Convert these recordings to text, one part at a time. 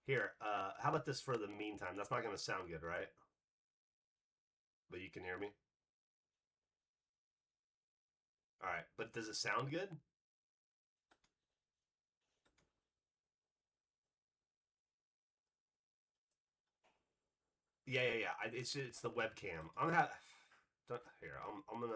Here, how about this for the meantime? That's not going to sound good, right? But you can hear me? All right. But does it sound good? Yeah. It's the webcam. I'm gonna here. I'm gonna.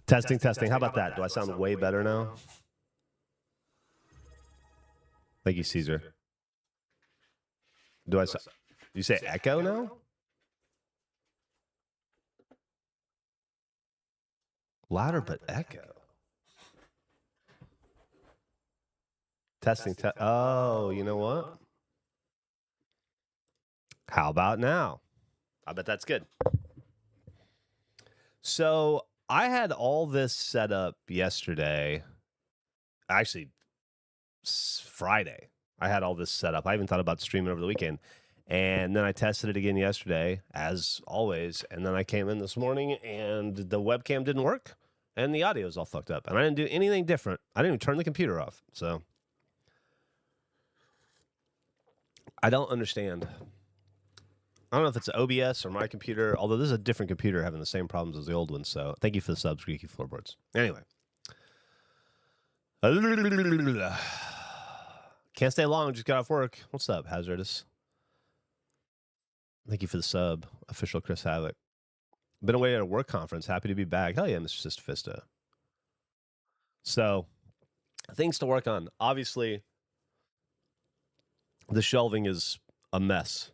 Testing, testing. How about that? Do I sound way better now? Thank you, Caesar. Do you say echo now? Louder but echo. Testing. Oh, you know what? How about now? I bet that's good. So I had all this set up yesterday. Actually, Friday. I had all this set up. I even thought about streaming over the weekend. And then I tested it again yesterday, as always. And then I came in this morning and the webcam didn't work and the audio was all fucked up. And I didn't do anything different. I didn't even turn the computer off. So I don't understand. I don't know if it's OBS or my computer, although this is a different computer having the same problems as the old one. So thank you for the subs, Geeky Floorboards. Anyway. Can't stay long. Just got off work. What's up, Hazardous? Thank you for the sub, official Chris Havoc. Been away at a work conference. Happy to be back. Hell yeah, Mr. Sister Fista. So, things to work on. Obviously, the shelving is a mess.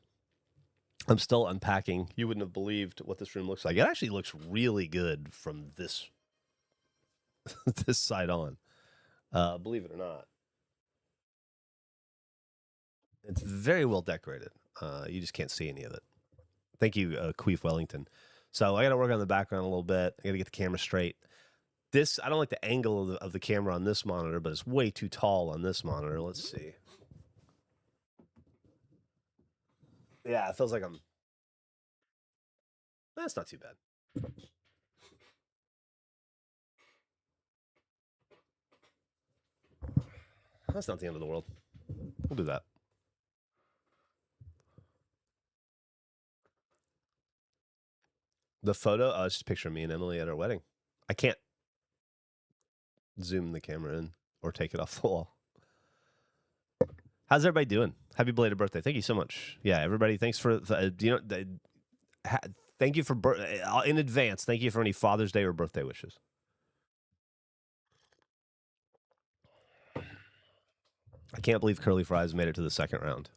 I'm still unpacking. You wouldn't have believed what this room looks like. It actually looks really good from this this side on. Believe it or not. It's very well decorated. You just can't see any of it. Thank you, Queef Wellington. So I got to work on the background a little bit. I got to get the camera straight. This, I don't like the angle of the camera on this monitor, but it's way too tall on this monitor. Let's see. Yeah, it feels like I'm... That's not too bad. That's not the end of the world. We'll do that. The photo, it's just a picture of me and Emily at our wedding. I can't zoom the camera in or take it off the wall. How's everybody doing? Happy belated birthday. Thank you so much. Yeah, everybody, thanks for, thank you for, in advance, thank you for any Father's Day or birthday wishes. I can't believe Curly Fries made it to the second round.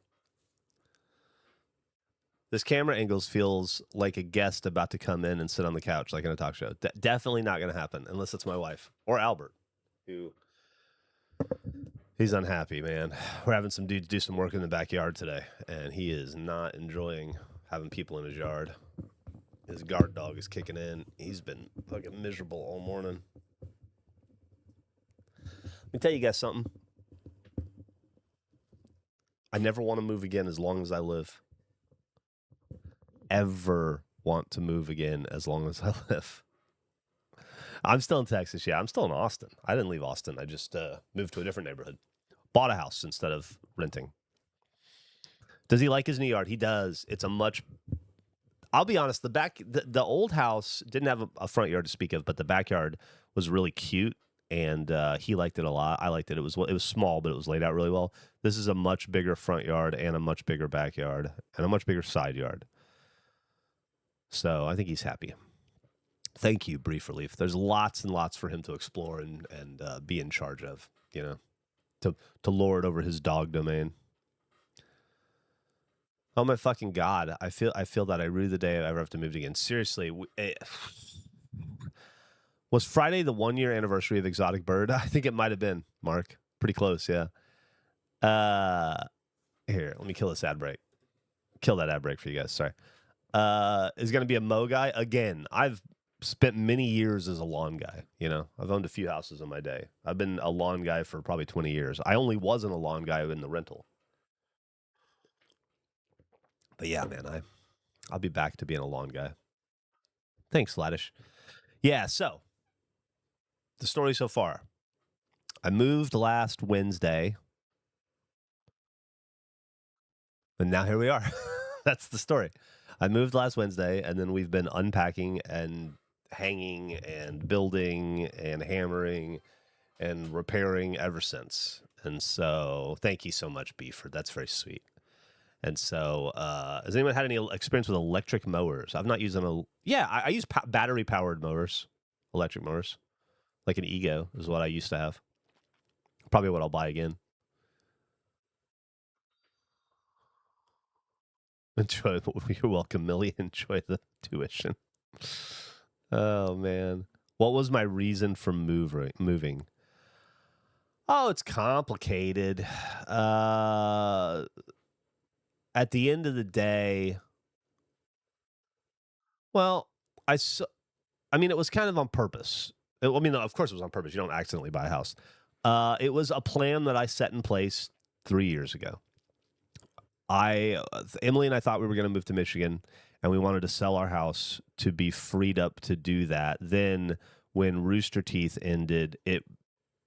This camera angles feels like a guest about to come in and sit on the couch like in a talk show. Definitely not going to happen unless it's my wife or Albert, who he's unhappy, man. We're having some dudes do some work in the backyard today, and he is not enjoying having people in his yard. His guard dog is kicking in. He's been fucking miserable all morning. Let me tell you guys something. I never want to move again as long as I live. Ever want to move again as long as I live. I'm still in Texas. Yeah, I'm still in Austin. I didn't leave Austin. I just moved to a different neighborhood. Bought a house instead of renting. Does he like his new yard? He does. It's a much... I'll be honest, the old house didn't have a front yard to speak of, but the backyard was really cute, and he liked it a lot. I liked it. It was small, but it was laid out really well. This is a much bigger front yard and a much bigger backyard and a much bigger side yard. So I think he's happy. Thank you, Brief Relief. There's lots and lots for him to explore and be in charge of, you know, to lord over his dog domain. Oh my fucking God. I feel that I rue the day I ever have to move again. Seriously. Was Friday the 1 year anniversary of Exotic Bird? I think it might have been, Mark. Pretty close, yeah. Here, let me kill this ad break. Kill that ad break for you guys. Sorry. Is going to be a mow guy. Again, I've spent many years as a lawn guy. You know, I've owned a few houses in my day. I've been a lawn guy for probably 20 years. I only wasn't a lawn guy in the rental. But yeah, man, I'll be back to being a lawn guy. Thanks, Laddish. Yeah, so the story so far. I moved last Wednesday, and now here we are. That's the story. I moved last Wednesday, and then we've been unpacking and hanging and building and hammering and repairing ever since. And so, thank you so much, Beeford. That's very sweet. And so, has anyone had any experience with electric mowers? I've not used them. Yeah, I use battery powered mowers, electric mowers, like an Ego is what I used to have. Probably what I'll buy again. Enjoy. You're welcome, Millie. Enjoy the tuition. Oh man, what was my reason for moving? Oh, it's complicated. Uh, at the end of the day, well, I mean, it was kind of on purpose. I mean, of course, it was on purpose. You don't accidentally buy a house. It was a plan that I set in place 3 years ago. Emily and I thought we were going to move to Michigan, and we wanted to sell our house to be freed up to do that. Then, when Rooster Teeth ended, it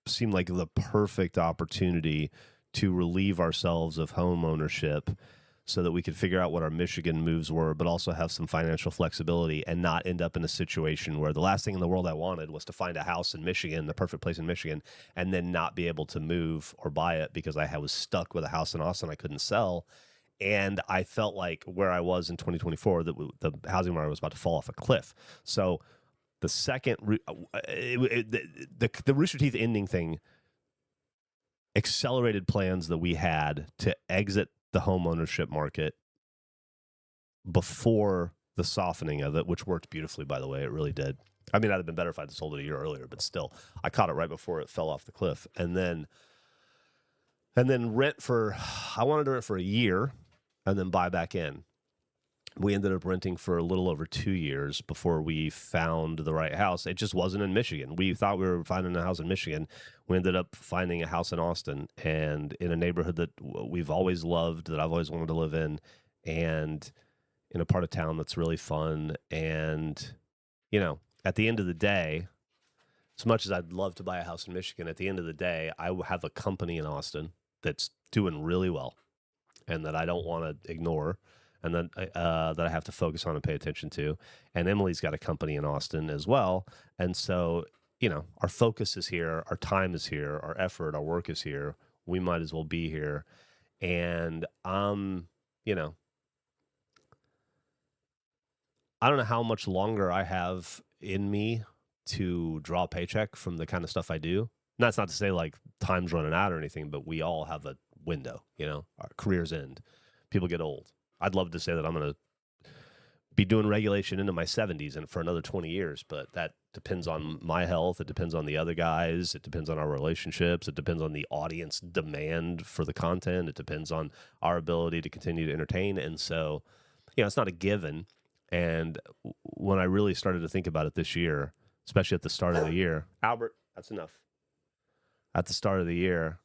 seemed like the perfect opportunity to relieve ourselves of home ownership so that we could figure out what our Michigan moves were, but also have some financial flexibility and not end up in a situation where the last thing in the world I wanted was to find a house in Michigan, the perfect place in Michigan, and then not be able to move or buy it because I was stuck with a house in Austin I couldn't sell. And I felt like where I was in 2024, that the housing market was about to fall off a cliff. So the second, the Rooster Teeth ending thing accelerated plans that we had to exit the home ownership market before the softening of it, which worked beautifully, by the way. It really did. I mean, I'd have been better if I'd sold it a year earlier, but still, I caught it right before it fell off the cliff. And then I wanted to rent for a year and then buy back in. We ended up renting for a little over 2 years before we found the right house. It just wasn't in Michigan. We thought we were finding a house in Michigan. We ended up finding a house in Austin and in a neighborhood that we've always loved, that I've always wanted to live in, and in a part of town that's really fun. And, at the end of the day, as much as I'd love to buy a house in Michigan, at the end of the day, I have a company in Austin that's doing really well and that I don't want to ignore, and then that I have to focus on and pay attention to. And Emily's got a company in Austin as well. And so, our focus is here, our time is here, our effort, our work is here. We might as well be here. And I don't know how much longer I have in me to draw a paycheck from the kind of stuff I do. That's not to say like time's running out or anything, but we all have a window, our careers end. People get old. I'd love to say that I'm going to be doing regulation into my 70s and for another 20 years, but that depends on my health. It depends on the other guys. It depends on our relationships. It depends on the audience demand for the content. It depends on our ability to continue to entertain. And so, it's not a given. And when I really started to think about it this year, especially at the start of the year, Albert, that's enough. At the start of the year,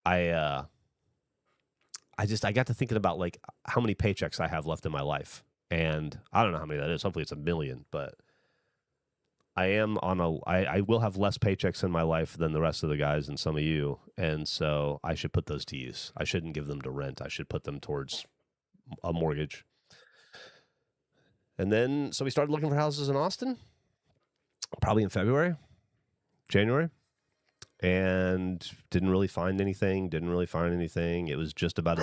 I got to thinking about like how many paychecks I have left in my life. And I don't know how many that is. Hopefully it's 1 million, but I will have less paychecks in my life than the rest of the guys and some of you. And so I should put those to use. I shouldn't give them to rent. I should put them towards a mortgage. And then, so we started looking for houses in Austin, probably in February, January, and didn't really find anything. It was just about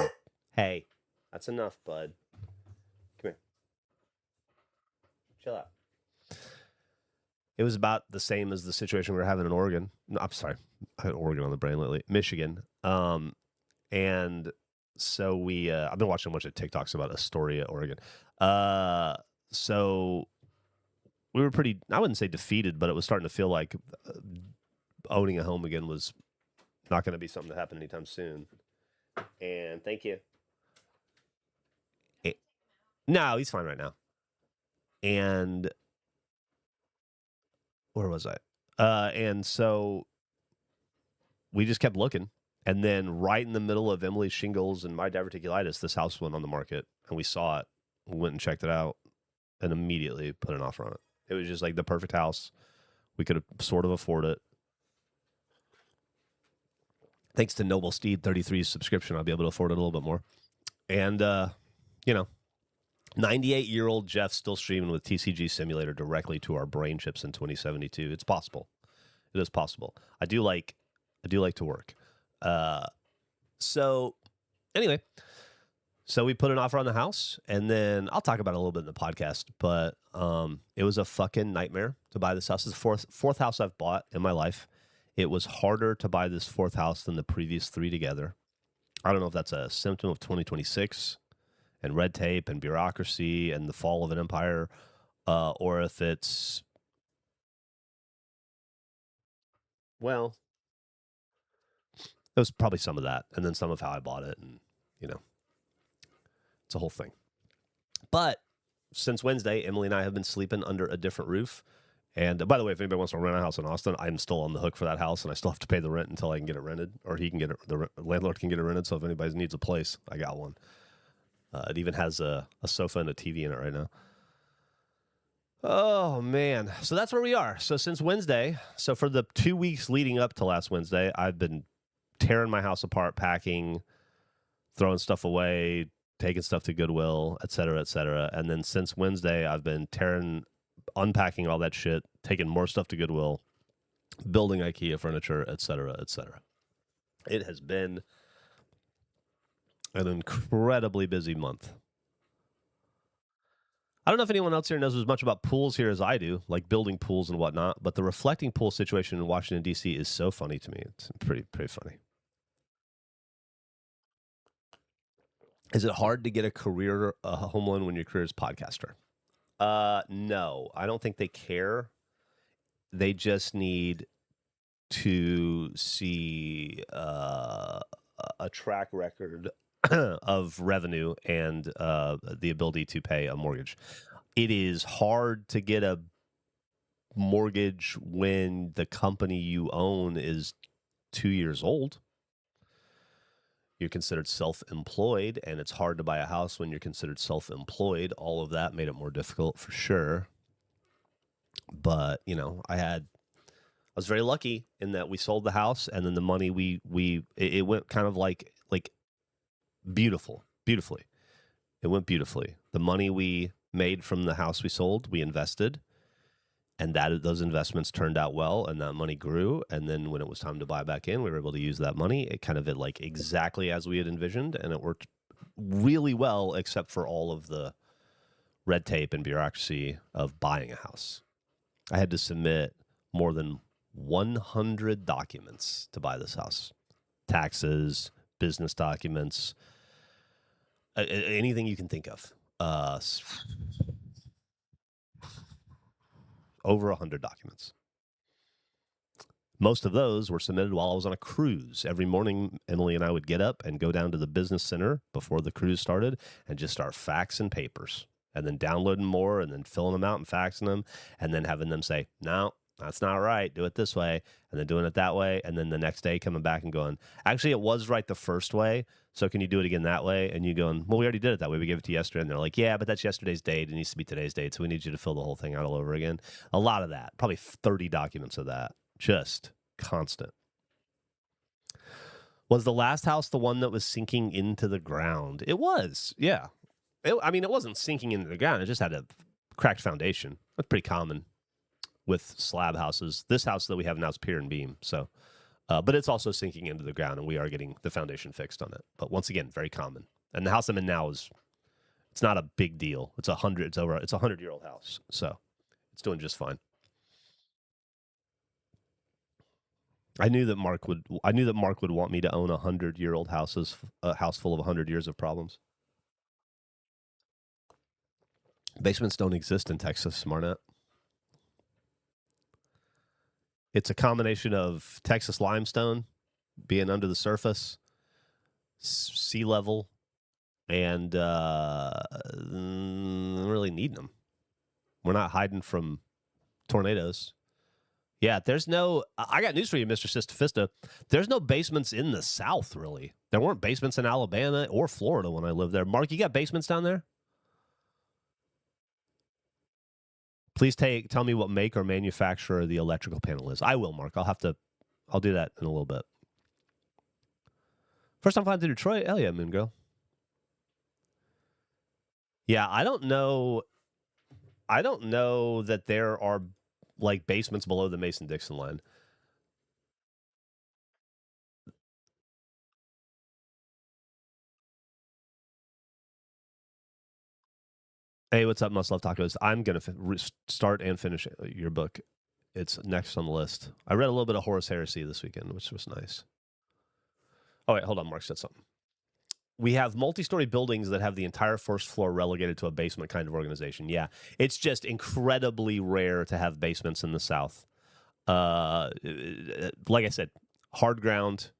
hey, that's enough, bud. Come here. Chill out. It was about the same as the situation we were having in Oregon. No, I'm sorry. I had Oregon on the brain lately. Michigan. And so I've been watching a bunch of TikToks about Astoria, Oregon. So we were pretty, I wouldn't say defeated, but it was starting to feel like owning a home again was not going to be something that happened anytime soon. And thank you. No, he's fine right now. And where was I? And so we just kept looking, And then right in the middle of Emily's shingles and my diverticulitis, this house went on the market, and we saw it. We went and checked it out and immediately put an offer on it. It was just like the perfect house. We could sort of afford it. Thanks to Noble Steed 33's subscription, I'll be able to afford it a little bit more. And, 98-year-old Geoff still streaming with TCG Simulator directly to our brain chips in 2072. It's possible. It is possible. I do like to work. So anyway, so we put an offer on the house, and then I'll talk about it a little bit in the podcast, but it was a fucking nightmare to buy this house. It's the fourth house I've bought in my life. It was harder to buy this fourth house than the previous three together. I don't know if that's a symptom of 2026 and red tape and bureaucracy and the fall of an empire, or if it's, well, it was probably some of that, and then some of how I bought it, and, it's a whole thing. But since Wednesday, Emily and I have been sleeping under a different roof. And by the way, if anybody wants to rent a house in Austin, I'm still on the hook for that house, and I still have to pay the rent until I can get it rented, or he can get it. The landlord can get it rented. So if anybody needs a place, I got one. It even has a sofa and a TV in it right now. Oh man, so that's where we are. So since Wednesday, so for the 2 weeks leading up to last Wednesday, I've been tearing my house apart, packing, throwing stuff away, taking stuff to Goodwill, et cetera, et cetera. And then since Wednesday, I've been unpacking all that shit, taking more stuff to Goodwill, building IKEA furniture, et cetera, et cetera. It has been an incredibly busy month. I don't know if anyone else here knows as much about pools here as I do, like building pools and whatnot, but the reflecting pool situation in Washington, D.C. is so funny to me. It's pretty funny. Is it hard to get a home loan when your career is podcaster? No, I don't think they care. They just need to see a track record of revenue and the ability to pay a mortgage. It is hard to get a mortgage when the company you own is 2 years old. You're considered self-employed, and it's hard to buy a house when you're considered self-employed. All of that made it more difficult for sure. But, I was very lucky in that we sold the house, and then the money it went kind of like beautifully. It went beautifully. The money we made from the house we sold, we invested, and those investments turned out well, and that money grew. And then when it was time to buy back in, we were able to use that money. It kind of like exactly as we had envisioned, and it worked really well, except for all of the red tape and bureaucracy of buying a house. I had to submit more than 100 documents to buy this house. Taxes, business documents, anything you can think of. Over 100 documents. Most of those were submitted while I was on a cruise. Every morning, Emily and I would get up and go down to the business center before the cruise started and just start faxing papers, and then downloading more, and then filling them out and faxing them, and then having them say, no, that's not right, do it this way, and then doing it that way, and then the next day coming back and going, actually, it was right the first way, so can you do it again that way? And you going, well, we already did it that way. We gave it to you yesterday. And they're like, yeah, but that's yesterday's date. It needs to be today's date, so we need you to fill the whole thing out all over again. A lot of that, probably 30 documents of that, just constant. Was the last house the one that was sinking into the ground? It was, yeah. It wasn't sinking into the ground. It just had a cracked foundation. That's pretty common with slab houses. This house that we have now is pier and beam, so... but it's also sinking into the ground, and we are getting the foundation fixed on it. But once again, very common. And the house I'm in now it's not a big deal. It's a 100-year-old house, so it's doing just fine. I knew that Mark would want me to own 100-year-old houses, a house full of 100 years of problems. Basements don't exist in Texas, Smartnet. It's a combination of Texas limestone being under the surface, sea level, and really needing them. We're not hiding from tornadoes. Yeah, there's no. I got news for you, Mr. Sistafista. There's no basements in the South, really. There weren't basements in Alabama or Florida when I lived there. Mark, you got basements down there? Please tell me what make or manufacturer the electrical panel is. I will, Mark. I'll do that in a little bit. First time flying to Detroit? Hell yeah, Moon Girl. Yeah, I don't know that there are like basements below the Mason-Dixon line. Hey, what's up, Must Love Tacos? I'm going to start and finish your book. It's next on the list. I read a little bit of Horus Heresy this weekend, which was nice. Oh, wait, hold on. Mark said something. We have multi-story buildings that have the entire first floor relegated to a basement kind of organization. Yeah, it's just incredibly rare to have basements in the South. Like I said, hard ground,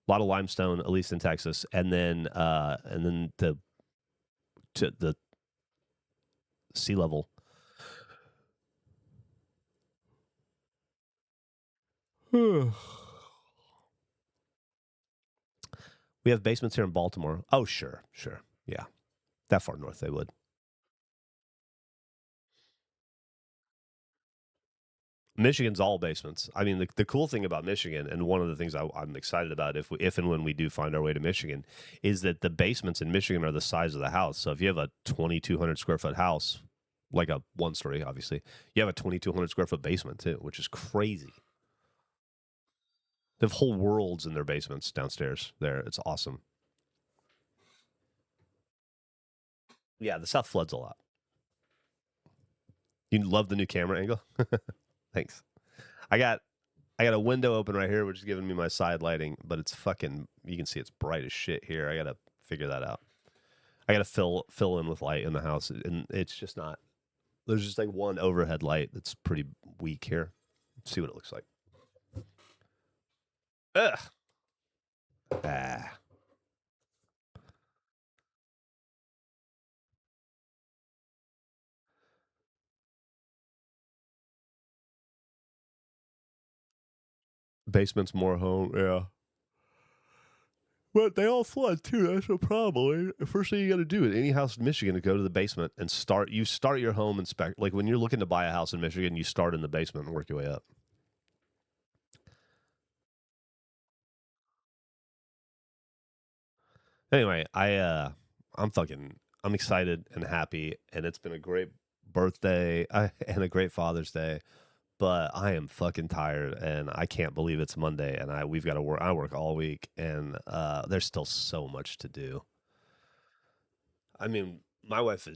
a lot of limestone, at least in Texas, and then the sea level. We have basements here in Baltimore. Oh, sure. Yeah, that far north they would. Michigan's all basements. I mean, the cool thing about Michigan, and one of the things I'm excited about if and when we do find our way to Michigan, is that the basements in Michigan are the size of the house. So if you have a 2,200 square foot house, like a one story, obviously, you have a 2,200 square foot basement too, which is crazy. They have whole worlds in their basements downstairs there. It's awesome. Yeah, the South floods a lot. You love the new camera angle? Thanks. I got a window open right here, which is giving me my side lighting, but it's fucking. You can see it's bright as shit here. I gotta figure that out. I gotta fill in with light in the house, and it's just not. There's just like one overhead light that's pretty weak here. Let's see what it looks like. Ugh. Ah. Basement's more home, yeah. But they all flood too. That's a problem. First thing you got to do at any house in Michigan is go to the basement and start. You start your home inspect. Like when you're looking to buy a house in Michigan, you start in the basement and work your way up. Anyway, I'm excited and happy, and it's been a great birthday and a great Father's Day. But I am fucking tired, and I can't believe it's Monday, and we've got to work. I work all week, and there's still so much to do. I mean, my wife,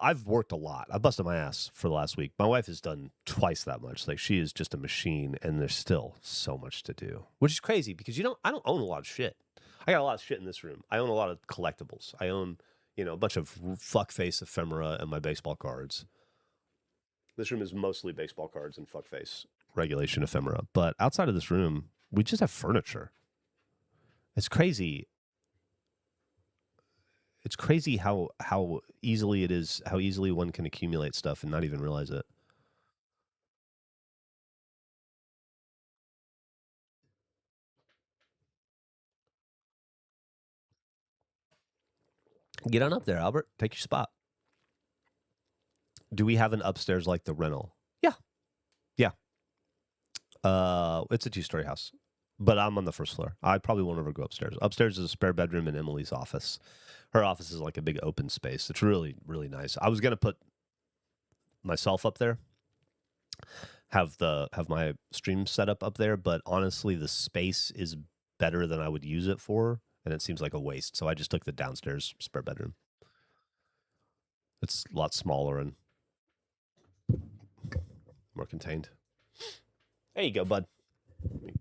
I've worked a lot. I busted my ass for the last week. My wife has done twice that much. Like she is just a machine, and there's still so much to do, which is crazy because I don't own a lot of shit. I got a lot of shit in this room. I own a lot of collectibles. I own, a bunch of fuckface ephemera and my baseball cards. This room is mostly baseball cards and fuckface regulation ephemera. But outside of this room, we just have furniture. It's crazy. It's crazy how easily it is, how easily one can accumulate stuff and not even realize it. Get on up there, Albert. Take your spot. Do we have an upstairs like the rental? Yeah. Yeah. It's a 2-story house, but I'm on the first floor. I probably won't ever go upstairs. Upstairs is a spare bedroom in Emily's office. Her office is like a big open space. It's really, really nice. I was gonna put myself up there, have my stream setup up there, but honestly, the space is better than I would use it for, and it seems like a waste. So I just took the downstairs spare bedroom. It's a lot smaller and more contained. There you go, bud. You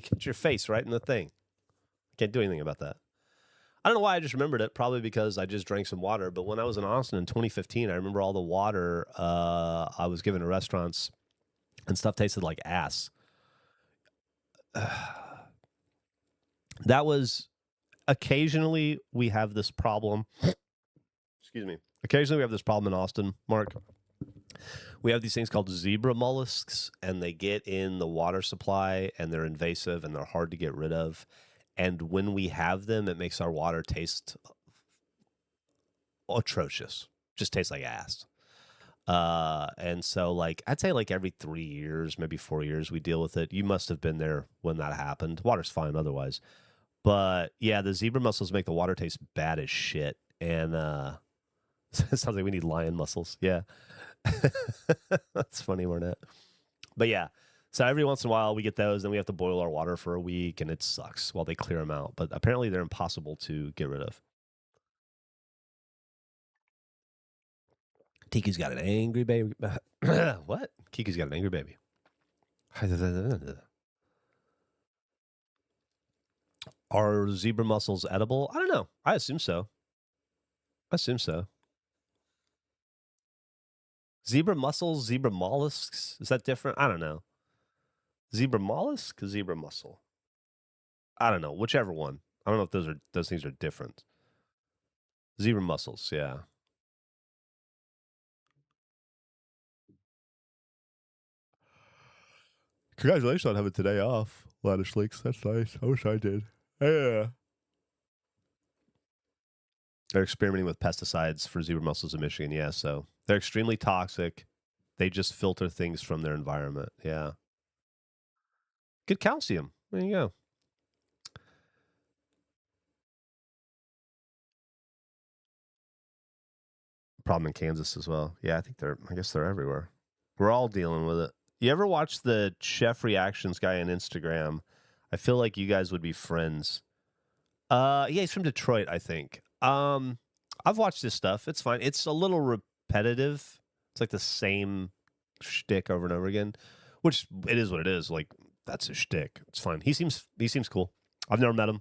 get your face right in the thing. Can't do anything about that. I don't know why I just remembered it. Probably because I just drank some water. But when I was in Austin in 2015, I remember all the water I was given to restaurants and stuff tasted like ass. That was occasionally we have this problem. Excuse me. Occasionally we have this problem in Austin, Mark, We have these things called zebra mollusks, and they get in the water supply, and they're invasive, and they're hard to get rid of. And when we have them, it makes our water taste atrocious. Just tastes like ass. And so like I'd say like every 3 years, maybe 4 years, we deal with it. You must have been there when that happened. Water's fine otherwise. But yeah, the zebra mussels make the water taste bad as shit. And it sounds like we need lion mussels. Yeah. That's funny, Marnette. But yeah. So every once in a while we get those, then we have to boil our water for a week, and it sucks while they clear them out. But apparently they're impossible to get rid of. Kiki's got an angry baby. What? Kiki's got an angry baby. Are zebra mussels edible? I don't know. I assume so. I assume so. Zebra mussels, zebra mollusks. Is that different? I don't know. Zebra mollusk, zebra mussel. I don't know. Whichever one. I don't know if those things are different. Zebra mussels, yeah. Congratulations on having today off, Laddish Leaks. That's nice. I wish I did. Yeah. They're experimenting with pesticides for zebra mussels in Michigan, yeah. So they're extremely toxic. They just filter things from their environment. Yeah. Good calcium. There you go. Problem in Kansas as well. Yeah, I guess they're everywhere. We're all dealing with it. You ever watch the chef reactions guy on Instagram? I feel like you guys would be friends. Yeah, he's from Detroit, I think. I've watched this stuff. It's fine. It's a little repetitive. It's like the same shtick over and over again, which it is what it is. Like that's a shtick. It's fine. He seems cool. I've never met him.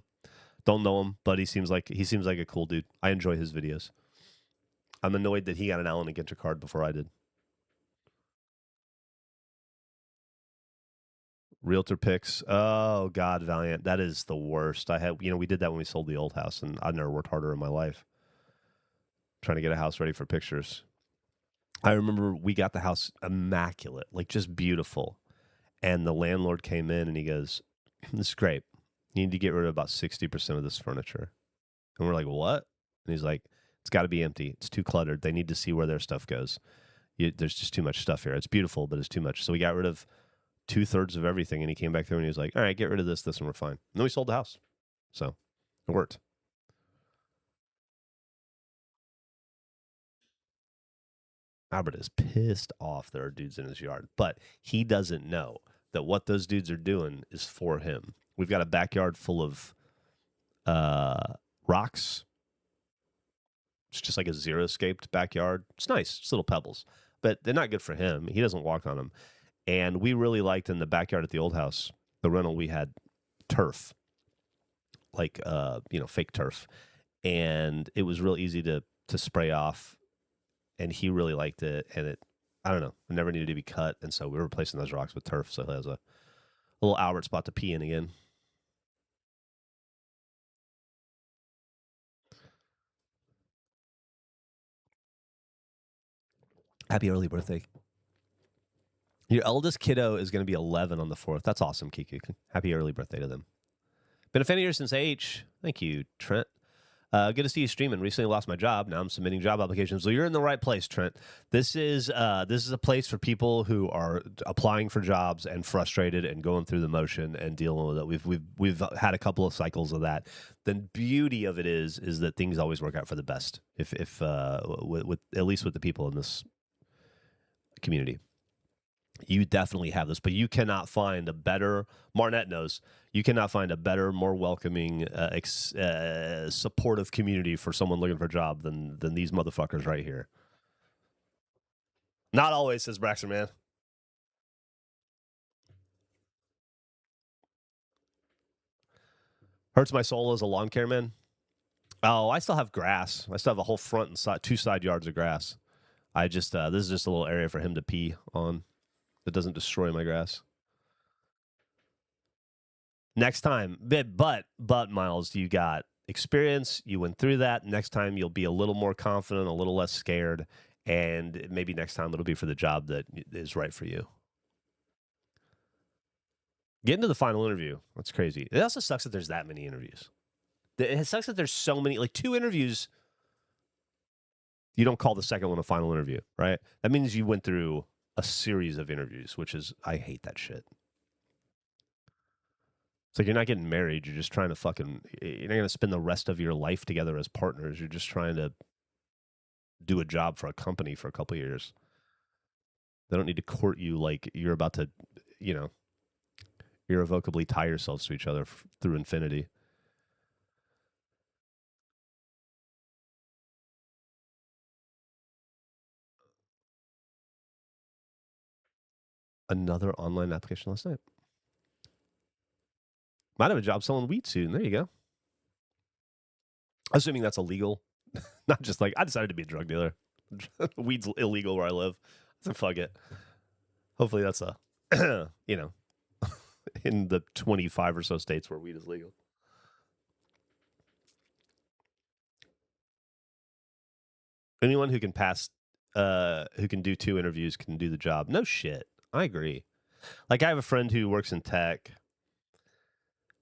Don't know him, but he seems like a cool dude. I enjoy his videos. I'm annoyed that he got an Allen and Ginter card before I did. Realtor picks. Oh God, Valiant. That is the worst. We did that when we sold the old house, and I've never worked harder in my life trying to get a house ready for pictures. I remember we got the house immaculate, like just beautiful. And the landlord came in and he goes, "This is great. You need to get rid of about 60% of this furniture." And we're like, "What?" And he's like, "It's got to be empty. It's too cluttered. They need to see where their stuff goes. There's just too much stuff here. It's beautiful, but it's too much." So we got rid of 2/3 of everything, and he came back through and he was like, "All right, get rid of this, and we're fine." And then we sold the house. So it worked. Albert is pissed off there are dudes in his yard, but he doesn't know that what those dudes are doing is for him. We've got a backyard full of rocks. It's just like a zero-scaped backyard. It's nice. It's little pebbles, but they're not good for him. He doesn't walk on them. And we really liked in the backyard at the old house, the rental, we had turf, like fake turf, and it was real easy to spray off. And he really liked it, and I don't know, it never needed to be cut, and so we were replacing those rocks with turf, so it has a little Albert spot to pee in again. Happy early birthday. Your eldest kiddo is going to be 11 on the 4th. That's awesome, Kiki. Happy early birthday to them. Been a fan of yours since H. Thank you, Trent. Good to see you streaming. Recently lost my job. Now I'm submitting job applications. So you're in the right place, Trent. This is a place for people who are applying for jobs and frustrated and going through the motion and dealing with it. We've had a couple of cycles of that. The beauty of it is that things always work out for the best. If with at least with the people in this community. You definitely have this, but you cannot find a better, Marnette knows, you cannot find a better, more welcoming, supportive community for someone looking for a job than these motherfuckers right here. Not always, says Braxton, man. Hurts my soul as a lawn care man. Oh, I still have grass. I still have a whole front and two side yards of grass. I just, this is just a little area for him to pee on. That doesn't destroy my grass. Next time, but Miles, you got experience. You went through that. Next time, you'll be a little more confident, a little less scared, and maybe next time it'll be for the job that is right for you. Get into the final interview. That's crazy. It also sucks that there's that many interviews. It sucks that there's so many, like 2 interviews. You don't call the second one a final interview, right? That means you went through a series of interviews, which is, I hate that shit. It's like you're not getting married. You're just trying to you're not going to spend the rest of your life together as partners. You're just trying to do a job for a company for a couple of years. They don't need to court you like you're about to, you know, irrevocably tie yourselves to each other through infinity. Another online application last night. Might have a job selling weed soon. There you go. Assuming that's illegal. Not just like, I decided to be a drug dealer. Weed's illegal where I live. So fuck it. Hopefully that's a, you know, in the 25 or so states where weed is legal. Anyone who can who can do 2 interviews can do the job. No shit. I agree. Like, I have a friend who works in tech.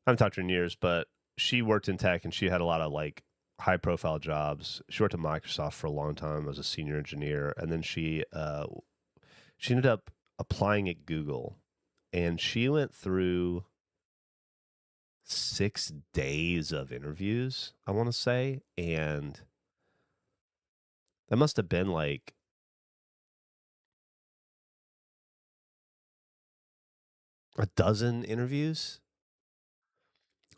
I haven't talked to her in years, but she worked in tech and she had a lot of like high profile jobs. She worked at Microsoft for a long time as a senior engineer, and then she ended up applying at Google, and she went through 6 days of interviews, I want to say, and that must have been like a dozen interviews.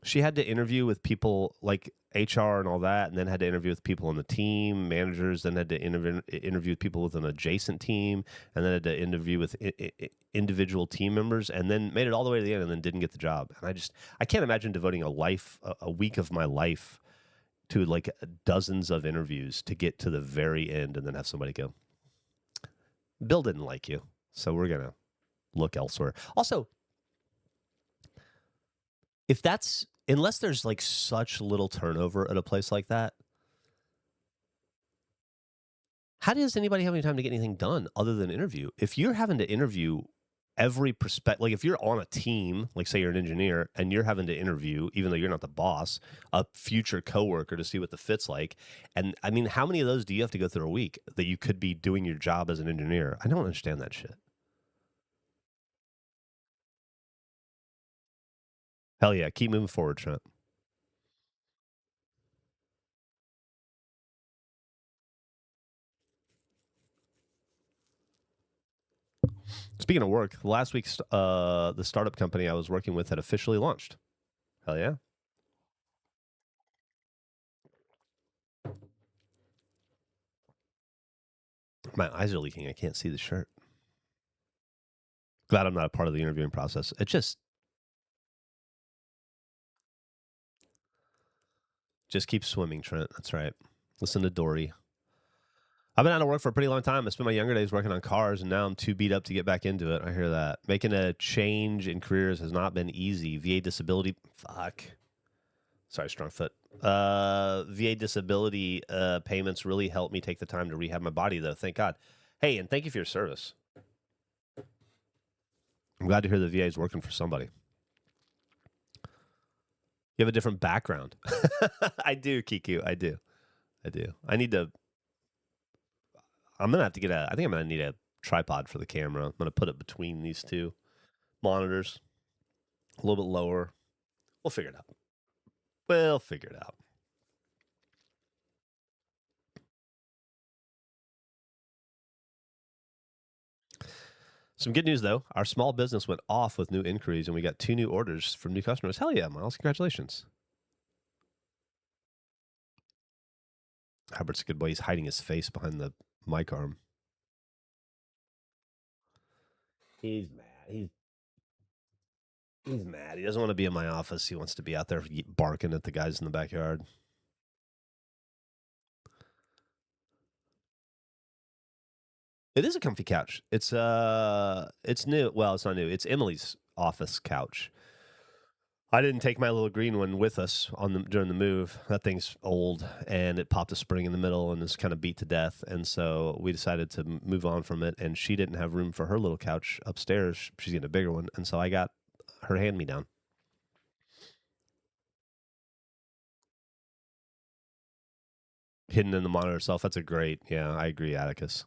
She had to interview with people like HR and all that, and then had to interview with people on the team, managers, then had to interview with people with an adjacent team, and then had to interview with individual team members, and then made it all the way to the end and then didn't get the job. And I can't imagine devoting a week of my life to like dozens of interviews to get to the very end and then have somebody go, Bill didn't like you, so we're going to look elsewhere. Also, unless there's like such little turnover at a place like that, how does anybody have any time to get anything done other than interview? If you're having to interview every prospect, like if you're on a team, like say you're an engineer and you're having to interview, even though you're not the boss, a future coworker to see what the fit's like. And I mean, how many of those do you have to go through a week that you could be doing your job as an engineer? I don't understand that shit. Hell yeah. Keep moving forward, Trent. Speaking of work, last week, the startup company I was working with had officially launched. Hell yeah. My eyes are leaking. I can't see the shirt. Glad I'm not a part of the interviewing process. It just keeps swimming, Trent. That's right. Listen to Dory. I've been out of work for a pretty long time. I spent my younger days working on cars, and now I'm too beat up to get back into it. I hear that. Making a change in careers has not been easy. VA disability. Fuck. Sorry, strong foot. VA disability payments really helped me take the time to rehab my body, though. Thank God. Hey, and thank you for your service. I'm glad to hear the VA is working for somebody. You have a different background. I do, Kiku. I do. I need to. I'm gonna have to get I think I'm gonna need a tripod for the camera. I'm gonna put it between these 2 monitors, a little bit lower. We'll figure it out. Some good news though. Our small business went off with new inquiries, and we got 2 new orders from new customers. Hell yeah, Miles! Congratulations. Albert's a good boy. He's hiding his face behind the mic arm. He's mad. He's mad. He doesn't want to be in my office. He wants to be out there barking at the guys in the backyard. It is a comfy couch. It's new. Well, it's not new. It's Emily's office couch. I didn't take my little green one with us during the move. That thing's old, and it popped a spring in the middle and is kind of beat to death. And so we decided to move on from it. And she didn't have room for her little couch upstairs. She's getting a bigger one, and so I got her hand me down. Hidden in the monitor itself. That's a great. Yeah, I agree, Atticus.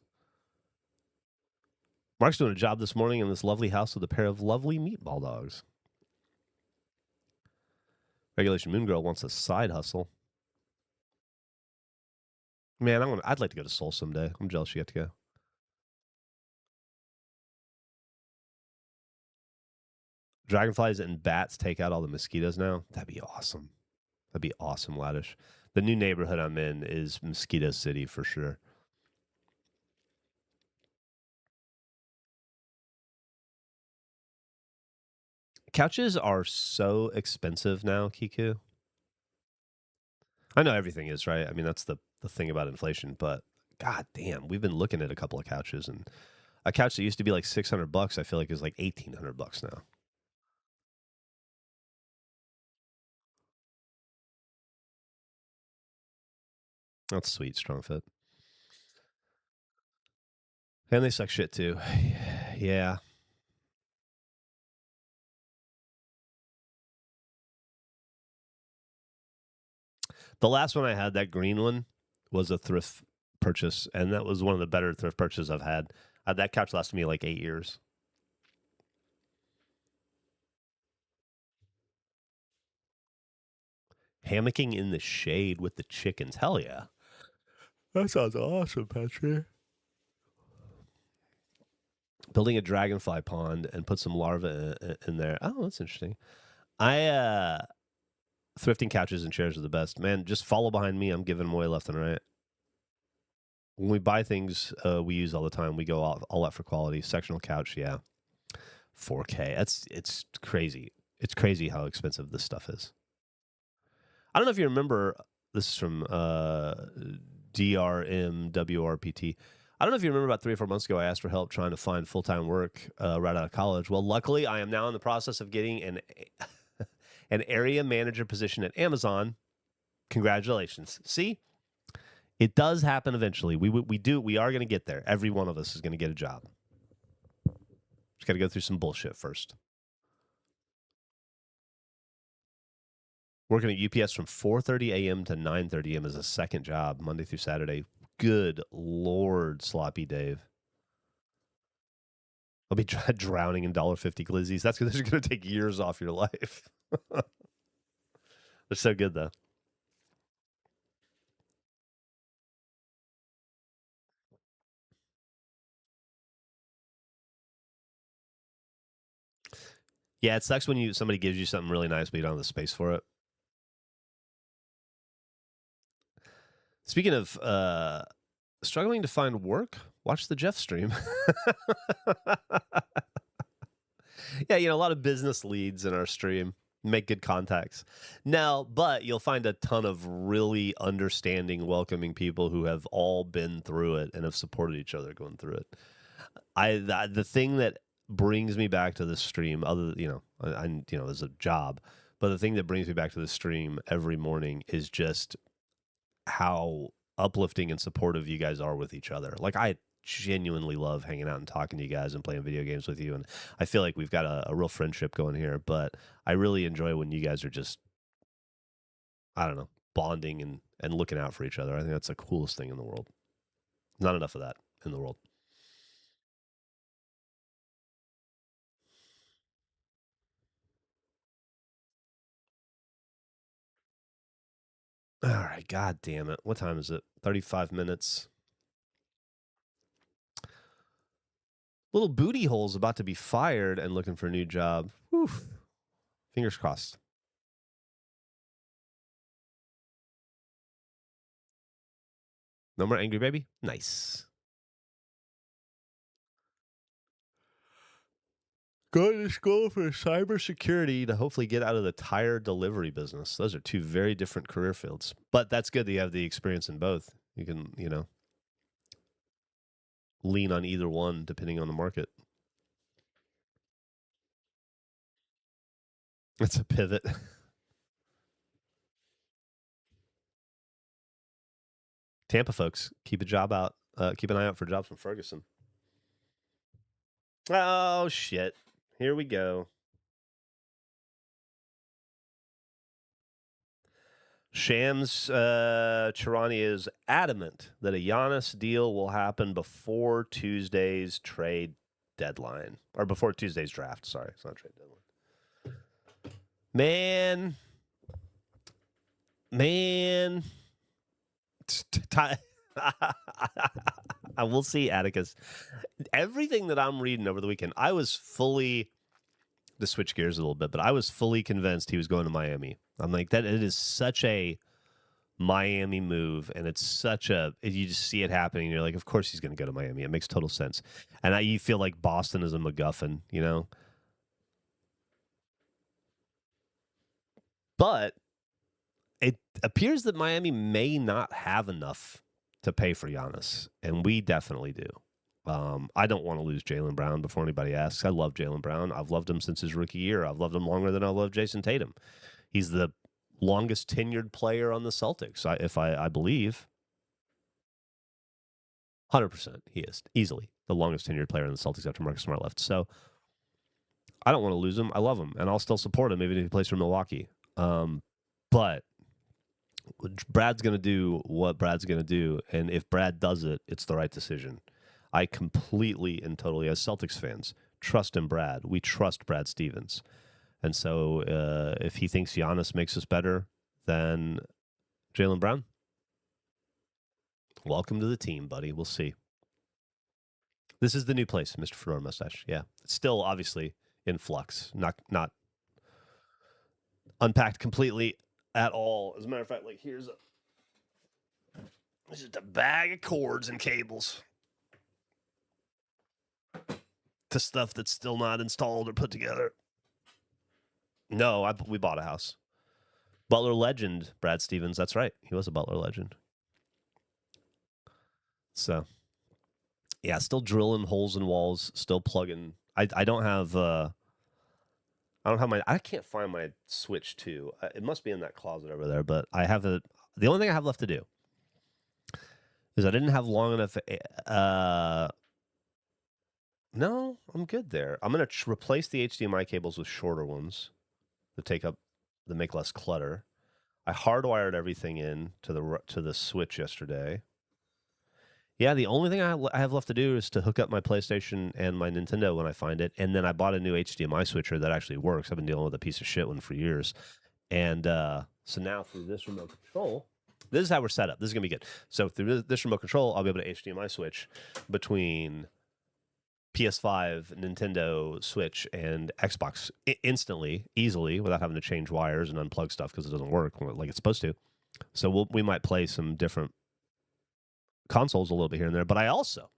Mark's doing a job this morning in this lovely house with a pair of lovely meatball dogs. Regulation Moon Girl wants a side hustle. Man, I'd like to go to Seoul someday. I'm jealous you get to go. Dragonflies and bats take out all the mosquitoes now. That'd be awesome. That'd be awesome, Laddish. The new neighborhood I'm in is Mosquito City for sure. Couches are so expensive now, Kiku. I know everything is, right? I mean, that's the thing about inflation, but god damn, we've been looking at a couple of couches, and a couch that used to be like $600, I feel like is like $1,800 now. That's sweet, strong fit. And they suck shit too. Yeah. The last one I had, that green one, was a thrift purchase, and that was one of the better thrift purchases I've had. That couch lasted me like 8 years. Hammocking in the shade with the chickens. Hell yeah. That sounds awesome, Patrick. Building a dragonfly pond and put some larvae in there. Oh, that's interesting. Thrifting couches and chairs are the best. Man, just follow behind me. I'm giving them away left and right. When we buy things we use all the time, we go all out for quality. Sectional couch, yeah. 4K. It's crazy. It's crazy how expensive this stuff is. I don't know if you remember. This is from DRMWRPT. I don't know if you remember about 3 or 4 months ago, I asked for help trying to find full-time work right out of college. Well, luckily, I am now in the process of getting an area manager position at Amazon. Congratulations. See, it does happen eventually. We are going to get there. Every one of us is going to get a job. Just got to go through some bullshit first. Working at UPS from 4:30 a.m. to 9:30 a.m. is a second job, Monday through Saturday. Good Lord, sloppy Dave. I'll be drowning in $1.50 glizzies. That's going to take years off your life. They're so good, though. Yeah, it sucks when somebody gives you something really nice, but you don't have the space for it. Speaking of struggling to find work, watch the Geoff stream. Yeah, a lot of business leads in our stream. Make good contacts. Now, but you'll find a ton of really understanding, welcoming people who have all been through it and have supported each other going through it. The thing that brings me back to the stream, as a job, but the thing that brings me back to the stream every morning is just how uplifting and supportive you guys are with each other. Like, I genuinely love hanging out and talking to you guys and playing video games with you, and I feel like we've got a real friendship going here. But I really enjoy when you guys are just, I don't know, bonding and looking out for each other. I think that's the coolest thing in the world. Not enough of that in the world. All right, god damn it. What time is it? 35 minutes. Little booty hole's about to be fired and looking for a new job. Whew. Fingers crossed. No more angry baby? Nice. Going to school for cybersecurity to hopefully get out of the tire delivery business. Those are 2 very different career fields. But that's good that you have the experience in both. You can, lean on either one depending on the market. It's a pivot. Tampa folks, keep a job out. Keep an eye out for jobs from Ferguson. Oh shit! Here we go. Shams Charani is adamant that a Giannis deal will happen before Tuesday's trade deadline. Or before Tuesday's draft. Sorry, it's not trade deadline. Man. I will see, Atticus. Everything that I'm reading over the weekend, I was fully, to switch gears a little bit, but I was fully convinced he was going to Miami. I'm like, that it is such a Miami move, and it's such a, you just see it happening. You're like, of course he's going to go to Miami. It makes total sense. And you feel like Boston is a MacGuffin, you know? But it appears that Miami may not have enough to pay for Giannis, and we definitely do. I don't want to lose Jaylen Brown before anybody asks. I love Jaylen Brown. I've loved him since his rookie year. I've loved him longer than I love Jason Tatum. He's the longest tenured player on the Celtics, I believe. 100% he is. Easily the longest tenured player on the Celtics after Marcus Smart left. So I don't want to lose him. I love him, and I'll still support him even if he plays for Milwaukee. But Brad's going to do what Brad's going to do, and if Brad does it, it's the right decision. I completely and totally, as Celtics fans, trust in Brad. We trust Brad Stevens. And so if he thinks Giannis makes us better than Jaylen Brown, welcome to the team, buddy. We'll see. This is the new place, Mr. Fedora Mustache. Yeah. It's still obviously in flux, not unpacked completely at all. As a matter of fact, like here's just a bag of cords and cables to stuff that's still not installed or put together. No, we bought a house. Butler legend, Brad Stevens. That's right. He was a Butler legend. So, yeah, still drilling holes in walls, still plugging. I don't have I can't find my Switch 2. It must be in that closet over there, but I have the only thing I have left to do is I didn't have long enough no, I'm good there. I'm going to replace the HDMI cables with shorter ones that make less clutter. I hardwired everything in to the Switch yesterday. Yeah, the only thing I have left to do is to hook up my PlayStation and my Nintendo when I find it, and then I bought a new HDMI switcher that actually works. I've been dealing with a piece of shit one for years, and so now through this remote control, this is how we're set up. This is gonna be good. So through this remote control, I'll be able to HDMI switch between PS5, Nintendo Switch, and Xbox instantly, easily, without having to change wires and unplug stuff because it doesn't work like it's supposed to. So we might play some different consoles a little bit here and there, but I also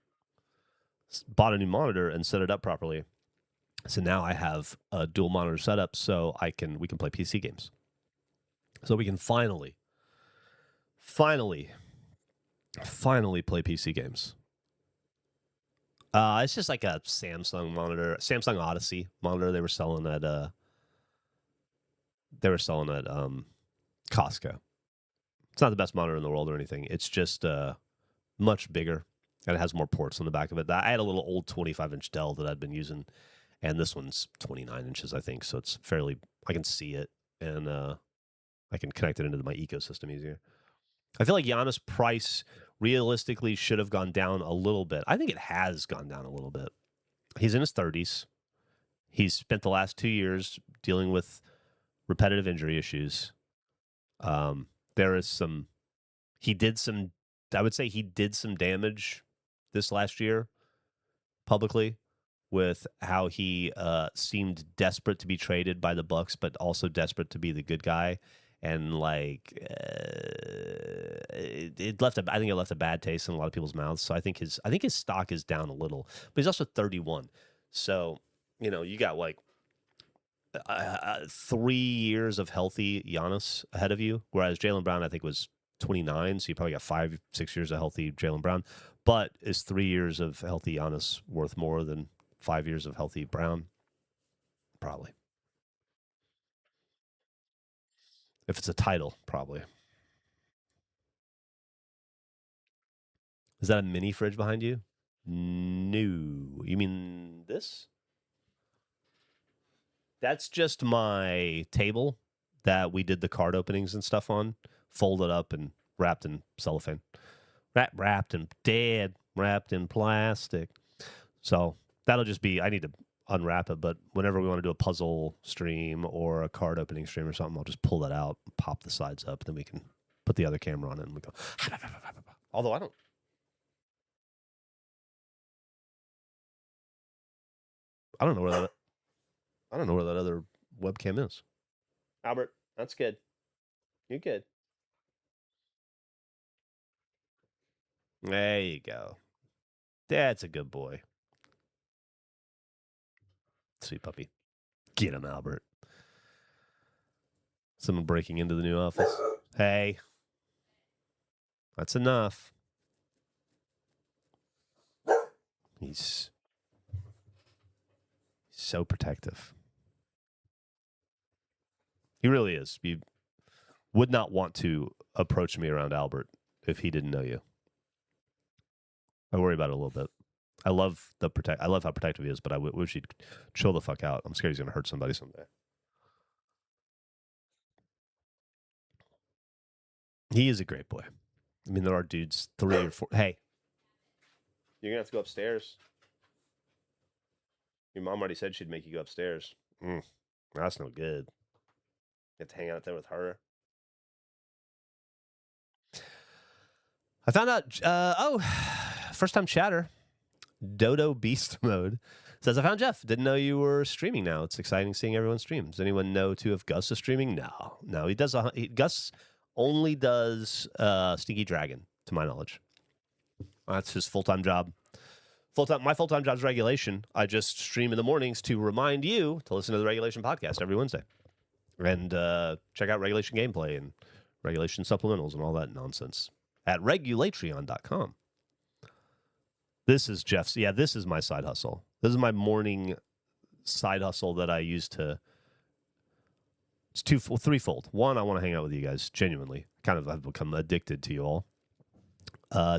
bought a new monitor and set it up properly. So now I have a dual monitor setup, so we can play PC games. So we can finally play PC games. It's just like a Samsung monitor, Samsung Odyssey monitor they were selling at Costco. It's not the best monitor in the world or anything. It's just much bigger, and it has more ports on the back of it. I had a little old 25-inch Dell that I'd been using, and this one's 29 inches, I think, so it's fairly, I can see it, and I can connect it into my ecosystem easier. I feel like Giannis' price realistically should have gone down a little bit. I think it has gone down a little bit. He's in his 30s. He's spent the last 2 years dealing with repetitive injury issues. There is some, I would say he did some damage this last year publicly with how he seemed desperate to be traded by the Bucks, but also desperate to be the good guy. And like I think it left a bad taste in a lot of people's mouths. So I think his stock is down a little, but he's also 31. So, you got like 3 years of healthy Giannis ahead of you, whereas Jaylen Brown I think was 29, so you probably got 5-6 years of healthy Jaylen Brown. But is 3 years of healthy Giannis worth more than 5 years of healthy Brown? Probably. If it's a title, probably. Is that a mini fridge behind you? No. You mean this? That's just my table that we did the card openings and stuff on, folded up and wrapped in cellophane. Wrapped in plastic. So that'll just be, I need to unwrap it, but whenever we want to do a puzzle stream or a card opening stream or something, I'll just pull that out, pop the sides up, then we can put the other camera on it and we go. Although I don't know where that other webcam is. Albert, that's good. You're good. There you go. That's a good boy. Sweet puppy. Get him, Albert. Someone breaking into the new office. Hey. That's enough. He's so protective. He really is. You would not want to approach me around Albert if he didn't know you. I worry about it a little bit. I love how protective he is, but I wish he'd chill the fuck out. I'm scared he's gonna hurt somebody someday. He is a great boy. I mean, there are dudes 3 or 4. Hey, you're gonna have to go upstairs. Your mom already said she'd make you go upstairs. That's no good. You have to hang out there with her. I found out. First time chatter. Dodo Beast Mode says, I found Geoff. Didn't know you were streaming now. It's exciting seeing everyone stream. Does anyone know too if Gus is streaming? No. He does. Gus only does Stinky Dragon, to my knowledge. That's his full-time job. My full-time job is regulation. I just stream in the mornings to remind you to listen to the regulation podcast every Wednesday and check out regulation gameplay and regulation supplementals and all that nonsense at regulatreon.com. This is Geoff's. Yeah, this is my side hustle. This is my morning side hustle that I use to. It's threefold. One, I want to hang out with you guys genuinely. I've become addicted to you all.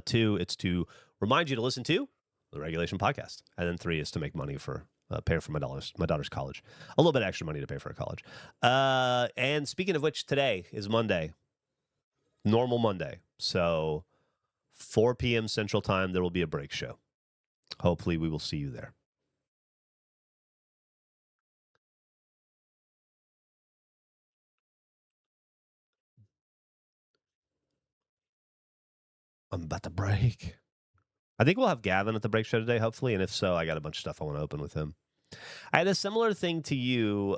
2, it's to remind you to listen to the Regulation Podcast, and then 3 is to make money for paying for my daughter's college. A little bit extra money to pay for her college. And speaking of which, today is Monday, normal Monday. So 4 p.m. Central Time, there will be a break show. Hopefully, we will see you there. I'm about to break. I think we'll have Gavin at the break show today, hopefully. And if so, I got a bunch of stuff I want to open with him. I had a similar thing to you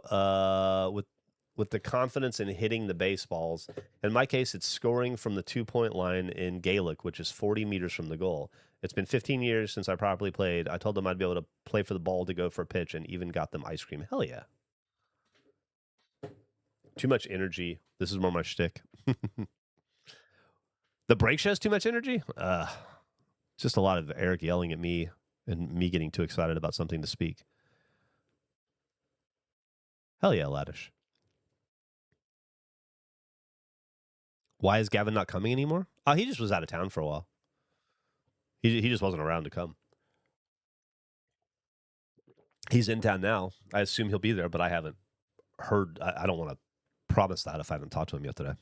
with the confidence in hitting the baseballs. In my case, it's scoring from the 2-point line in Gaelic, which is 40 meters from the goal. It's been 15 years since I properly played. I told them I'd be able to play for the ball to go for a pitch and even got them ice cream. Hell yeah. Too much energy. This is more my shtick. The break show has too much energy? Just a lot of Eric yelling at me and me getting too excited about something to speak. Hell yeah, Laddish. Why is Gavin not coming anymore? He just was out of town for a while. He just wasn't around to come. He's in town now. I assume he'll be there, but I haven't heard. I don't want to promise that if I haven't talked to him yet today.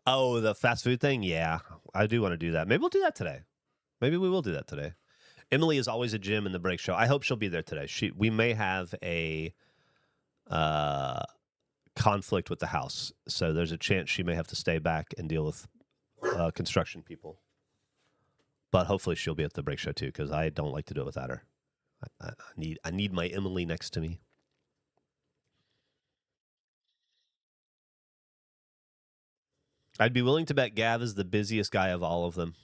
Oh, the fast food thing? Yeah, I do want to do that. Maybe we'll do that today. Maybe we will do that today. Emily is always a gym in the break show. I hope she'll be there today. We may have a conflict with the house, so there's a chance she may have to stay back and deal with construction people. But hopefully she'll be at the break show too, because I don't like to do it without her. I need my Emily next to me. I'd be willing to bet Gav is the busiest guy of all of them.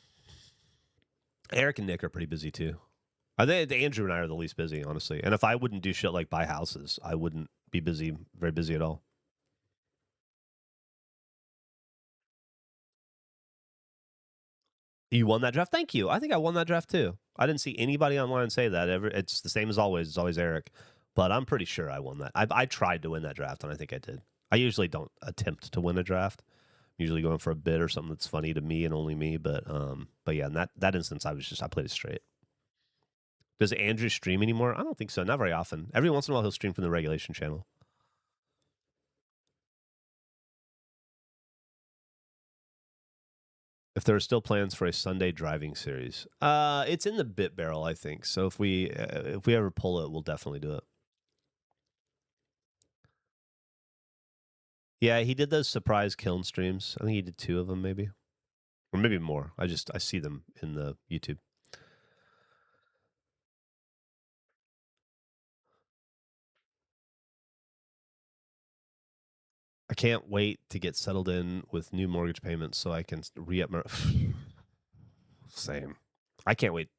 Eric and Nick are pretty busy too. I think Andrew and I are the least busy, honestly. And if I wouldn't do shit like buy houses, I wouldn't be very busy at all. You won that draft? Thank you. I think I won that draft too. I didn't see anybody online say that. It's the same as always. It's always Eric. but I'm pretty sure I won that. I tried to win that draft, and I think I did. I usually don't attempt to win a draft. I'm usually going for a bid or something that's funny to me and only me. But yeah, in that instance, I played it straight. Does Andrew stream anymore? I don't think so. Not very often. Every once in a while, he'll stream from the regulation channel. If there are still plans for a Sunday driving series, it's in the bit barrel, I think. So if we ever pull it, we'll definitely do it. Yeah, he did those surprise kiln streams. I think he did 2 of them, maybe, or maybe more. I see them in the YouTube. I can't wait to get settled in with new mortgage payments so I can re-up my... Same. I can't wait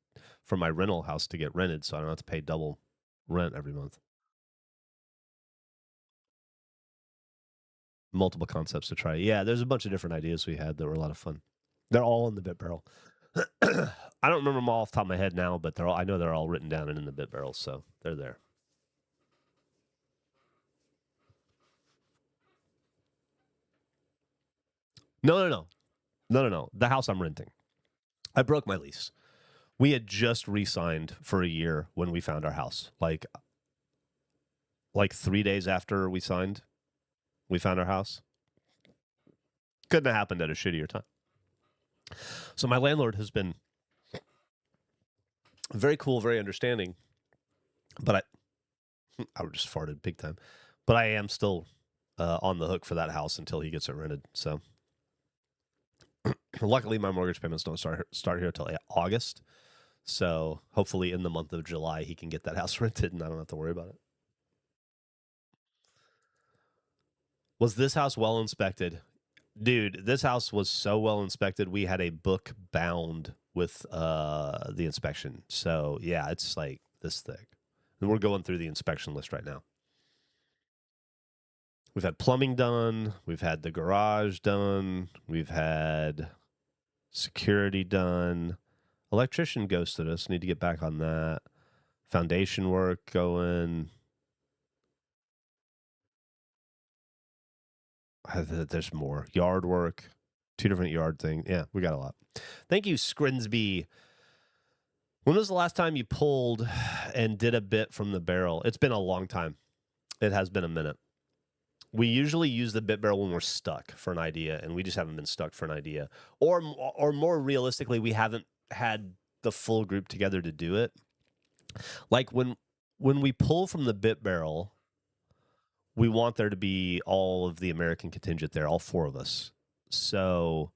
for my rental house to get rented so I don't have to pay double rent every month. Multiple concepts to try. Yeah, there's a bunch of different ideas we had that were a lot of fun. They're all in the bit barrel. I don't remember them all off the top of my head now, but I know they're all written down and in the bit barrel, so they're there. No. The house I'm renting. I broke my lease. We had just re-signed for a year when we found our house. Like 3 days after we signed, we found our house. Couldn't have happened at a shittier time. So my landlord has been very cool, very understanding. But I just farted big time. But I am still on the hook for that house until he gets it rented. So luckily, my mortgage payments don't start here until August. So hopefully, in the month of July, he can get that house rented, and I don't have to worry about it. Was this house well inspected? Dude, this house was so well inspected. We had a book bound with the inspection. So yeah, it's like this thick. And we're going through the inspection list right now. We've had plumbing done. We've had the garage done. We've had security done. Electrician ghosted us. Need to get back on that. Foundation work going. There's more. Yard work. 2 different yard things. Yeah, we got a lot. Thank you, Scrinsby. When was the last time you pulled and did a bit from the barrel? It's been a long time. It has been a minute. We usually use the bit barrel when we're stuck for an idea, and we just haven't been stuck for an idea. Or more realistically, we haven't had the full group together to do it. Like when we pull from the bit barrel, we want there to be all of the American contingent there, all 4 of us. So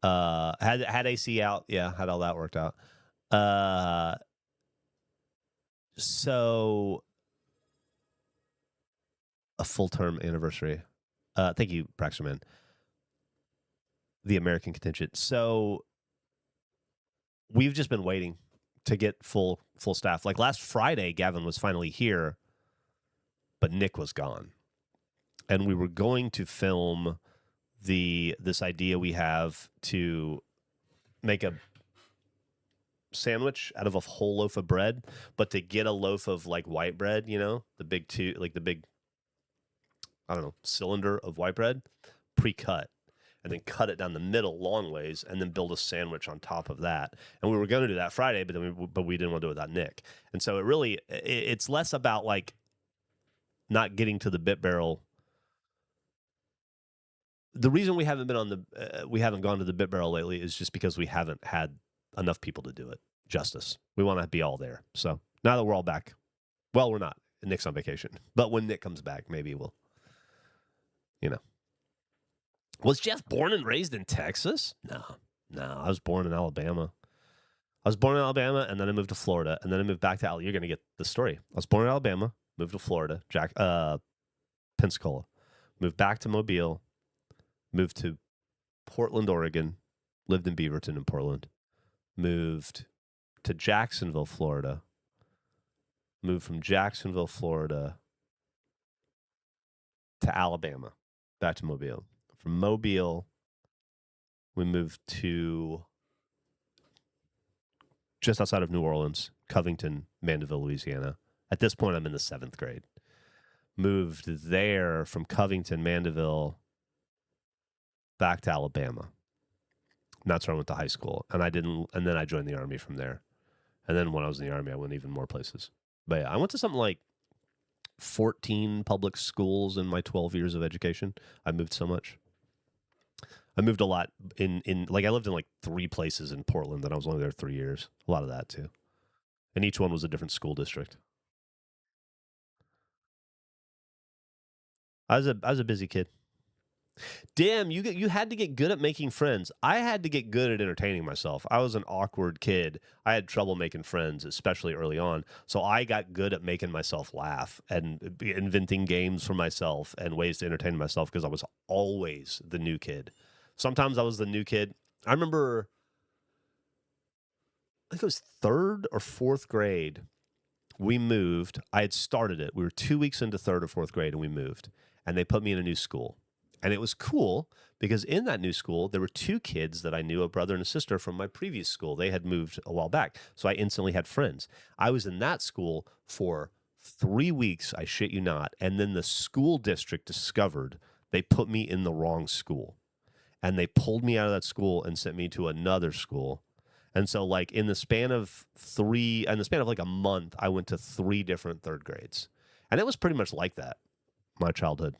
had AC out, yeah, had all that worked out. So a full term anniversary. Thank you, Braxterman. The American contingent. So we've just been waiting to get full staff. Like last Friday, Gavin was finally here, but Nick was gone. And we were going to film this idea we have to make a sandwich out of a whole loaf of bread, but to get a loaf of like white bread, the big I don't know, cylinder of white bread, pre-cut, and then cut it down the middle long ways, and then build a sandwich on top of that. And we were going to do that Friday, but we didn't want to do it without Nick. And so it's less about like not getting to the bit barrel. The reason we haven't gone to the bit barrel lately is just because we haven't had enough people to do it justice. We want to be all there. So now that we're all back, well, we're not. Nick's on vacation, but when Nick comes back, maybe we'll. Was Geoff born and raised in Texas? No. I was born in Alabama. And then I moved to Florida, and then I moved back to Alabama. You're going to get the story. I was born in Alabama, moved to Florida, Pensacola, moved back to Mobile, moved to Portland, Oregon, lived in Beaverton in Portland, moved to Jacksonville, Florida, moved from Jacksonville, Florida to Alabama, back to Mobile. From Mobile, we moved to just outside of New Orleans, Covington, Mandeville, Louisiana, At this point, I'm in the 7th grade. Moved there from Covington, Mandeville, back to Alabama. And that's where I went to high school. And then I joined the Army from there. And then when I was in the Army, I went even more places. But yeah, I went to something like 14 public schools in my 12 years of education. I moved so much. I moved a lot in like I lived in like 3 places in Portland, and I was only there 3 years. A lot of that too. And each one was a different school district. I was a busy kid. Damn, you had to get good at making friends. I had to get good at entertaining myself. I was an awkward kid. I had trouble making friends, especially early on. So I got good at making myself laugh and inventing games for myself and ways to entertain myself because I was always the new kid. Sometimes I was the new kid. I remember, I think it was 3rd or 4th grade. We moved. I had started it. We were 2 weeks into 3rd or 4th grade, and we moved. And they put me in a new school. And it was cool because in that new school, there were 2 kids that I knew, a brother and a sister from my previous school. They had moved a while back. So I instantly had friends. I was in that school for 3 weeks, I shit you not. And then the school district discovered they put me in the wrong school. And they pulled me out of that school and sent me to another school. And so, like, in the span of like a month, I went to 3 different 3rd grades. And it was pretty much like that, my childhood.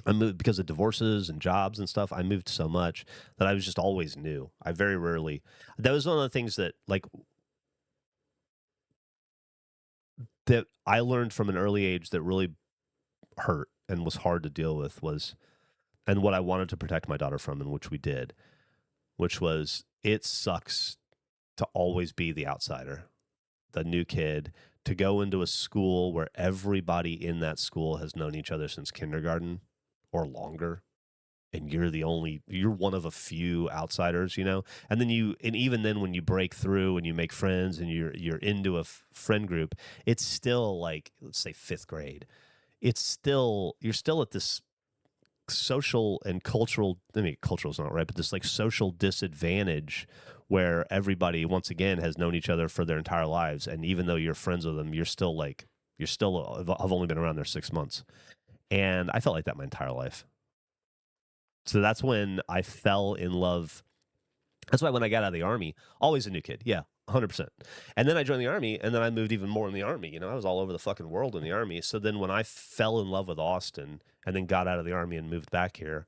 I moved because of divorces and jobs and stuff. I moved so much that I was just always new. I very rarely, that was one of the things that, like, that I learned from an early age that really hurt and was hard to deal with was, and what I wanted to protect my daughter from, and which we did, which was it sucks to always be the outsider, the new kid, to go into a school where everybody in that school has known each other since kindergarten or longer, and you're one of a few outsiders, and even then when you break through and you make friends and you're into a friend group, it's still like, let's say 5th grade, you're still at this social and cultural, I mean, cultural is not right, but this like social disadvantage where everybody once again has known each other for their entire lives, and even though you're friends with them, I've only been around there 6 months, and I felt like that my entire life. So that's when I fell in love. That's why when I got out of the Army, always a new kid. Yeah, 100%. And then I joined the Army, and then I moved even more in the Army. I was all over the fucking world in the Army. So then when I fell in love with Austin and then got out of the Army and moved back here,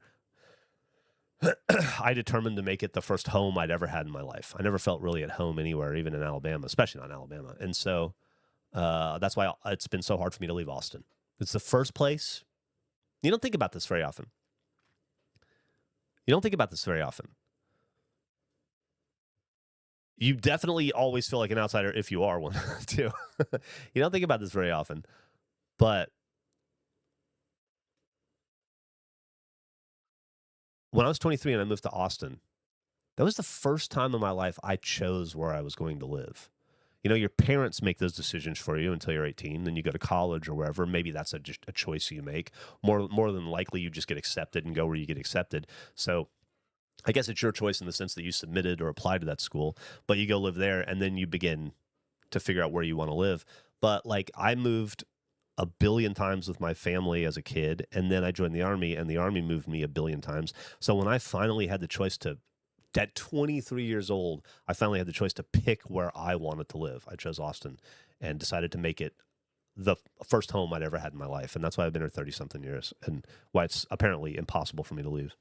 I determined to make it the first home I'd ever had in my life. I never felt really at home anywhere, even in Alabama, especially not in Alabama. And so that's why it's been so hard for me to leave Austin. It's the first place. You don't think about this very often. You definitely always feel like an outsider if you are one, too. You don't think about this very often. But when I was 23 and I moved to Austin, that was the first time in my life I chose where I was going to live. Your parents make those decisions for you until you're 18. Then you go to college or wherever. Maybe that's just a choice you make. More than likely, you just get accepted and go where you get accepted. So I guess it's your choice in the sense that you submitted or applied to that school, but you go live there and then you begin to figure out where you want to live. But like I moved a billion times with my family as a kid, and then I joined the Army, and the Army moved me a billion times. So when I finally had the choice at 23 years old, I finally had the choice to pick where I wanted to live. I chose Austin and decided to make it the first home I'd ever had in my life. And that's why I've been here 30 something years, and why it's apparently impossible for me to leave.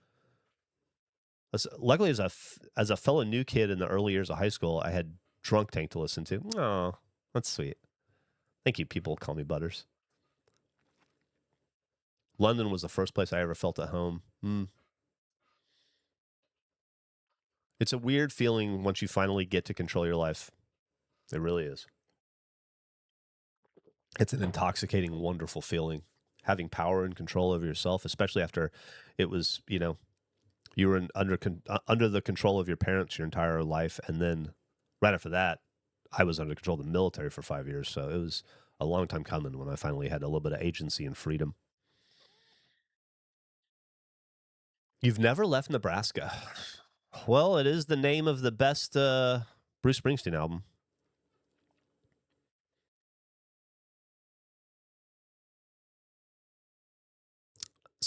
Luckily, as a fellow new kid in the early years of high school, I had Drunk Tank to listen to. Oh, that's sweet. Thank you. People call me Butters. London was the first place I ever felt at home. It's a weird feeling once you finally get to control your life. It really is. It's an intoxicating, wonderful feeling. Having power and control over yourself, especially after it was, you were under the control of your parents your entire life, and then right after that, I was under control of the military for 5 years. So it was a long time coming when I finally had a little bit of agency and freedom. You've never left Nebraska. Well, it is the name of the best Bruce Springsteen album.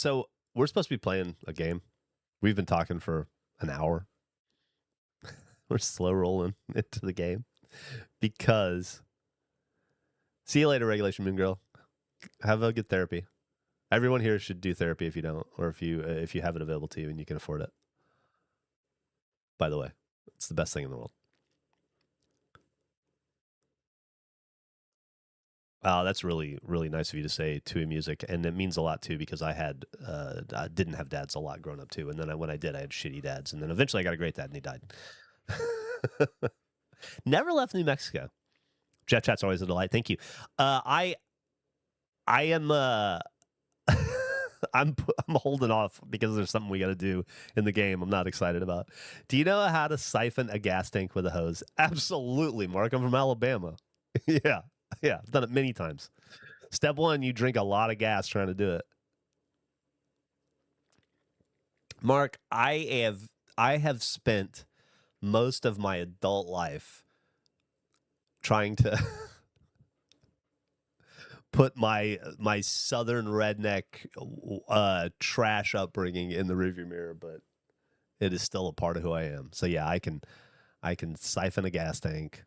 so we're supposed to be playing a game. We've been talking for an hour. We're slow rolling into the game because. See you later, Regulation Moon Girl. Have a good therapy. Everyone here should do therapy if you don't, or if you have it available to you and you can afford it. By the way, it's the best thing in the world. Wow, that's really, really nice of you to say TUI music, and it means a lot too because I didn't have dads a lot growing up too, and then when I did, I had shitty dads, and then eventually I got a great dad, and he died. Never left New Mexico. Jeff Chat's always a delight. Thank you. I am I'm holding off because there's something we got to do in the game I'm not excited about. Do you know how to siphon a gas tank with a hose? Absolutely, Mark. I'm from Alabama. Yeah. I've done it many times. Step one, you drink a lot of gas trying to do it. Mark, I have spent most of my adult life trying to put my southern redneck trash upbringing in the rearview mirror, but it is still a part of who I am. So yeah, I can siphon a gas tank.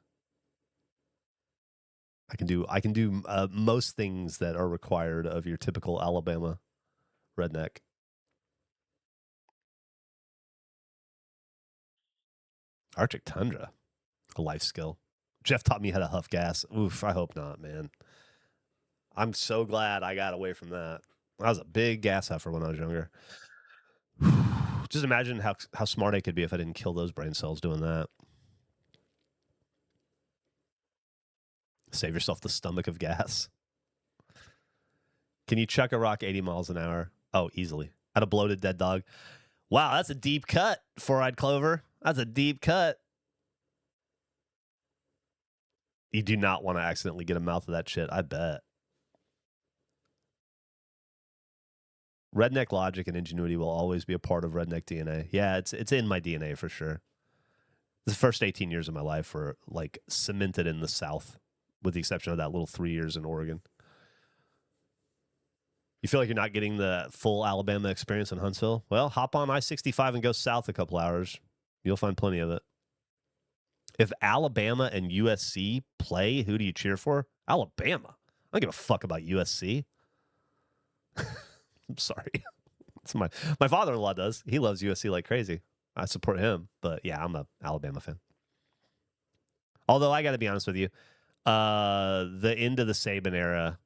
I can do most things that are required of your typical Alabama redneck. Arctic tundra, a life skill. Jeff taught me how to huff gas. Oof, I hope not, man. I'm so glad I got away from that. I was a big gas huffer when I was younger. Just imagine how smart I could be if I didn't kill those brain cells doing that. Save yourself the stomach of gas. Can you chuck a rock 80 miles an hour? Oh, easily. At a bloated dead dog. Wow, that's a deep cut, Four-Eyed Clover. That's a deep cut. You do not want to accidentally get a mouth of that shit, I bet. Redneck logic and ingenuity will always be a part of redneck DNA. Yeah, it's in my DNA for sure. The first 18 years of my life were like cemented in the South, with the exception of that little 3 years in Oregon. You feel like you're not getting the full Alabama experience in Huntsville? Well, hop on I-65 and go south a couple hours. You'll find plenty of it. If Alabama and USC play, who do you cheer for? Alabama. I don't give a fuck about USC. I'm sorry. It's my father-in-law does. He loves USC like crazy. I support him, but yeah, I'm a Alabama fan. Although I got to be honest with you, the end of the Saban era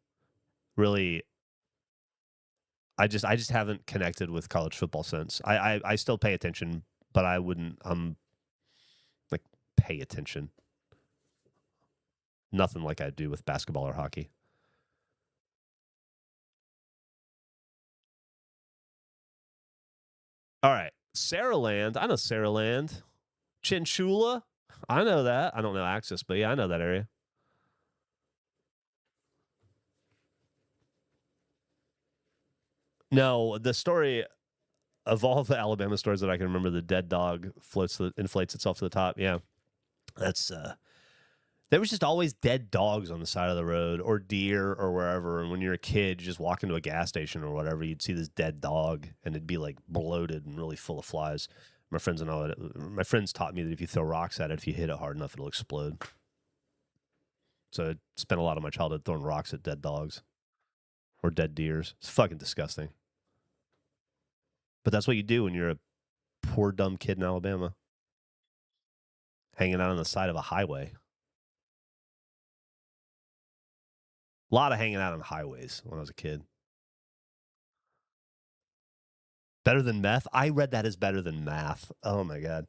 really, I just haven't connected with college football since. I still pay attention, but I wouldn't like pay attention. Nothing like I do with basketball or hockey. All right. Saraland. I know Saraland. Chinchula. I know that. I don't know Axis, but yeah, I know that area. No, the story of all the Alabama stories that I can remember, the dead dog inflates itself to the top. Yeah. That's there was just always dead dogs on the side of the road or deer or wherever. And when you're a kid, you just walk into a gas station or whatever, you'd see this dead dog and it'd be like bloated and really full of flies. My friends taught me that if you throw rocks at it, if you hit it hard enough, it'll explode. So I spent a lot of my childhood throwing rocks at dead dogs or dead deers. It's fucking disgusting. But that's what you do when you're a poor, dumb kid in Alabama. Hanging out on the side of a highway. A lot of hanging out on highways when I was a kid. Better than meth? I read that as better than math. Oh, my God.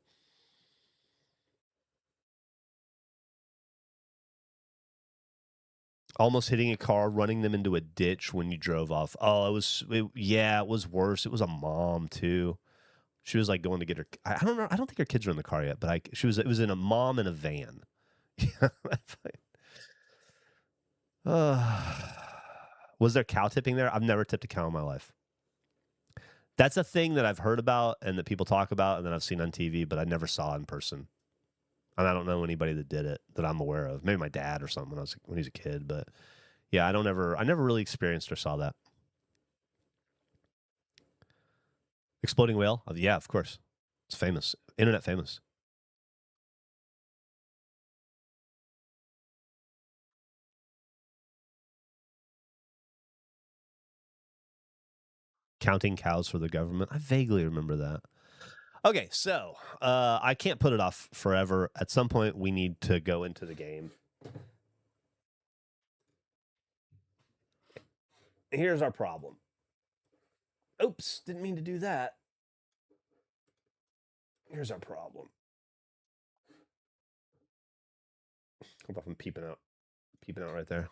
Almost hitting a car, running them into a ditch when you drove off. Oh, it was worse. It was a mom, too. She was like going to get her. I don't know. I don't think her kids were in the car yet, but it was in a mom in a van. Was there cow tipping there? I've never tipped a cow in my life. That's a thing that I've heard about and that people talk about and that I've seen on TV, but I never saw in person. And I don't know anybody that did it that I'm aware of. Maybe my dad or something when he was a kid, but yeah, I never really experienced or saw that. Exploding whale? Oh, yeah, of course. It's famous. Internet famous. Counting cows for the government. I vaguely remember that. Okay, so I can't put it off forever. At some point, we need to go into the game. Here's our problem. Oops, didn't mean to do that. Here's our problem. Hold on, I'm peeping out right there.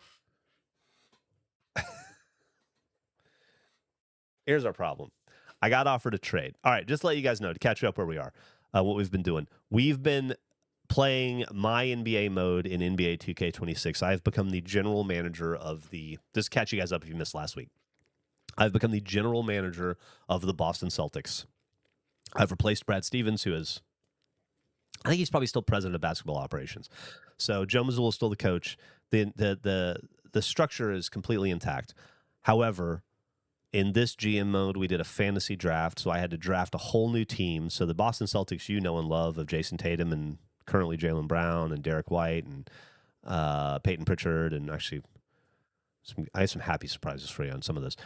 Here's our problem. I got offered a trade. All right, just to let you guys know to catch you up where we are, what we've been doing. We've been playing my NBA mode in NBA 2K26. I've become the general manager of the. Just catch you guys up if you missed last week. I've become the general manager of the Boston Celtics. I've replaced Brad Stevens, who is, I think he's probably still president of basketball operations. So Joe Mazzulla is still the coach. The structure is completely intact. However, in this GM mode, we did a fantasy draft, so I had to draft a whole new team. So the Boston Celtics, you know and love, of Jason Tatum and currently Jaylen Brown and Derek White and Peyton Pritchard, and actually I have some happy surprises for you on some of those.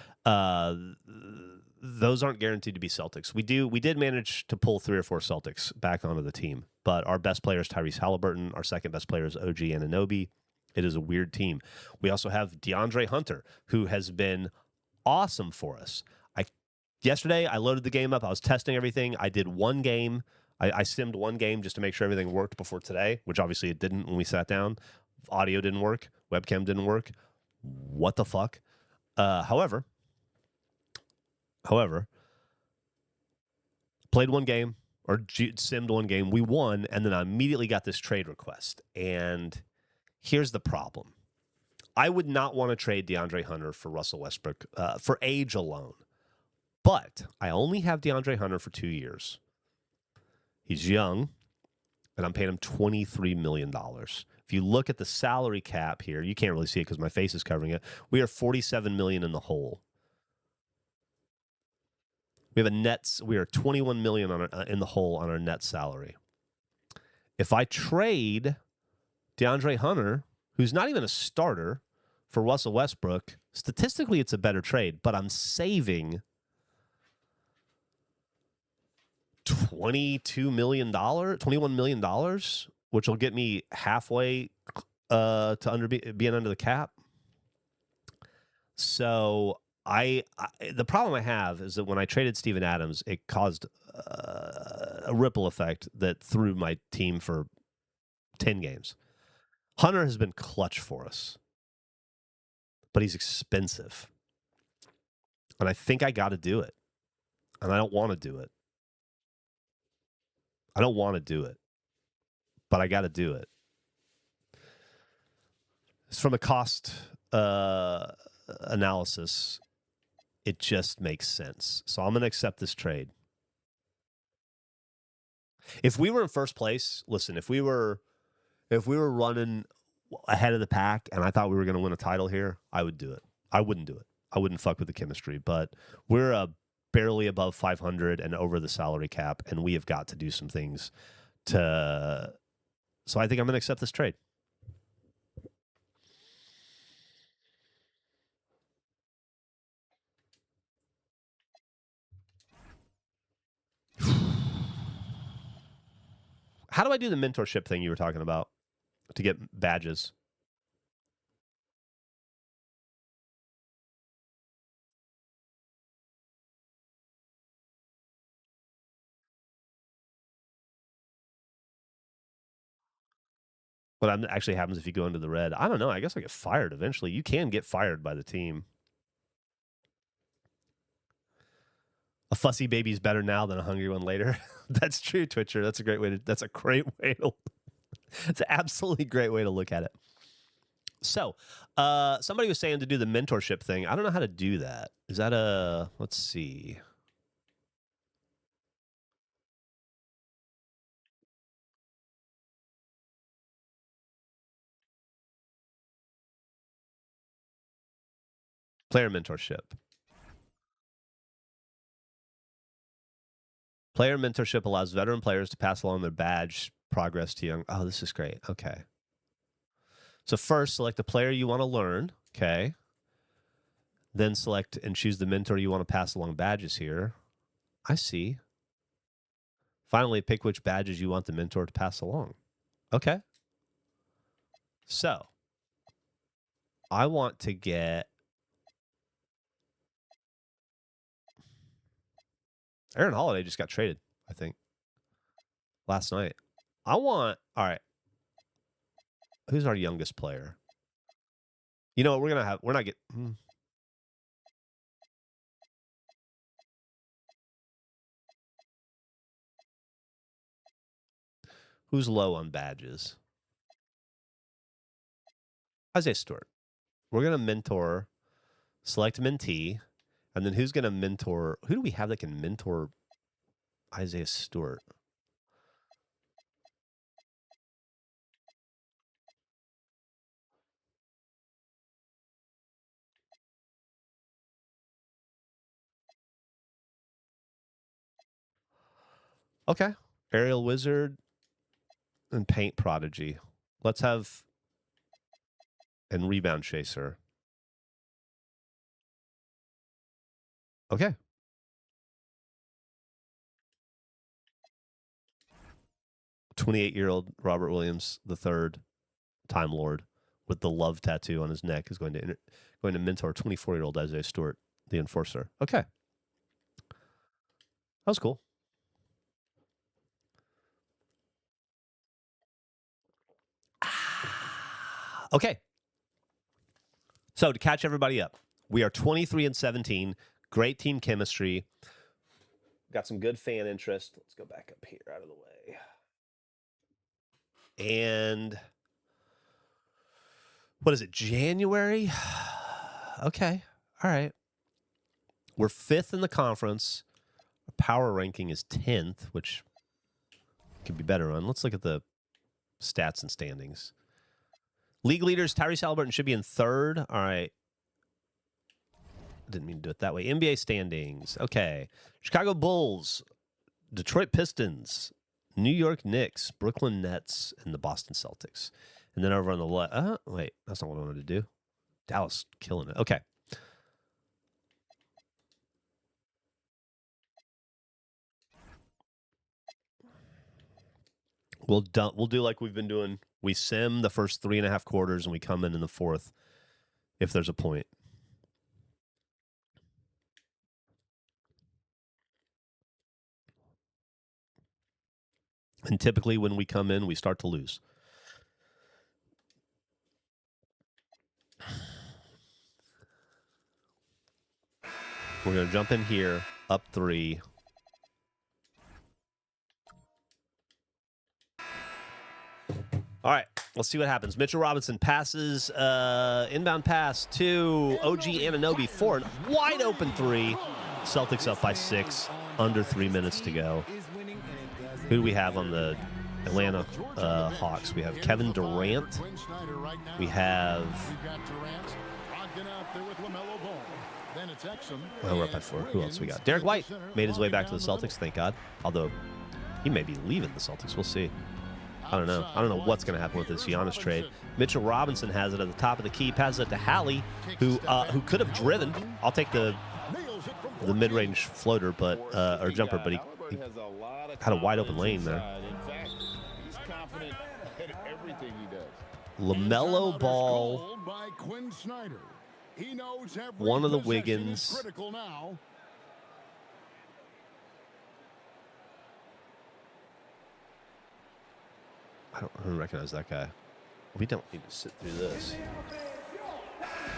Those aren't guaranteed to be Celtics. We did manage to pull 3 or 4 Celtics back onto the team, but our best player is Tyrese Halliburton. Our second best player is OG Anunoby. It is a weird team. We also have DeAndre Hunter, who has been awesome for us. Yesterday I loaded the game up. I was testing everything. I did one game. I simmed one game just to make sure everything worked before today, which obviously it didn't when we sat down. Audio didn't work. Webcam didn't work. What the fuck? However, played one game or simmed one game. We won, and then I immediately got this trade request. And here's the problem. I would not want to trade DeAndre Hunter for Russell Westbrook for age alone. But I only have DeAndre Hunter for 2 years. He's young, and I'm paying him $23 million. If you look at the salary cap here, you can't really see it because my face is covering it. We are $47 million in the hole. We have a net. We are $21 million in the hole on our net salary. If I trade DeAndre Hunter, who's not even a starter, for Russell Westbrook, statistically it's a better trade, but I'm saving $21 million, which will get me halfway to being under the cap. So the problem I have is that when I traded Steven Adams, it caused a ripple effect that threw my team for 10 games. Hunter has been clutch for us, but he's expensive. And I think I got to do it. And I don't want to do it. I don't want to do it, but I got to do it. It's from a cost analysis. It just makes sense. So I'm going to accept this trade. If we were in first place, listen, if we were running ahead of the pack and I thought we were going to win a title here, I would do it. I wouldn't do it. I wouldn't fuck with the chemistry, but we're barely above 500 and over the salary cap, and we have got to do some things to. So I think I'm going to accept this trade. How do I do the mentorship thing you were talking about to get badges? What actually happens if you go into the red? I don't know. I guess I get fired eventually. You can get fired by the team. A fussy baby's better now than a hungry one later. That's true, Twitcher. That's a great way to. That's a great way to. It's an absolutely great way to look at it. So, somebody was saying to do the mentorship thing. I don't know how to do that. Is that a? Let's see. Player mentorship. Player mentorship allows veteran players to pass along their badge progress to young. Oh, this is great. Okay. So first, select the player you want to learn. Okay. Then select and choose the mentor you want to pass along badges here. I see. Finally, pick which badges you want the mentor to pass along. Okay. So, I want to get... Aaron Holiday just got traded, I think, last night. I want... All right. Who's our youngest player? You know what? We're going to have... We're not getting... Who's low on badges? Isaiah Stewart. We're going to mentor, select mentee, and then who's going to mentor? Who do we have that can mentor Isaiah Stewart? Okay. Aerial Wizard and Paint Prodigy. Let's have... And Rebound Chaser. Okay. 28-year-old Robert Williams III, Time Lord, with the love tattoo on his neck, is going to mentor 24-year-old Isaiah Stewart, the Enforcer. Okay. That was cool. Okay. So to catch everybody up, we are 23-17. Great team chemistry. Got some good fan interest. Let's go back up here out of the way. And what is it, January? Okay. All right. We're 5th in the conference. Our power ranking is 10th, which could be better on. Let's look at the stats and standings. League leaders, Tyrese Halliburton should be in 3rd. All right. Didn't mean to do it that way. NBA standings. Okay. Chicago Bulls, Detroit Pistons, New York Knicks, Brooklyn Nets, and the Boston Celtics. And then over on the left, wait, that's not what I wanted to do. Dallas killing it. Okay. We'll do like we've been doing. We sim the first 3.5 quarters, and we come in the 4th if there's a point. And typically when we come in, we start to lose. We're going to jump in here, up 3. All right, let's see what happens. Mitchell Robinson passes, inbound pass to OG Anunoby for a wide open 3. Celtics up by 6, under 3 minutes to go. Who do we have on the Atlanta Hawks? We have Kevin Durant. We have... Well, we're up by 4. Who else we got? Derek White made his way back to the Celtics, thank God. Although, he may be leaving the Celtics. We'll see. I don't know. I don't know what's going to happen with this Giannis trade. Mitchell Robinson has it at the top of the key. Passes it to Hallie, who could have driven. I'll take the mid-range floater, but or jumper, but he had a wide open lane there. LaMelo Ball, one of the Wiggins. I don't recognize that guy. We don't need to sit through this.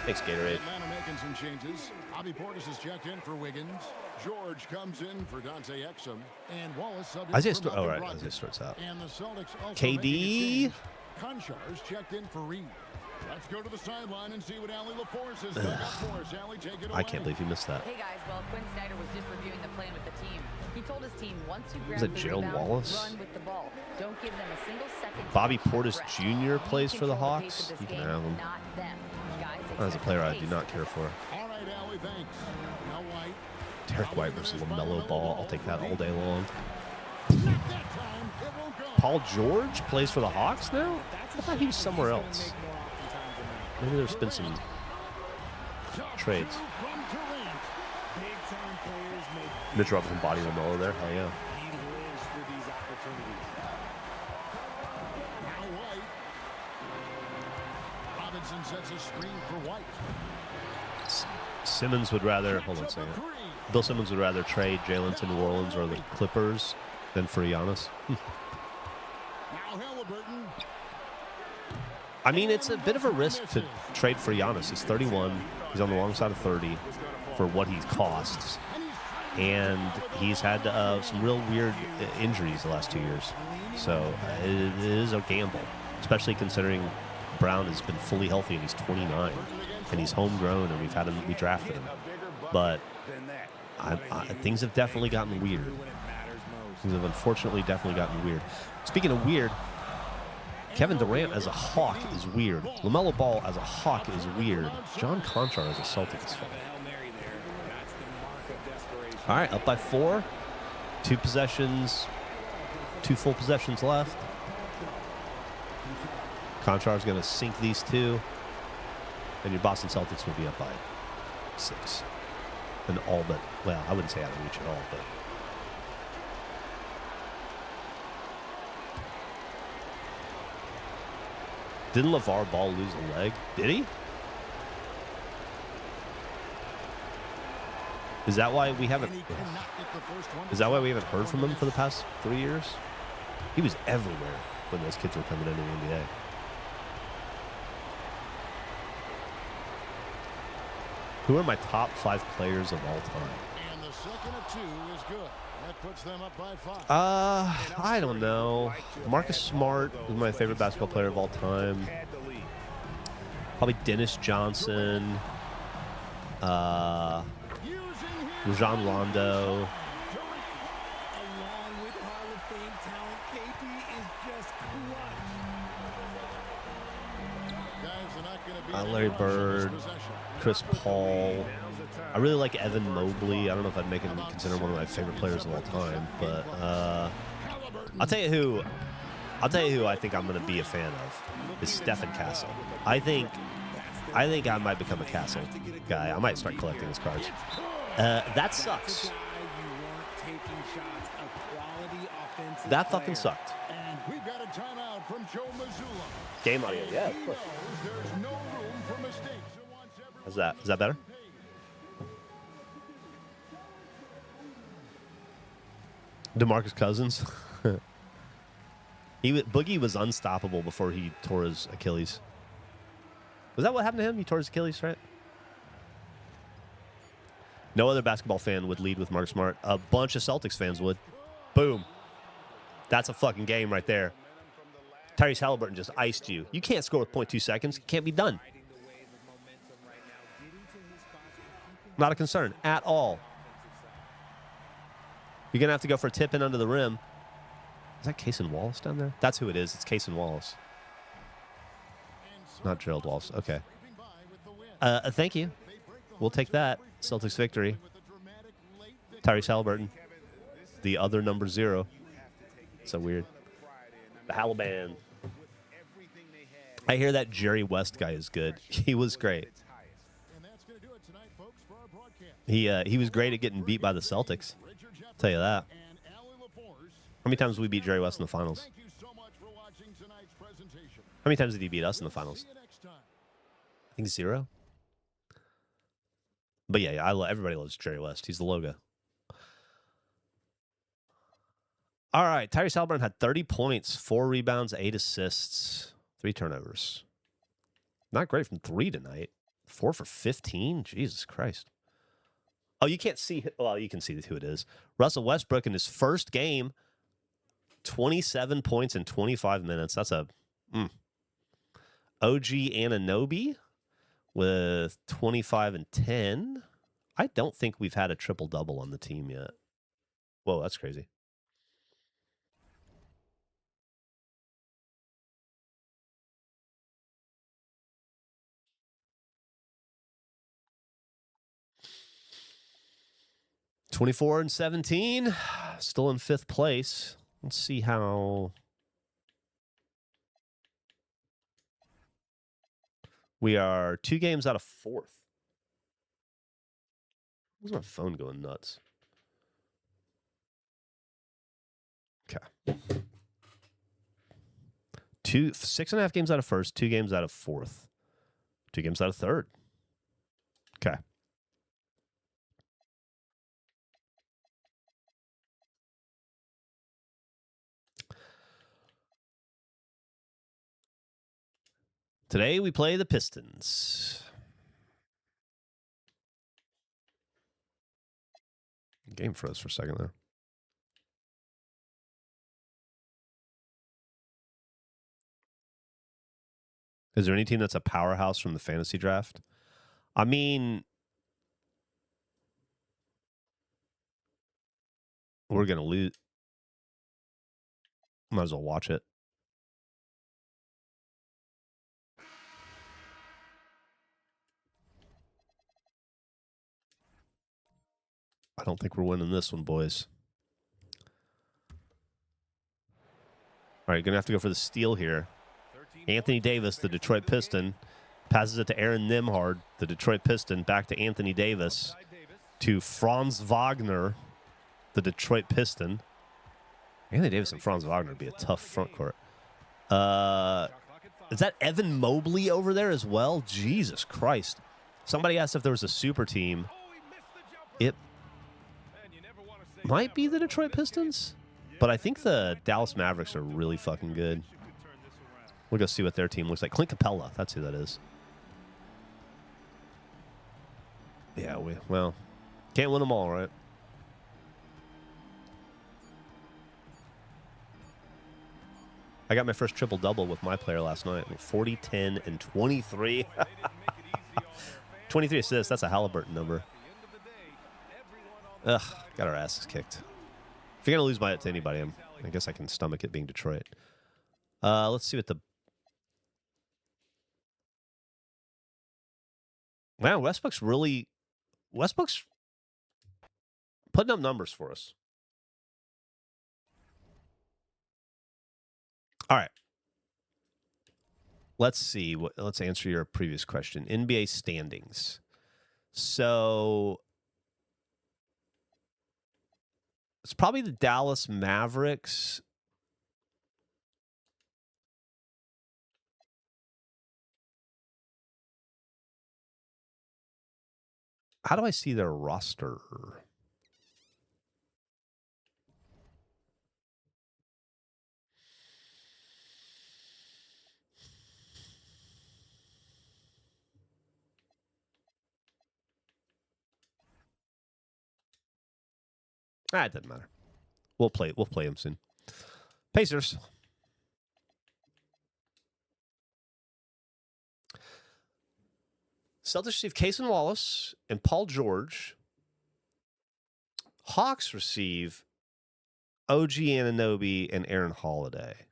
Thanks, Gatorade. Atlanta making some changes. Bobby Portis is checked in for Wiggins. George comes in for Dante Exum. And Wallace Isaiah Stewart's out. And the Celtics also KD. Konchar's checked in for Reed. Let's go to the sideline and see what Allie LaForce has done for us. Allie, take it away. I can't believe you missed that. Hey guys, well, Quinn Snyder was just reviewing the plan with the team. He told his team, once you grab that the Gerald rebound, Wallace? run with the ball. Don't give them a single second. Bobby to Portis rest. Jr. plays You for the control pace Hawks. of You this can game, have him. not them. Guys, As a player, I do not care for. All right, Allie, thanks. Now White. Derek White versus LaMelo Ball. I'll take that all day long. Not that time. It won't go. Paul George plays for the Hawks now? I thought he was somewhere else. Maybe there's been some trades. From Durant. Big-time players make Mitch Robinson body Lamelo there. Hell yeah. He lives for these opportunities. Now White. Robinson sets a screen for White. Simmons would rather, hold on a second. Three. Bill Simmons would rather trade Jalen to New Orleans or the Clippers than for Giannis. Now Halliburton. I mean, it's a bit of a risk to trade for Giannis. He's 31. He's on the wrong side of 30 for what he costs. And he's had some real weird injuries the last 2 years. So it is a gamble, especially considering Brown has been fully healthy and he's 29. And he's homegrown and we drafted him. But things have definitely gotten weird. Things have unfortunately definitely gotten weird. Speaking of weird, Kevin Durant as a Hawk is weird. LaMelo Ball as a Hawk is weird. John Conchar as a Celtic is fun. All right, up by 4. 2 possessions. 2 full possessions left. Conchar's going to sink these 2. And your Boston Celtics will be up by 6. And all but, well, I wouldn't say out of reach at all, but. Didn't LeVar Ball lose a leg? Did he? Is that why we haven't? Is that why we haven't heard from him for the past 3 years? He was everywhere when those kids were coming into the NBA. Who are my top 5 players of all time? And the second of 2 is good. That puts them up by 5. I don't know. Marcus Smart is my favorite basketball player of all time. Probably Dennis Johnson. Rajon Rondo. Along with Hall of Fame talent, KP is just clutch. Guys are not going to be Larry Bird. Chris Paul. I really like Evan Mobley. I don't know if I'd make him consider one of my favorite players of all time, but I'll tell you who I think I'm going to be a fan of is Stephen Castle. I think I might become a Castle guy. I might start collecting his cards. That sucks. That fucking sucked. And we've got a timeout from Joe Mazzulla. Game audio, yeah, of course. There's no room for mistakes. How's that? Is that better? DeMarcus Cousins. Boogie was unstoppable before he tore his Achilles. Was that what happened to him? He tore his Achilles, right? No other basketball fan would lead with Mark Smart. A bunch of Celtics fans would. Boom. That's a fucking game right there. Tyrese Halliburton just iced you. You can't score with 0.2 seconds. It can't be done. Not a concern at all. You're going to have to go for a tip in under the rim. Is that Cason Wallace down there? That's who it is. It's Cason Wallace. Not Gerald Wallace. Okay. Thank you. We'll take that. Celtics victory. Tyrese Halliburton. The other number 0. So weird. The Halliburton. I hear that Jerry West guy is good. He was great. He was great at getting beat by the Celtics. I'll tell you that. How many times did we beat Jerry West in the finals? How many times did he beat us in the finals? I think 0. But yeah, everybody loves Jerry West. He's the logo. All right, Tyrese Halliburton had 30 points, 4 rebounds, 8 assists, 3 turnovers. Not great from 3 tonight. 4 for 15? Jesus Christ. Oh, you can't see. Well, you can see who it is. Russell Westbrook in his first game, 27 points in 25 minutes. That's a OG Anunoby with 25 and 10. I don't think we've had a triple-double on the team yet. Whoa, that's crazy. 24-17, still in 5th place. Let's see how we are 2 games out of 4th. Where's my phone going nuts? Okay. 6.5 games out of 1st, 2 games out of 4th, 2 games out of 3rd. Okay. Today we play the Pistons. Game froze for a second there. Is there any team that's a powerhouse from the fantasy draft? I mean, we're going to lose. Might as well watch it. I don't think we're winning this one, boys. All right, going to have to go for the steal here. Anthony Davis, the Detroit Piston, passes it to Aaron Nimhard, the Detroit Piston, back to Anthony Davis, to Franz Wagner, the Detroit Piston. Anthony Davis and Franz Wagner would be a tough front court. Is that Evan Mobley over there as well? Jesus Christ. Somebody asked if there was a super team. It might be the Detroit Pistons, but I think the Dallas Mavericks are really fucking good. We'll go see what their team looks like. Clint Capella, that's who that is. Yeah, well, can't win them all, right? I got my first triple-double with my player last night. 40, 10, and 23. 23 assists. That's a Halliburton number. Ugh, got our asses kicked. If you're going to lose by it to anybody, I guess I can stomach it being Detroit. Let's see what the... Wow, Westbrook's putting up numbers for us. All right. Let's see. Let's answer your previous question. NBA standings. So it's probably the Dallas Mavericks. How do I see their roster? It doesn't matter. We'll play them soon. Pacers. Celtics receive Case and Wallace and Paul George. Hawks receive OG Anunoby and Aaron Holiday.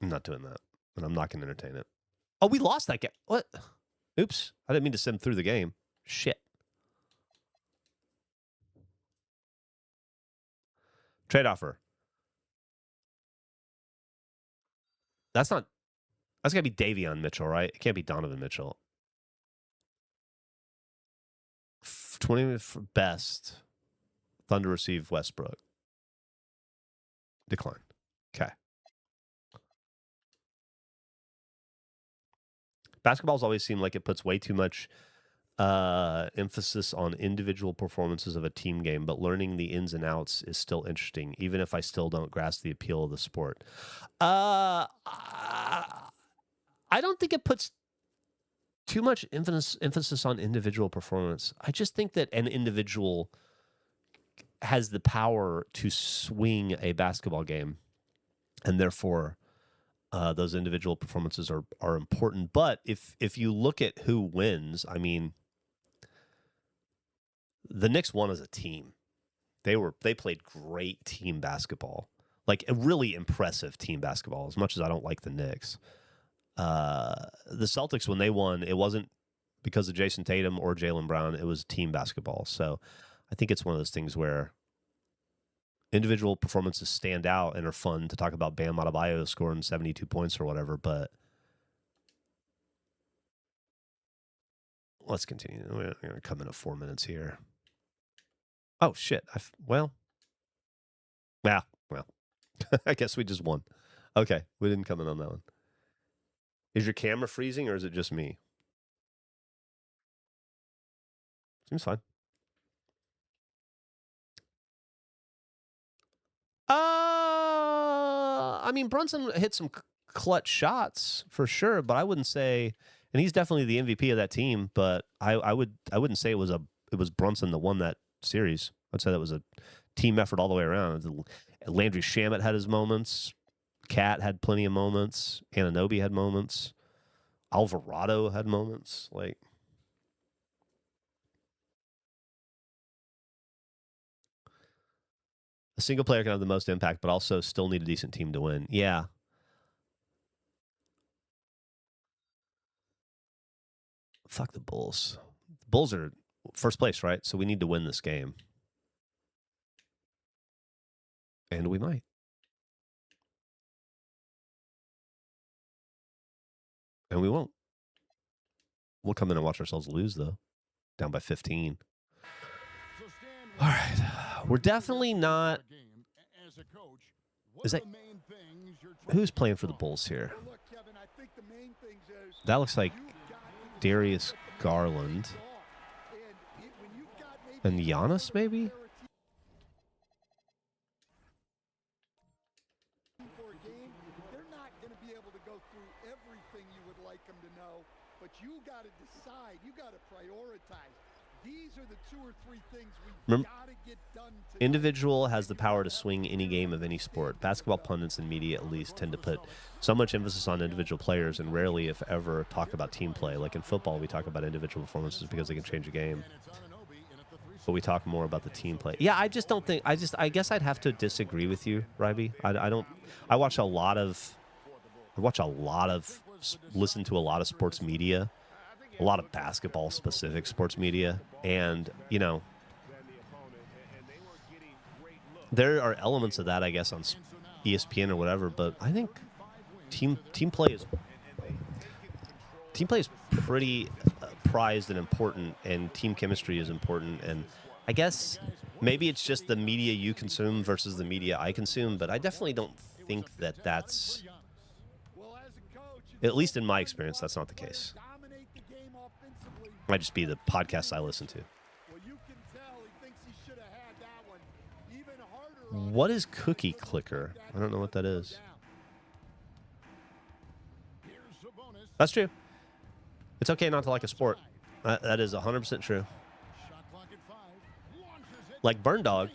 I'm not doing that, and I'm not going to entertain it. Oh, we lost that game. What? Oops. I didn't mean to send through the game. Shit. Trade offer. That's got to be Davion Mitchell, right? It can't be Donovan Mitchell. 20 for best. Thunder receive Westbrook. Decline. Okay. Basketball's always seemed like it puts way too much emphasis on individual performances of a team game, but learning the ins and outs is still interesting, even if I still don't grasp the appeal of the sport. I don't think it puts too much emphasis on individual performance. I just think that an individual has the power to swing a basketball game, and therefore those individual performances are important. But if you look at who wins, I mean, the Knicks won as a team. They played great team basketball, like a really impressive team basketball. As much as I don't like the Knicks, the Celtics, when they won, it wasn't because of Jason Tatum or Jaylen Brown. It was team basketball. So I think it's one of those things where individual performances stand out and are fun to talk about. Bam Adebayo scoring 72 points or whatever, but let's continue. We're going to come in at 4 minutes here. Oh, shit. Well, I guess we just won. Okay, we didn't come in on that one. Is your camera freezing or is it just me? Seems fine. I mean, Brunson hit some clutch shots for sure, but I wouldn't say, and he's definitely the MVP of that team. But I wouldn't say it was Brunson that won that series. I'd say that was a team effort all the way around. Landry Shamet had his moments. Cat had plenty of moments. Anunoby had moments. Alvarado had moments. Like, a single player can have the most impact, but also still need a decent team to win. Yeah. Fuck the Bulls. The Bulls are first place, right? So we need to win this game. And we might. And we won't. We'll come in and watch ourselves lose, though. Down by 15. All right. We're definitely not... Is that... Who's playing for the Bulls here? That looks like Darius Garland. And Giannis, maybe? But you got to decide. You got to prioritize. These are the 2 or 3 things we got to get done today. Individual has the power to swing any game of any sport. Basketball pundits and media at least tend to put so much emphasis on individual players and rarely, if ever, talk about team play. Like in football, we talk about individual performances because they can change a game. But we talk more about the team play. Yeah, I just don't think... I guess I'd have to disagree with you, Ryby. I watch a lot of... listen to a lot of sports media, a lot of basketball-specific sports media, and, you know, there are elements of that, I guess, on ESPN or whatever, but I think team play is pretty prized and important, and team chemistry is important, and I guess maybe it's just the media you consume versus the media I consume, but I definitely don't think that that's... At least in my experience, that's not the case. Might just be the podcasts I listen to. What is Cookie Clicker? I don't know what that is. That's true. It's okay not to like a sport. That is 100% true. Like Burn Dog,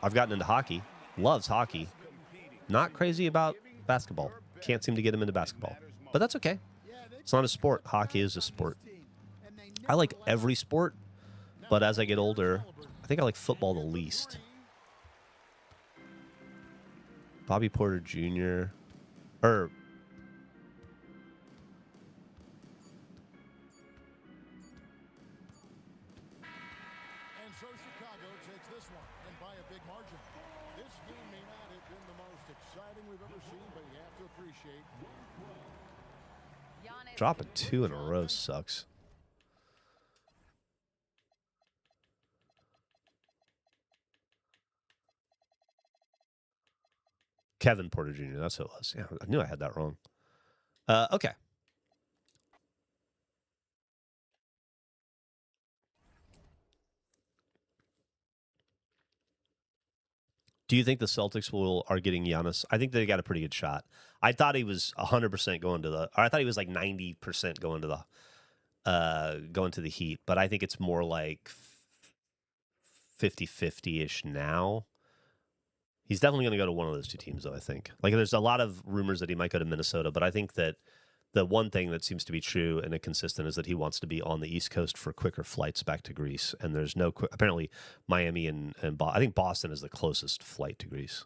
I've gotten into hockey. Loves hockey. Not crazy about basketball. Can't seem to get him into basketball. But that's okay. It's not a sport. Hockey is a sport. I like every sport, but as I get older, I think I like football the least. Bobby Porter Jr. And so Chicago takes this one, and by a big margin. This game may not have been the most exciting we've ever seen, but you have to appreciate... Dropping 2 in a row sucks. Kevin Porter Jr., that's who it was. Yeah, I knew I had that wrong. Okay. Do you think the Celtics are getting Giannis? I think they got a pretty good shot. I thought he was 100% going to the... Or I thought he was like 90% going to the Heat. But I think it's more like 50-50-ish now. He's definitely going to go to one of those two teams, though, I think. Like, there's a lot of rumors that he might go to Minnesota. But I think that the one thing that seems to be true and consistent is that he wants to be on the East Coast for quicker flights back to Greece. And there's no apparently Miami and I think Boston is the closest flight to Greece.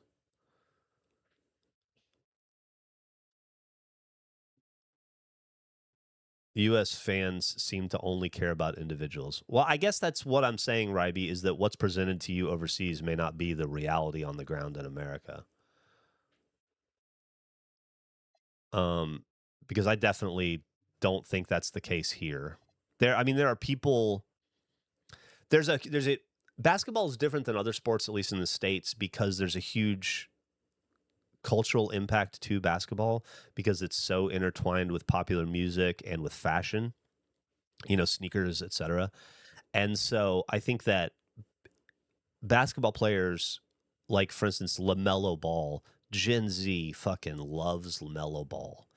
U.S. fans seem to only care about individuals. Well, I guess that's what I'm saying, Ryby, is that what's presented to you overseas may not be the reality on the ground in America. Because I definitely don't think that's the case here. There are people. There's a basketball is different than other sports, at least in the States, because there's a huge cultural impact to basketball because it's so intertwined with popular music and with fashion, sneakers, etc. And so I think that basketball players, like for instance LaMelo Ball, Gen Z fucking loves LaMelo Ball,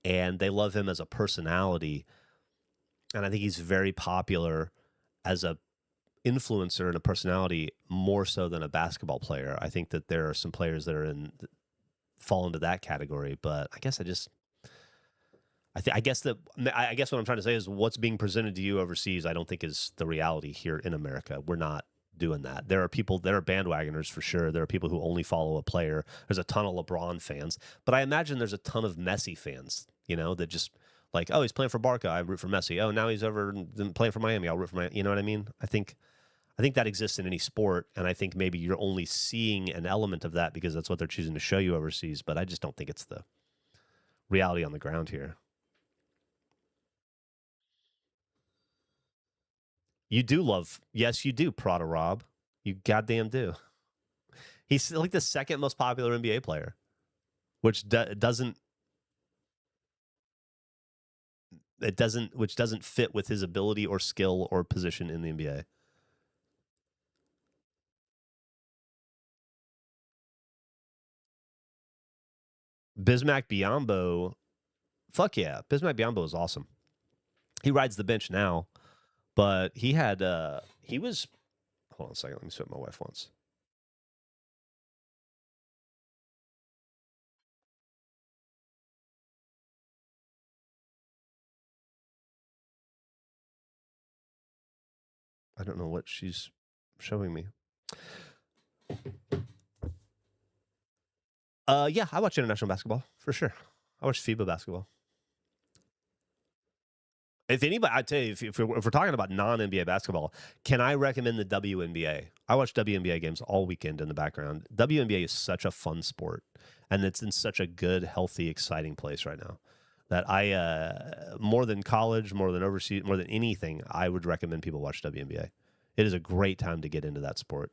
and they love him as a personality, and I think he's very popular as a influencer and a personality more so than a basketball player. I think that there are some players that fall into that category, but I guess I guess what I'm trying to say is what's being presented to you overseas, I don't think is the reality here in America. We're not doing that. There are bandwagoners for sure. There are people who only follow a player. There's a ton of LeBron fans, but I imagine there's a ton of Messi fans, that just like, oh, he's playing for Barca, I root for Messi. Oh, now he's over playing for Miami, I'll root for Miami. You know what I mean? I think that exists in any sport, and I think maybe you're only seeing an element of that because that's what they're choosing to show you overseas, but I just don't think it's the reality on the ground here. You do love, yes, you do, Prada Rob. You goddamn do. He's like the second most popular NBA player, which doesn't fit with his ability or skill or position in the NBA. Bismack Biyombo, fuck yeah, Bismack Biyombo is awesome. He rides the bench now, but he had he was. Hold on a second, let me see what my wife wants. I don't know what she's showing me. Yeah, I watch international basketball for sure. I watch FIBA basketball. If anybody, I'd tell you, if we're talking about non-NBA basketball, can I recommend the WNBA? I watch WNBA games all weekend in the background. WNBA is such a fun sport, and it's in such a good, healthy, exciting place right now that I, more than college, more than overseas, more than anything, I would recommend people watch WNBA. It is a great time to get into that sport,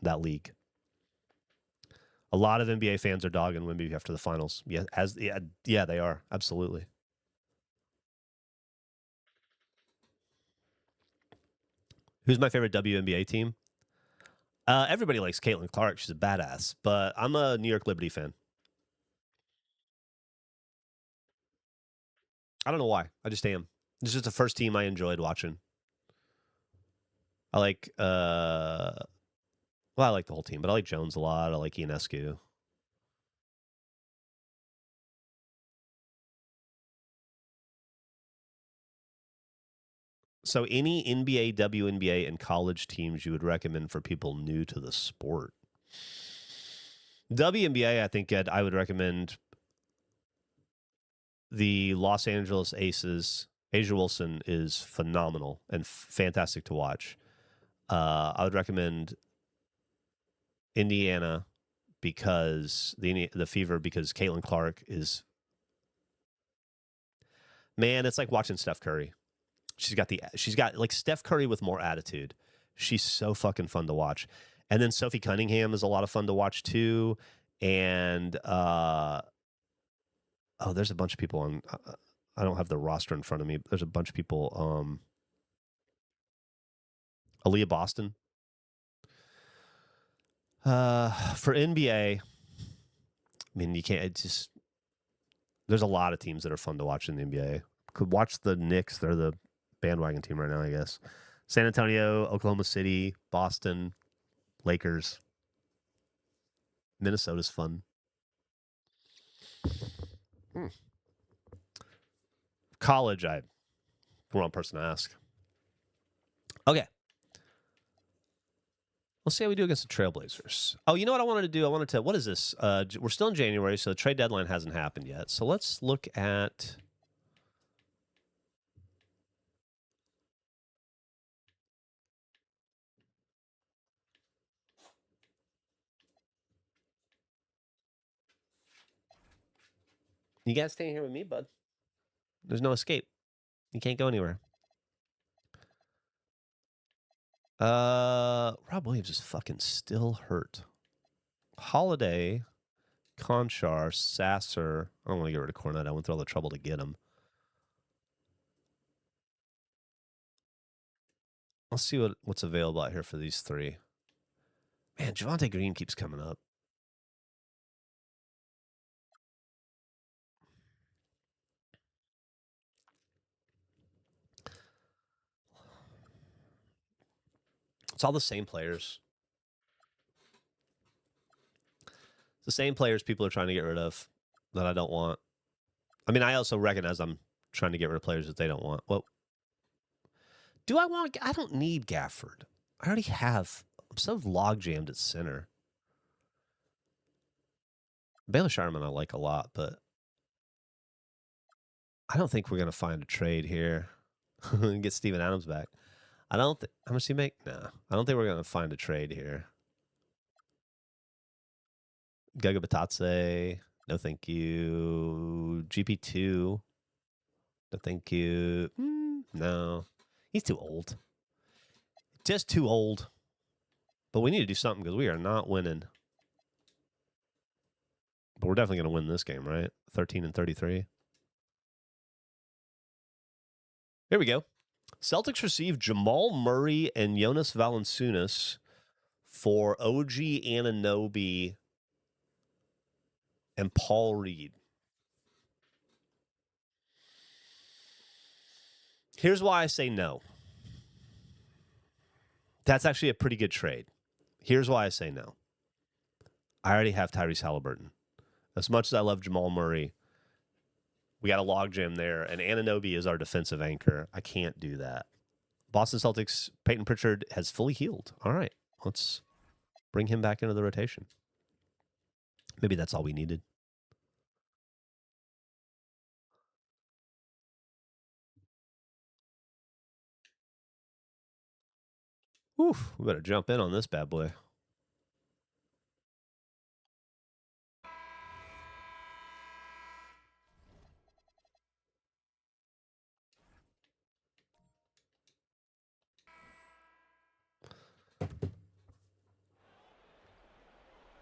that league. A lot of NBA fans are dogging Wemby after the finals. Yeah, they are, absolutely. Who's my favorite WNBA team? Everybody likes Caitlin Clark. She's a badass, but I'm a New York Liberty fan. I don't know why. I just am. This is the first team I enjoyed watching. I like, I like the whole team, but I like Jones a lot. I like Ionescu. So, any NBA, WNBA, and college teams you would recommend for people new to the sport? WNBA, I think I would recommend the Los Angeles Aces. Asia Wilson is phenomenal and fantastic to watch. I would recommend Indiana because the Fever, because Caitlin Clark is, man, it's like watching Steph Curry. She's got like Steph Curry with more attitude. She's so fucking fun to watch. And then Sophie Cunningham is a lot of fun to watch too. And there's a bunch of people on. I don't have the roster in front of me. There's a bunch of people. Aaliyah Boston. For NBA, I mean, you can't. It's just there's a lot of teams that are fun to watch in the NBA. Could watch the Knicks. They're the bandwagon team right now, I guess. San Antonio, Oklahoma City, Boston, Lakers. Minnesota's fun. college, I'm the wrong person to ask. Okay. Let's see how we do against the Trailblazers. Oh, you know what I wanted to do? I wanted to, what is this? We're still in January, so the trade deadline hasn't happened yet. So let's look at... You guys staying here with me, bud. There's no escape. You can't go anywhere. Rob Williams is fucking still hurt. Holiday, Conchar, Sasser. I don't want to get rid of Cornette. I went through all the trouble to get him. Let's see what's available out here for these three. Man, Javonte Green keeps coming up. It's all the same players. It's the same players people are trying to get rid of that I don't want. I mean, I also recognize I'm trying to get rid of players that they don't want. Well, do I want... I don't need Gafford. I already have... I'm so log-jammed at center. Baylor Sharman I like a lot, but I don't think we're going to find a trade here and get Steven Adams back. I don't think... How much do you make? No. I don't think we're going to find a trade here. Gaga Batatse. No, thank you. GP2. No, thank you. No. He's too old. Just too old. But we need to do something because we are not winning. But we're definitely going to win this game, right? 13-33. Here we go. Celtics receive Jamal Murray and Jonas Valanciunas for OG Anunoby and Paul Reed. Here's why I say no. That's actually a pretty good trade. Here's why I say no. I already have Tyrese Halliburton. As much as I love Jamal Murray, we got a logjam there, and Anunoby is our defensive anchor. I can't do that. Boston Celtics, Peyton Pritchard has fully healed. All right, let's bring him back into the rotation. Maybe that's all we needed. Oof, we better jump in on this bad boy.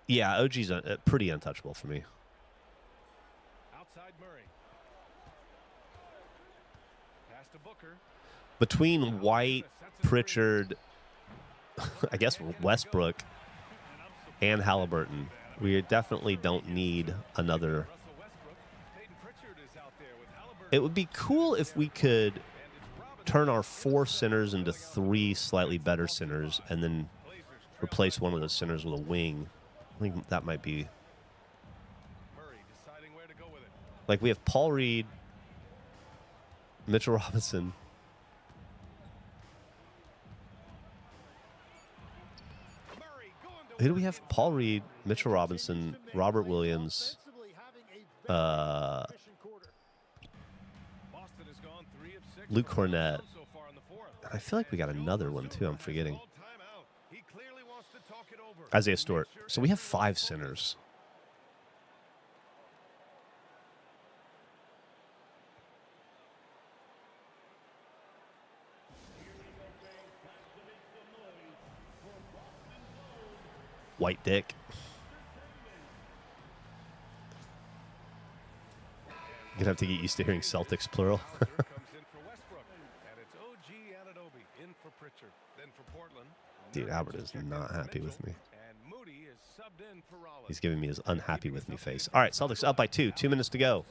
Yeah, OG's pretty untouchable for me. Outside Murray. Pass to Booker. Between White, Pritchard, I guess Westbrook, and Halliburton, we definitely don't need another. It would be cool if we could turn our 4 centers into 3 slightly better centers and then replace one of those centers with a wing. I think that might be... Like, we have Paul Reed, Mitchell Robinson. Who do we have? Paul Reed, Mitchell Robinson, Robert Williams, Luke Cornett. I feel like we got another one, too. I'm forgetting. Isaiah Stewart. So we have 5 centers. White dick. You're gonna have to get used to hearing Celtics plural. Dude, Albert is not happy with me. He's giving me his unhappy with me face. All right, Celtics up by 2. 2 minutes to go.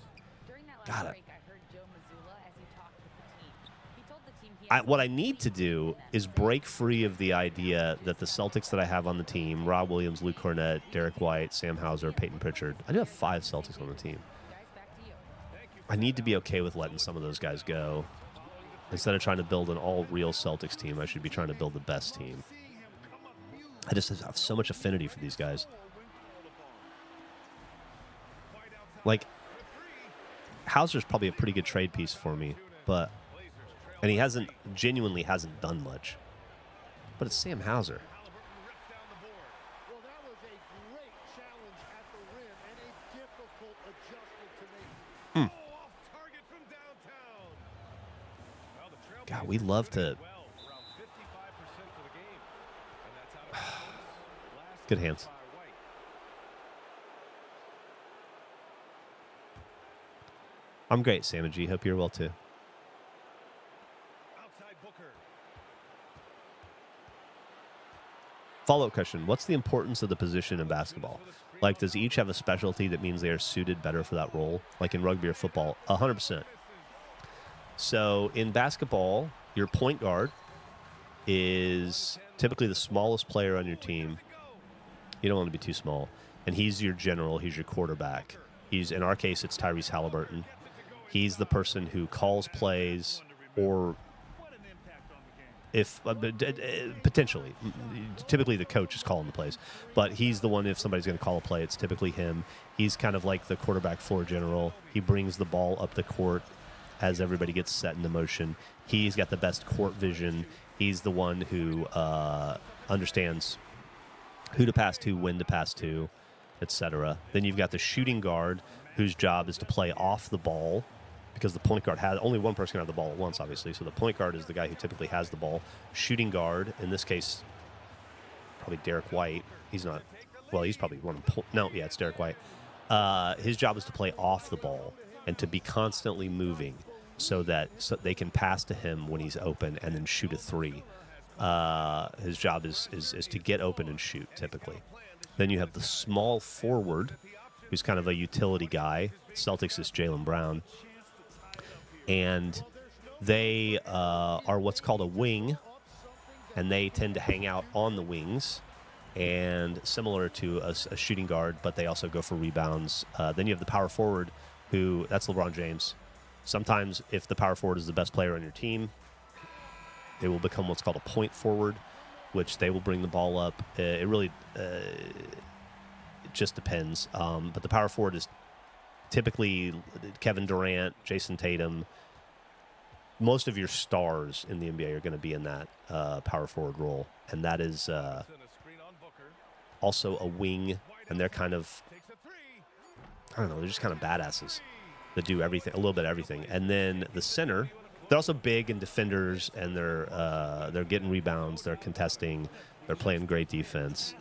Got it. What I need to do is break free of the idea that the Celtics that I have on the team, Rob Williams, Luke Cornett, Derek White, Sam Hauser, Peyton Pritchard, I do have 5 Celtics on the team. I need to be okay with letting some of those guys go. Instead of trying to build an all-real Celtics team, I should be trying to build the best team. I just have so much affinity for these guys. Like, Hauser's probably a pretty good trade piece for me, and he genuinely hasn't done much. But it's Sam Hauser. Well, that was a great challenge at the rim and a difficult adjustment to make. Off target from downtown. Well, the God, we love to. well, around 55% for the game. And that's out of bounds. Last Good hands. by White. I'm great, Sam and G. Hope you're well too. Outside Booker. Follow-up question. What's the importance of the position in basketball? Like, does each have a specialty that means they are suited better for that role? Like in rugby or football? 100%. So in basketball, your point guard is typically the smallest player on your team. You don't want to be too small. And he's your general. He's your quarterback. In our case, it's Tyrese Halliburton. He's the person who calls plays, or if potentially, typically the coach is calling the plays, but he's the one. If somebody's going to call a play, it's typically him. He's kind of like the quarterback floor general. He brings the ball up the court as everybody gets set into motion. He's got the best court vision. He's the one who understands who to pass to, when to pass to, etc. Then you've got the shooting guard, whose job is to play off the ball, because the point guard has only one person can have the ball at once, obviously. So the point guard is the guy who typically has the ball. Shooting guard, in this case, probably Derek White. He's not. Well, he's probably one of them. No, yeah, it's Derek White. His job is to play off the ball and to be constantly moving so they can pass to him when he's open and then shoot a three. His job is to get open and shoot, typically. Then you have the small forward, who's kind of a utility guy. Celtics is Jaylen Brown. And they are what's called a wing, and they tend to hang out on the wings, and similar to a shooting guard, but they also go for rebounds. Then you have the power forward, that's LeBron James. Sometimes if the power forward is the best player on your team, they will become what's called a point forward, which they will bring the ball up. It really it just depends. But the power forward is typically Kevin Durant, Jason Tatum. Most of your stars in the NBA are going to be in that power forward role, and that is also a wing, and they're kind of, I don't know, they're just kind of badasses that do everything, a little bit of everything. And then the center, they're also big and defenders, and they're getting rebounds, they're contesting, they're playing great defense.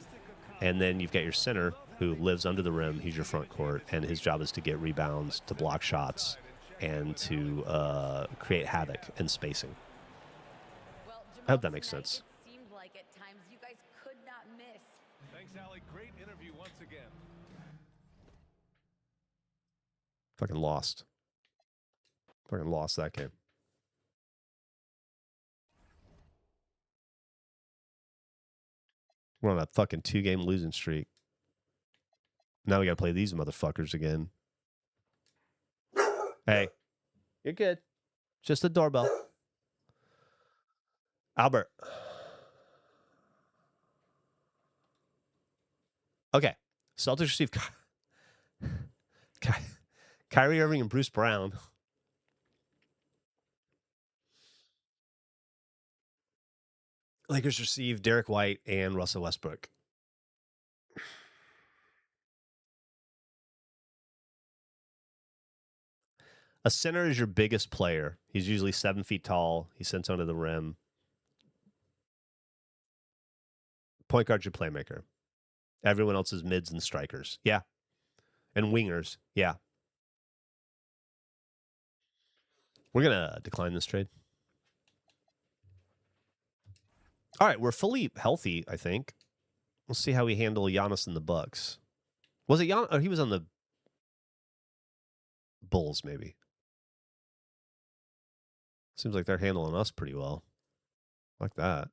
And then you've got your center, who lives under the rim. He's your front court, and his job is to get rebounds, to block shots, and to create havoc and spacing. I hope that makes sense. It seemed like at times you guys could not miss. Thanks, Allie. Great interview once again. Fucking lost that game. We're on a fucking 2-game losing streak. Now we got to play these motherfuckers again. Hey, you're good. Just a doorbell. Albert. Okay. Celtics receive Kyrie Irving and Bruce Brown. Lakers receive Derek White and Russell Westbrook. A center is your biggest player. He's usually 7 feet tall. He sits under the rim. Point guard's your playmaker. Everyone else is mids and strikers. Yeah. And wingers. Yeah. We're going to decline this trade. All right. We're fully healthy, I think. We'll see how we handle Giannis and the Bucks. Was it Giannis? Oh, he was on the Bulls, maybe. Seems like they're handling us pretty well. Like that.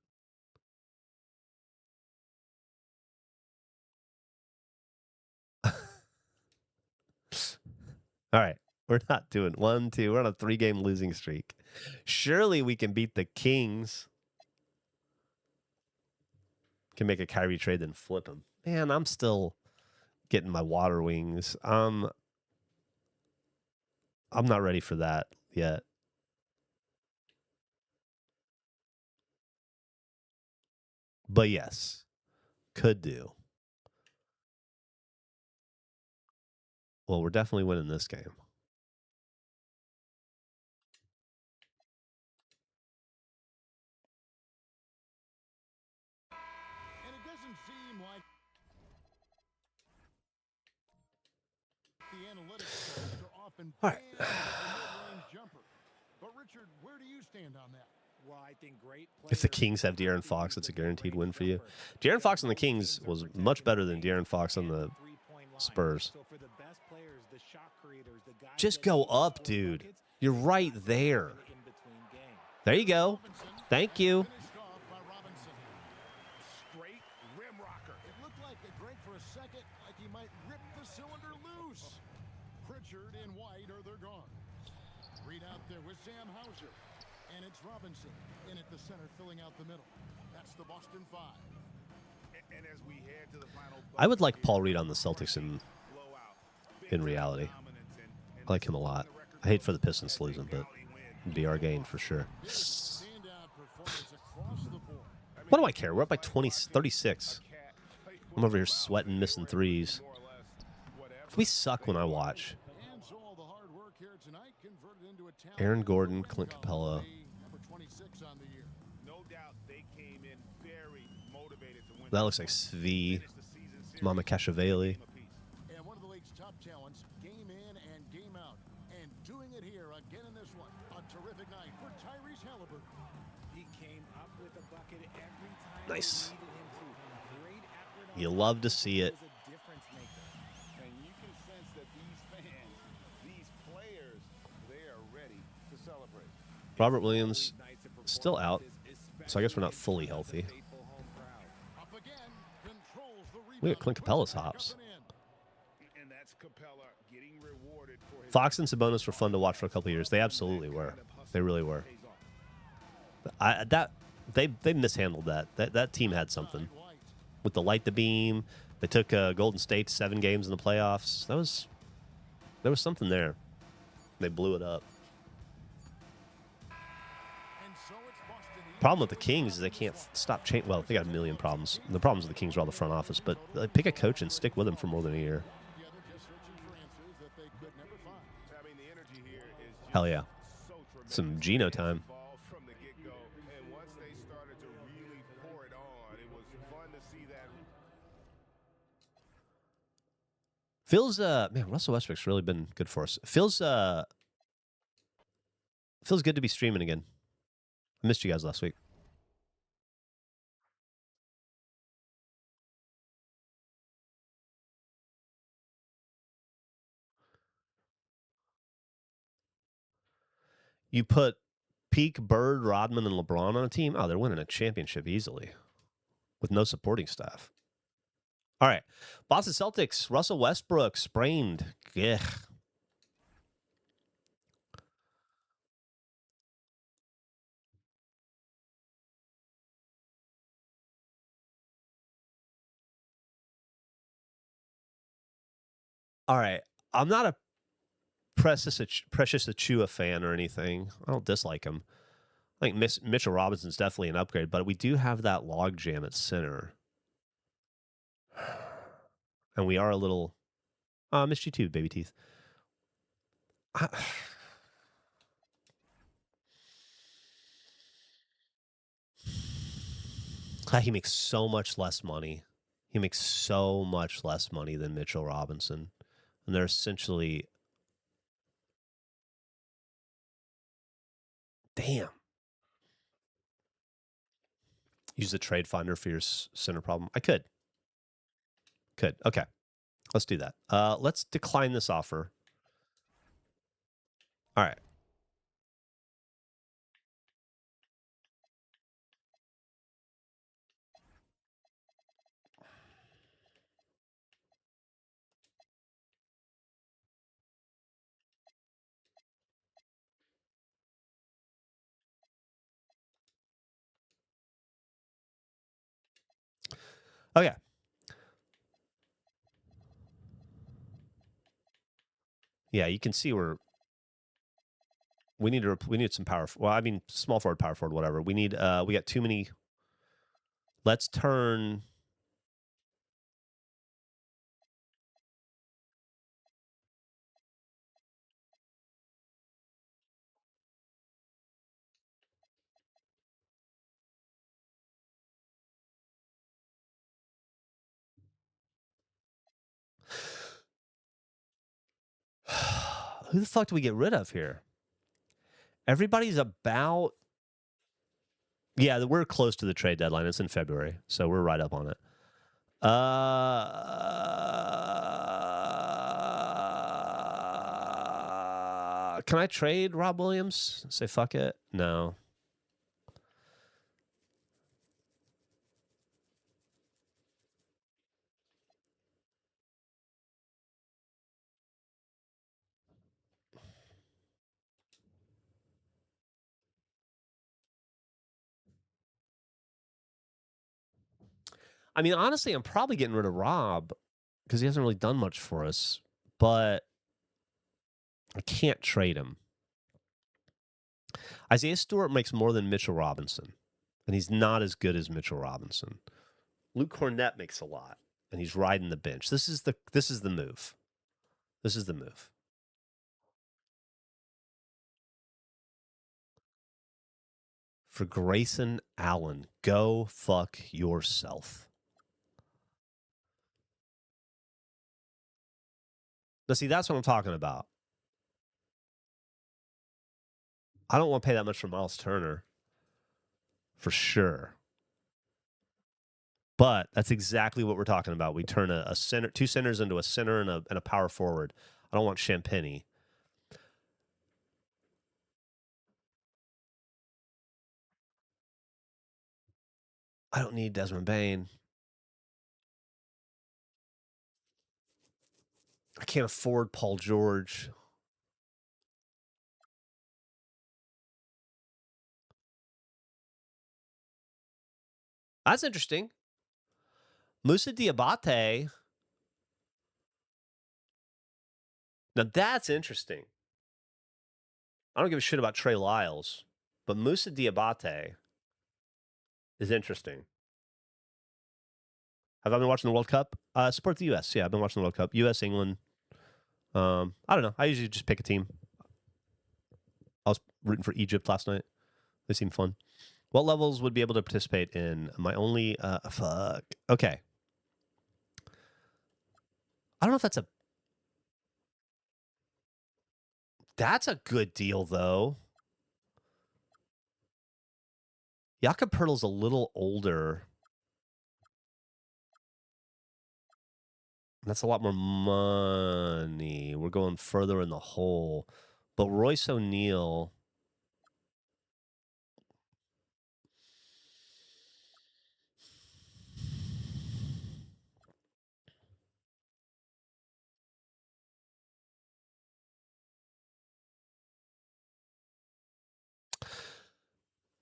All right. We're not doing 1, 2. We're on a 3-game losing streak. Surely we can beat the Kings. Can make a Kyrie trade, then flip him. Man, I'm still getting my water wings. I'm not ready for that yet. But yes, could do. Well, we're definitely winning this game. And it doesn't seem like the analytics folks are often All right. fans of the mid-range jumper. But Richard, where do you stand on that? Well, I think great If the players Kings have have to De'Aaron use Fox, the it's a guaranteed win mid-range for you. jumper. De'Aaron Fox on the Most Kings teams are was protecting much better the than paint De'Aaron Fox on and the three-point line. Spurs. So for the best players, the shot creators, the guys Just that go need to up, score dude. buckets, You're they've right got to there. have it in between games. There you go. Robinson, Thank and you. finished off by Robinson. Straight rim rocker. It looked like it drank for a second, like he might rip the cylinder loose. Pritchard and White are they're gone. Reed out there with Sam Hauser. And it's Robinson in at the center, filling out the middle. That's the Boston 5. And as we head to the final, I would like Paul Reed on the Celtics in reality. I like him a lot. I hate for the Pistons to lose him, but it'd be our gain for sure. Standout performance across the board. What do I care? We're up by 36. I'm over here sweating, missing threes. We suck when I watch. And so all the hard work here tonight converted into a talent. Aaron Gordon, Clint Capella. Number 26 on the year. No doubt they came in very motivated to win. That looks like Svi, Mama Kashvili. And one of the league's top talents, game in and game out. And doing it here again in this one. A terrific night for Tyrese Halliburton. He came up with a bucket every time Nice. they needed him to. Great effort on You the love to defense. see He it. was a difference maker. And you can sense that these fans, these players, they are ready to celebrate. Robert Williams still out, so I guess we're not fully healthy. Faithful home crowd. Up again, controls the rebound. Look at Clint puts Capella's it back hops. up and in. And that's Capella getting rewarded for his Fox and Sabonis were fun to watch for a couple of years. They absolutely were. They really were. They mishandled that. That team had something White. with the light the beam. They took Golden State to 7 games in the playoffs. There was something there. They blew it up. And so it's Boston. Problem with the Kings is they can't stop change. Well, they got a million problems. The problems with the Kings are all the front office, but pick a coach and stick with him for more than a year. Together, just searching for answers that they could never find. I mean, the energy here is just Hell yeah. so tremendous. Some Geno time. Involved from the get-go. And once they started to really pour it on, it was fun to see that. Man, Russell Westbrook's really been good for us. Feels good to be streaming again. I missed you guys last week. You put Peak, Bird, Rodman, and LeBron on a team. Oh, they're winning a championship easily with no supporting staff. All right. Boston Celtics, Russell Westbrook sprained. Ugh. All right. I'm not a Precious Achua fan or anything. I don't dislike him. I think Mitchell Robinson's definitely an upgrade, but we do have that log jam at center. And we are a little... missed you too, baby teeth. He makes so much less money. He makes so much less money than Mitchell Robinson. And they're essentially... Damn. Use the trade finder for your center problem. I could. Okay. Let's do that. Let's decline this offer. All right. Okay. Yeah, you can see we need some power. Well, I mean, small forward, power forward, whatever. We got too many. Let's turn. Who the fuck do we get rid of here? Everybody's about. Yeah, we're close to the trade deadline. It's in February, so we're right up on it. Can I trade Rob Williams? Say fuck it? No. I mean, honestly, I'm probably getting rid of Rob because he hasn't really done much for us, but I can't trade him. Isaiah Stewart makes more than Mitchell Robinson, and he's not as good as Mitchell Robinson. Luke Cornett makes a lot, and he's riding the bench. This is the move. This is the move. For Grayson Allen, go fuck yourself. Now, see, that's what I'm talking about. I don't want to pay that much for Miles Turner, for sure. But that's exactly what we're talking about. We turn a center, two centers into a center and a power forward. I don't want Champagny. I don't need Desmond Bain. I can't afford Paul George. That's interesting. Moussa Diabate. Now that's interesting. I don't give a shit about Trey Lyles, but Moussa Diabate is interesting. Have I been watching the World Cup? Support the U.S. Yeah, I've been watching the World Cup. U.S., England. I don't know. I usually just pick a team. I was rooting for Egypt last night. They seem fun. What levels would be able to participate in my only fuck? Okay. I don't know if that's a good deal though. Jakob Pertl's a little older. That's a lot more money. We're going further in the hole. But Royce O'Neal.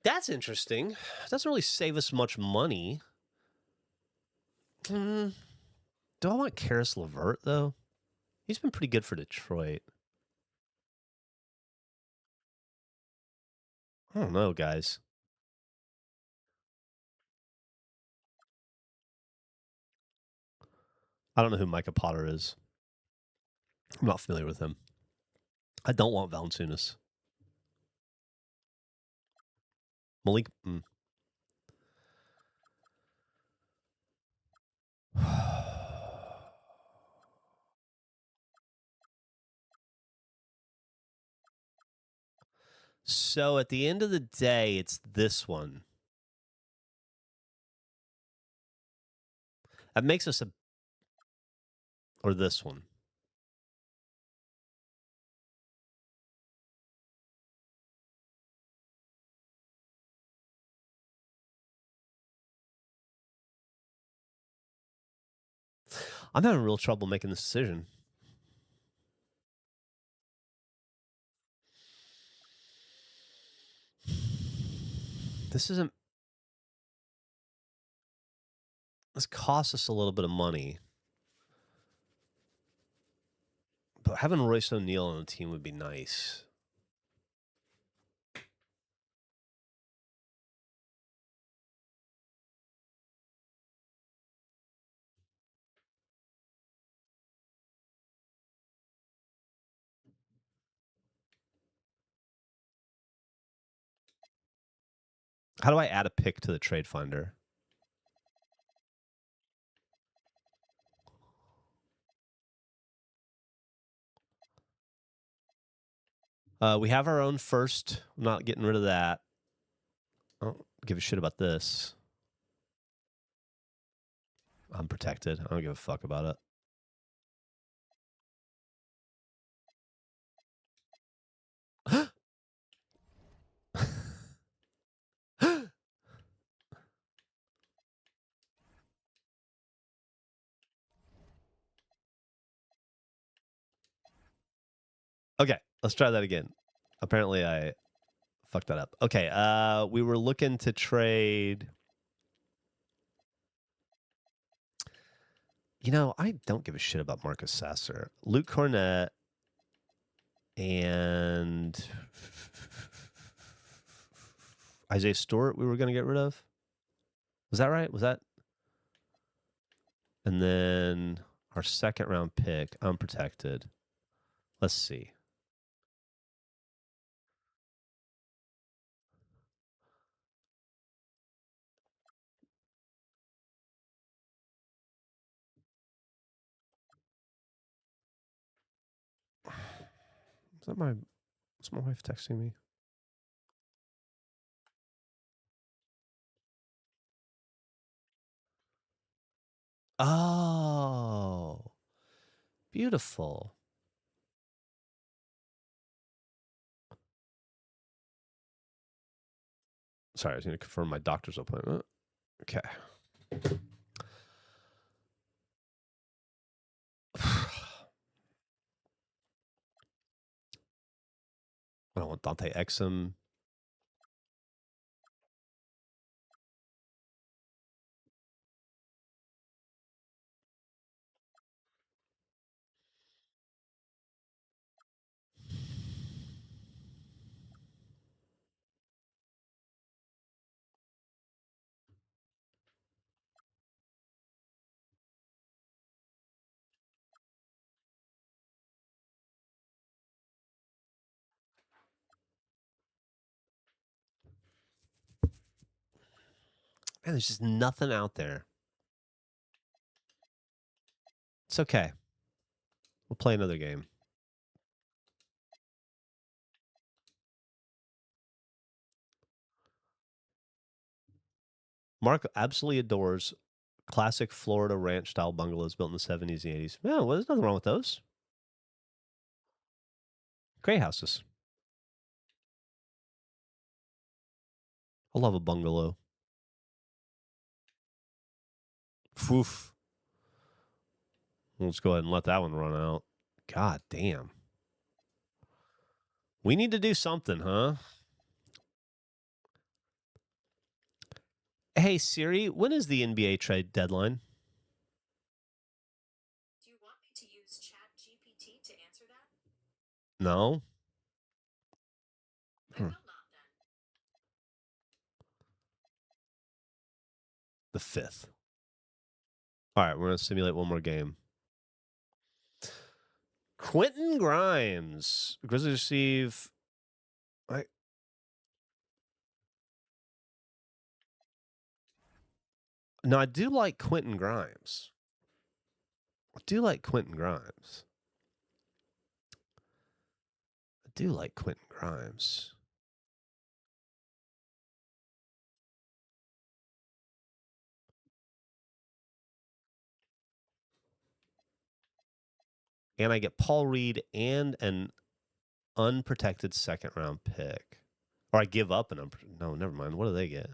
That's interesting. Doesn't really save us much money. Do I want Karis LeVert, though? He's been pretty good for Detroit. I don't know, guys. I don't know who Micah Potter is. I'm not familiar with him. I don't want Valanciunas. Malik. So at the end of the day, it's this one. That makes us or this one. I'm having real trouble making this decision. This isn't. This costs us a little bit of money. But having Royce O'Neal on the team would be nice. How do I add a pick to the trade finder? We have our own first. I'm not getting rid of that. I don't give a shit about this. I'm protected. I don't give a fuck about it. Okay, let's try that again. Apparently I fucked that up. Okay, we were looking to trade. You know, I don't give a shit about Marcus Sasser. Luke Cornett and Isaiah Stewart we were going to get rid of. Was that right? Was that? And then our second round pick, unprotected. Let's see. Is my wife texting me? Oh, beautiful. Sorry, I was going to confirm my doctor's appointment. Okay. I don't want Dante Exum. Man, there's just nothing out there. It's okay. We'll play another game. Mark absolutely adores classic Florida ranch style bungalows built in the 70s and 80s. Yeah, well, there's nothing wrong with those. Great houses. I love a bungalow. Oof. Let's go ahead and let that one run out. God damn. We need to do something, huh? Hey, Siri, when is the NBA trade deadline? Do you want me to use ChatGPT to answer that? No. I will not then. The 5th. All right, we're going to simulate one more game. Quentin Grimes. Grizzlies receive. No, I do like Quentin Grimes. I do like Quentin Grimes. And I get Paul Reed and an unprotected second round pick. Or I give up an no, never mind. What do they get?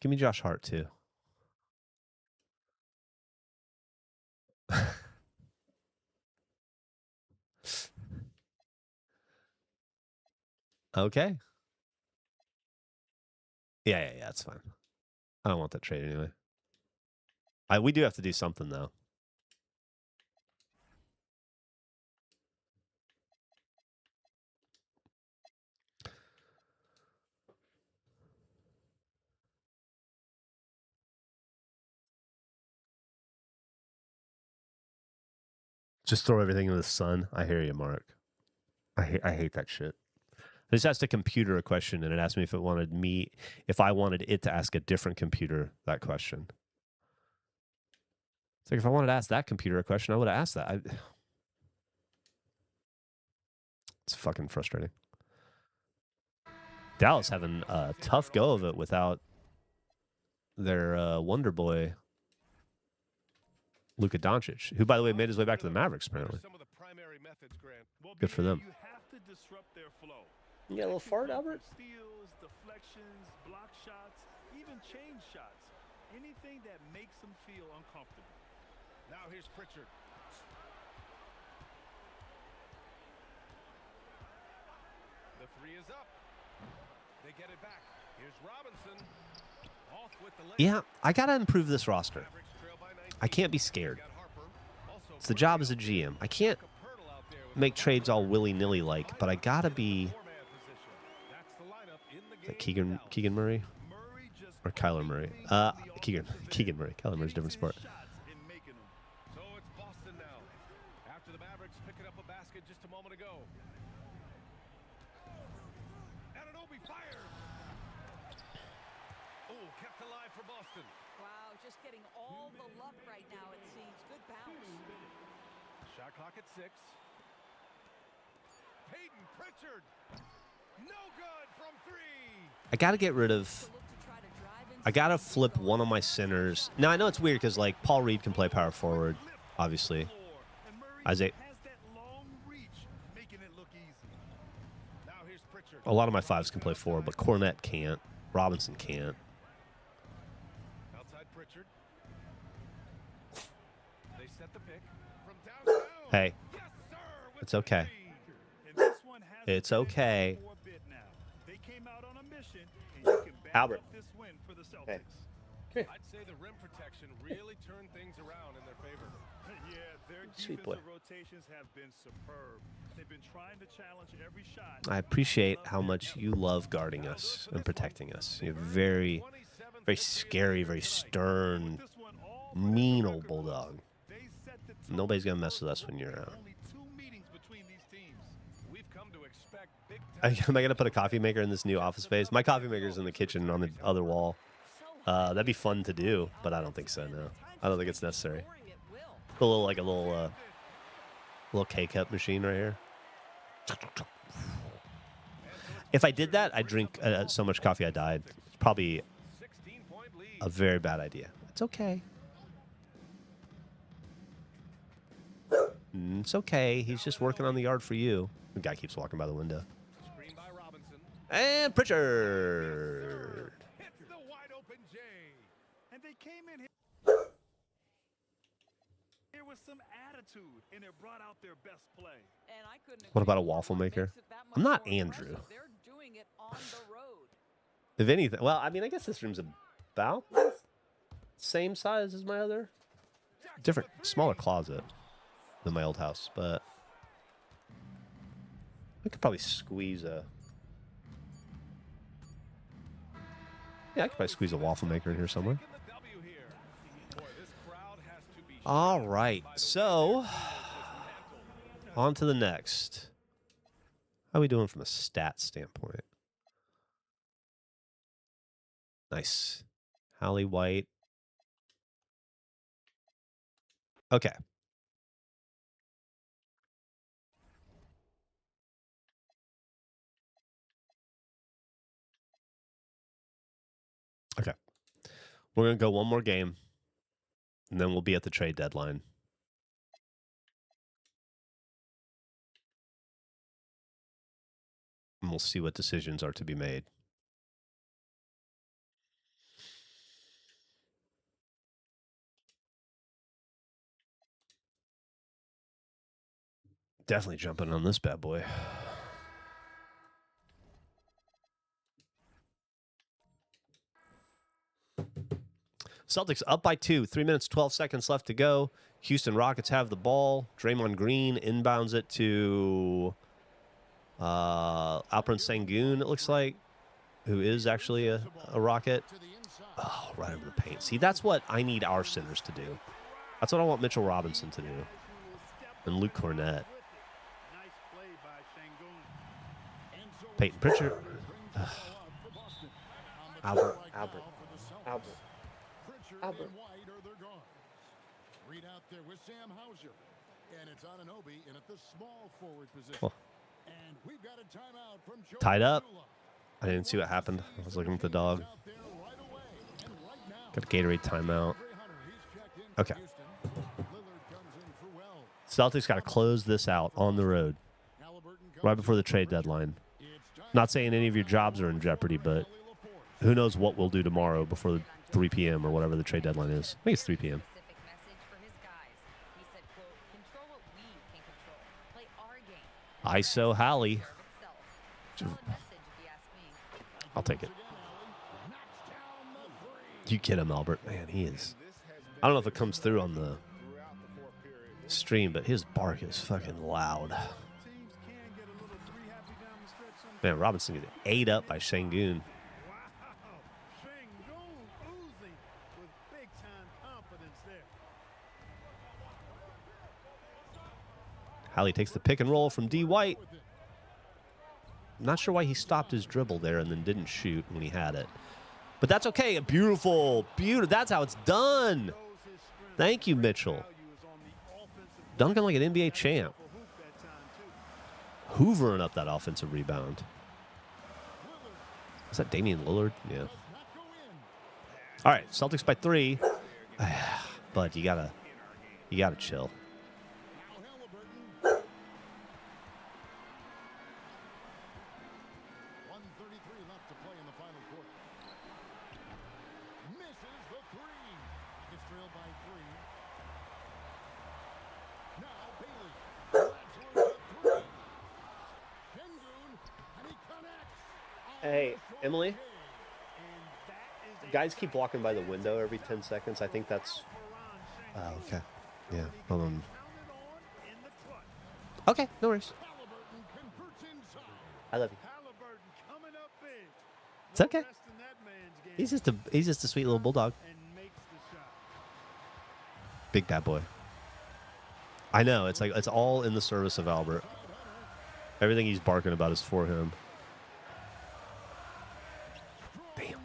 Give me Josh Hart too. Okay. Yeah, that's fine. I don't want that trade anyway. We do have to do something though. Just throw everything in the sun. I hear you, Mark. I hate that shit. I just asked a computer a question, and it asked me if I wanted it to ask a different computer that question. It's like if I wanted to ask that computer a question, I would have asked that. It's fucking frustrating. Dallas having a tough go of it without their wonder boy, Luka Doncic, who, by the way, made his way back to the Mavericks, apparently. Good for them. You got a little fart, Albert? Steals, deflections, block shots, even change shots. Anything that makes them feel uncomfortable. Now here's Pritchard. The three is up. They get it back. Here's Robinson. Off with the Yeah, I got to improve this roster. I can't be scared. It's the job as a GM. I can't make trades all willy-nilly like, but I got to be... Is that Keegan Murray? Or Kyler Murray? Keegan Murray. Kyler Murray's a different sport. So it's Boston now. After the Mavericks picking up a basket just a moment ago. Anunoby fires. Oh, kept alive for Boston. Wow, just getting all the luck right now, it seems. Good bounce. Shot clock at 6. Peyton Pritchard. No good from 3. I got to get rid of... I got to flip one of my centers. Now, I know it's weird because, like, Paul Reed can play power forward, obviously. Isaiah... A lot of my fives can play forward, but Cornette can't. Robinson can't. Outside Pritchard. They set the pick from downtown. Hey, Yes, sir, with it's okay. It's okay. Albert. Hey. I'd say the rim protection really turned things around in their favor. Yeah, their Sweet defensive boy. rotations have been superb. They've been trying to challenge every shot. I appreciate how much you love guarding us and protecting us. You're very, very scary, very stern, mean old bulldog. Nobody's going to mess with us when you're around. Only 2 meetings between these teams. We've come to expect big Am I going to put a coffee maker in this new office space? My coffee maker's in the kitchen on the other wall. That'd be fun to do, but I don't think so, no. I don't think it's necessary. A little K-cup machine right here. If I did that, I'd drink so much coffee I died. It's probably 16-point lead. a very bad idea. It's okay. It's okay. He's just working on the yard for you. The guy keeps walking by the window. Screen by Robinson. And Pritchard. Hits the wide open J. And they came in here with some attitude, and it brought out their best play. And I couldn't What about a agree more. waffle What maker? makes it that I'm much not more Andrew. impressive, they're doing it on the road. If anything, well, I mean, I guess this room's about the same size as my other, different, smaller closet than my old house, but I could probably squeeze a. Yeah, I could probably squeeze a waffle maker in here somewhere. Making the W here. Boy, this crowd has to be All shocked right, by the so way this on to the next. How are we doing from a stat standpoint? Nice. Hallie White. Okay. Okay. We're going to go one more game, and then we'll be at the trade deadline. And we'll see what decisions are to be made. Definitely jumping on this bad boy. Celtics up by 2. 3 minutes, 12 seconds left to go. Houston Rockets have the ball. Draymond Green inbounds it to Alperen Sengun, it looks like, who is actually a Rocket. Oh, right over the paint. See, that's what I need our centers to do. That's what I want Mitchell Robinson to do. And Luke Cornett. Peyton Pritchard. Albert. Read out there with Sam Hauser. And it's Anunoby in at the small forward position. Oh. And we've got a timeout from Joe Tied up. Mazzulla. I didn't see what happened. I was looking at the dog. Got a Gatorade timeout. Okay. Celtics got to close this out on the road right before the trade deadline. Not saying any of your jobs are in jeopardy, but who knows what we'll do tomorrow before 3 p.m. or whatever the trade deadline is. I think it's 3 p.m. ISO Hallie. I'll take it. You get him, Albert. Man, he is. I don't know if it comes through on the stream, but his bark is fucking loud. Man, Robinson get ate up by Sengun. Hallie takes the pick and roll from D. White. I'm not sure why he stopped his dribble there and then didn't shoot when he had it. But that's okay. A beautiful. That's how it's done. Thank you, Mitchell. Dunking like an NBA champ. Hoovering up that offensive rebound. Is that Damian Lillard? Yeah. All right, Celtics by 3. But you gotta chill. 1:33 left to play in the final quarter. Misses the three. It's trailed by 3. Now Bailey. That's one to 3. Sengun, and he connects. Hey, Emily. Guys keep walking by the window every 10 seconds. I think that's... Oh, okay. Yeah. Okay, no worries. I love you. It's okay. He's just a sweet little bulldog. Big bad boy. I know. It's like it's all in the service of Albert. Everything he's barking about is for him. Damn.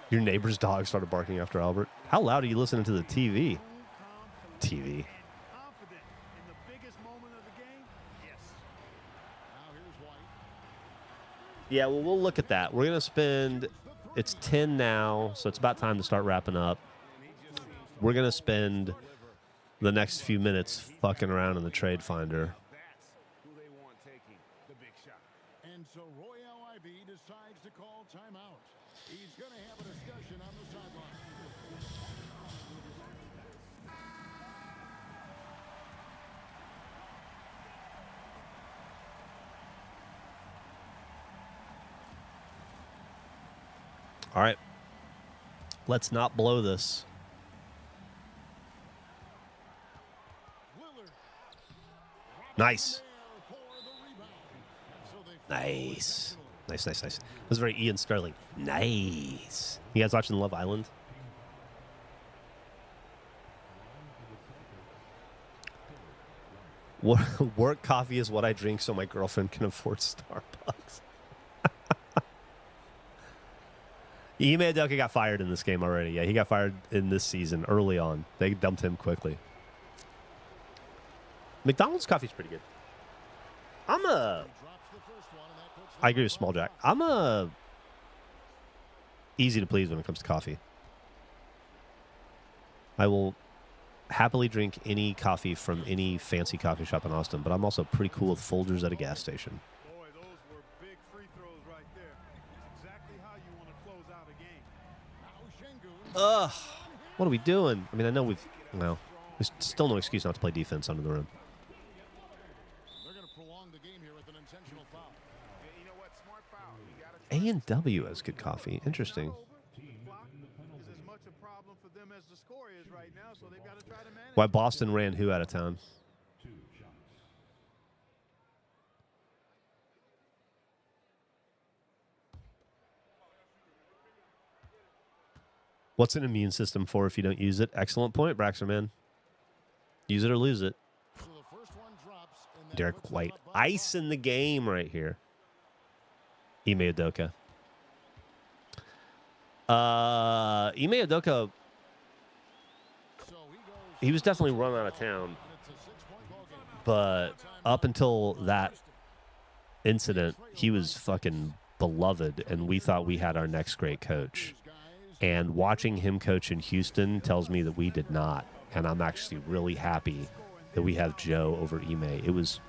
Your neighbor's dog started barking after Albert. How loud are you listening to the TV? TV. Yeah, well, we'll look at that. We're going to spend, it's 10 now, so it's about time to start wrapping up. We're going to spend the next few minutes fucking around in the trade finder. And so Royale Ivy decides to call timeout. He's going to have a discussion on the sideline. All right. Let's not blow this. Nice. Nice. Nice. This is very Ian Sterling. Nice. You guys watching Love Island? Work coffee is what I drink so my girlfriend can afford Starbucks. Ime Udoka got fired in this game already. Yeah, he got fired in this season early on. They dumped him quickly. McDonald's coffee's pretty good. I agree with Small Jack. I'm easy to please when it comes to coffee. I will happily drink any coffee from any fancy coffee shop in Austin, but I'm also pretty cool with Folgers at a gas station. Boy, those were big free throws right there. It's exactly how you want to close out a game. Ugh. What are we doing? I mean, I know we've There's still no excuse not to play defense under the rim. They're going to prolong the game here with an intentional foul. You know what? Smart foul. You gotta A&W has good coffee. Interesting. Why Boston ran who out of town? What's an immune system for if you don't use it? Excellent point, Braxer, man. Use it or lose it. So the first one drops, and that Derek puts them White. up by Ice in the game right here. Ime Udoka. Ime Udoka, So he goes, he was definitely run out of town. and it's a 6-point ball game. But up until that incident, he was fucking beloved, and we thought we had our next great coach. And watching him coach in Houston tells me that we did not. And I'm actually really happy that we have Joe over Ime. It was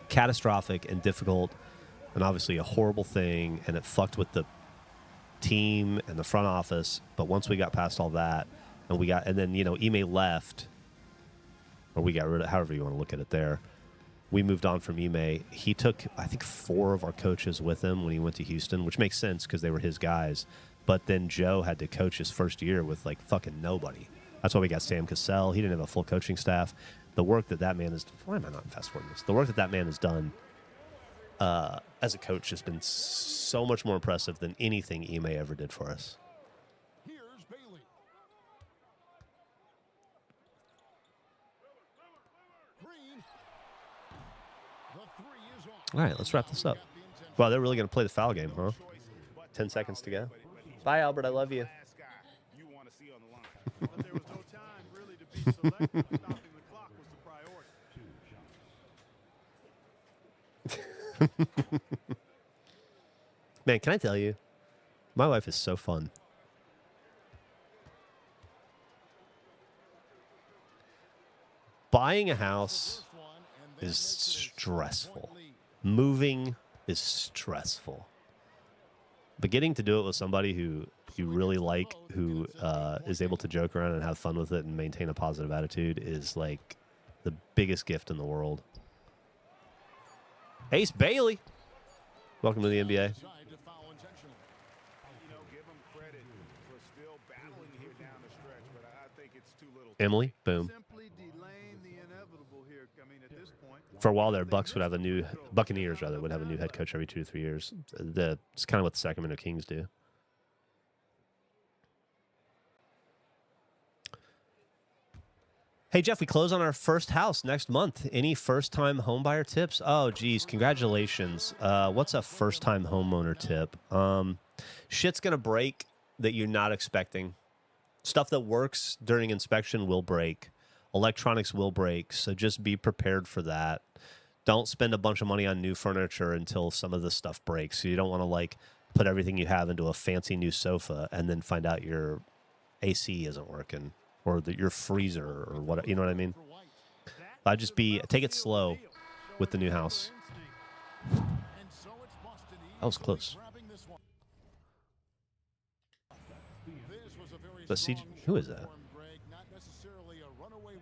catastrophic and difficult and obviously a horrible thing, and it fucked with the team and the front office. But once we got past all that, and then, you know, Ime left, or we got rid of, however you want to look at it there. We moved on from Ime. He took, I think, 4 of our coaches with him when he went to Houston, which makes sense because they were his guys. But then Joe had to coach his first year with, like, fucking nobody. That's why we got Sam Cassell. He didn't have a full coaching staff. The work that man has... Why am I not fast-forwarding this? The work that man has done as a coach has been so much more impressive than anything Ime ever did for us. Here's Bailey. Green. The three is on. All right, let's wrap this up. Wow, they're really going to play the foul game, huh? 10 seconds to go. Bye, Albert. I love you. last guy you want to see on the line. But there was no time really to be selective. Stopping the clock was the priority. Man, can I tell you? My wife is so fun. Buying a house is stressful. Moving is stressful. But getting to do it with somebody who you really like, who is able to joke around and have fun with it and maintain a positive attitude is like the biggest gift in the world. Ace Bailey. Welcome to the NBA. You know, give him credit for still battling here down the stretch, but I think it's too little. Emily, boom. Simply delaying the inevitable here. I mean, at this point, For a while there, Buccaneers would have a new head coach every 2 to 3 years. It's kind of what the Sacramento Kings do. Hey, Geoff, we close on our first house next month. Any first-time homebuyer tips? Oh, geez, congratulations. What's a first-time homeowner tip? Shit's going to break that you're not expecting. Stuff that works during inspection will break. Electronics will break, so just be prepared for that. Don't spend a bunch of money on new furniture until some of this stuff breaks. So you don't want to, like, put everything you have into a fancy new sofa and then find out your AC isn't working. Or your freezer, or what, you know what I mean? Take it slow with the new house. That was close. But who is that?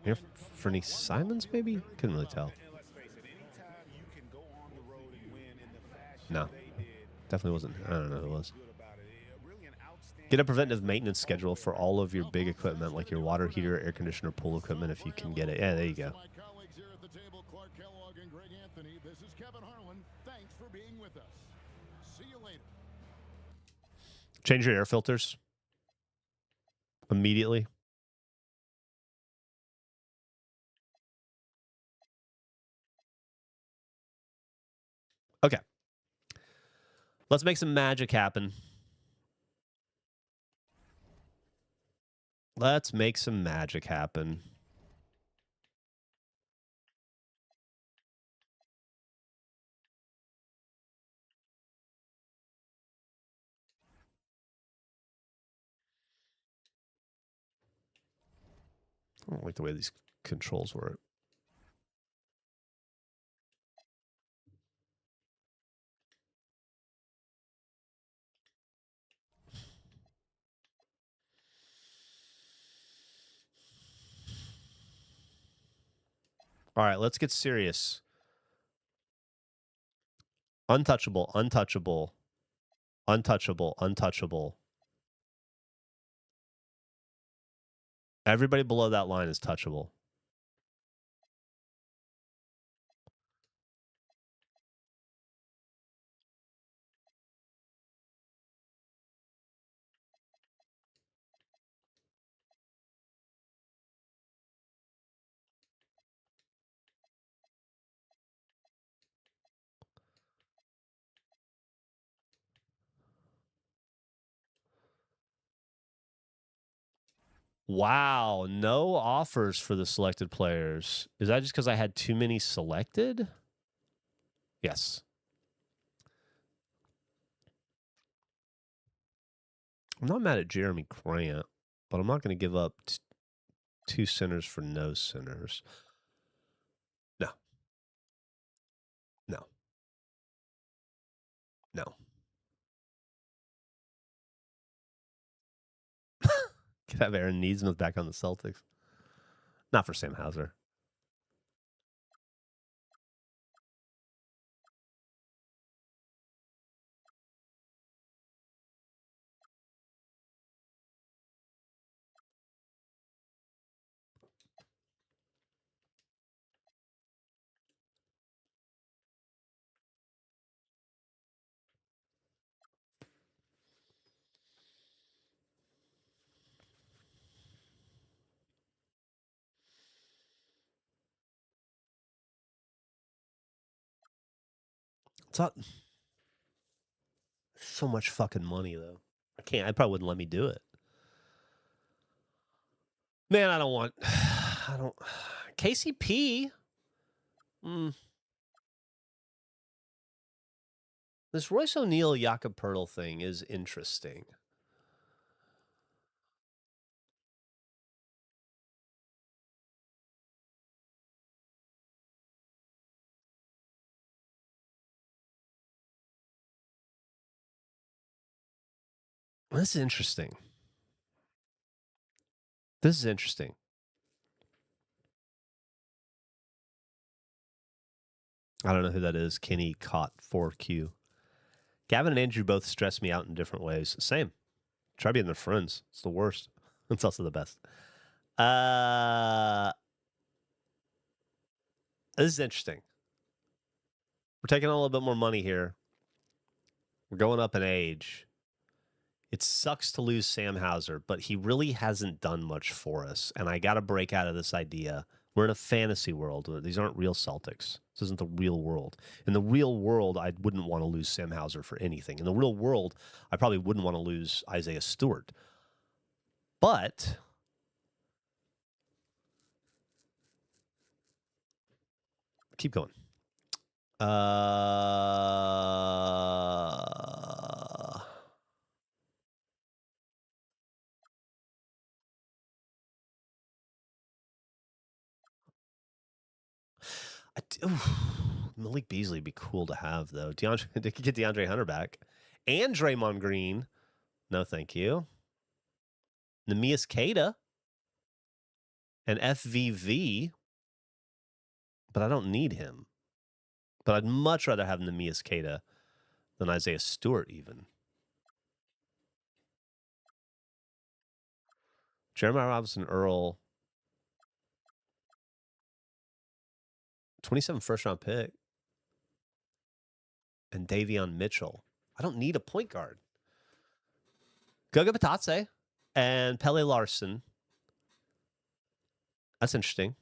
Here, Fernie Simons, maybe? Couldn't really tell. No, definitely wasn't. I don't know who it was. Get a preventive maintenance schedule for all of your big equipment, like your water heater, air conditioner, pool equipment, if you can get it. Yeah, there you go. My colleagues here at the table, Clark Kellogg and Greg Anthony. This is Kevin Harlan. Thanks for being with us. See you later. Change your air filters immediately. Okay. Let's make some magic happen. Let's make some magic happen. I don't like the way these controls work. All right, let's get serious. Untouchable, untouchable, untouchable, untouchable. Everybody below that line is touchable. Wow, no offers for the selected players. Is that just because I had too many selected? Yes. I'm not mad at Jeremy Grant, but I'm not going to give up two centers for no centers. No. No. No. Could have Aaron Neesmith back on the Celtics. Not for Sam Hauser. It's not so much fucking money, though. I can't. I probably wouldn't let me do it. Man, I don't want. I don't. KCP. This Royce O'Neal Jakob Pertl thing is interesting. This is interesting. This is interesting. I don't know who that is. Kenny caught 4Q. Gavin and Andrew both stress me out in different ways. Same. Try being their friends. It's the worst. It's also the best. This is interesting. We're taking on a little bit more money here. We're going up in age. It sucks to lose Sam Hauser, but he really hasn't done much for us. And I got to break out of this idea. We're in a fantasy world. These aren't real Celtics. This isn't the real world. In the real world, I wouldn't want to lose Sam Hauser for anything. In the real world, I probably wouldn't want to lose Isaiah Stewart. But keep going. Malik Beasley would be cool to have, though. They could get DeAndre Hunter back. And Draymond Green. No, thank you. Neemias Queta. And FVV. But I don't need him. But I'd much rather have Neemias Queta than Isaiah Stewart, even. Jeremiah Robinson Earl. 27 first-round pick. And Davion Mitchell. I don't need a point guard. Goga Batatse and Pele Larson. That's interesting.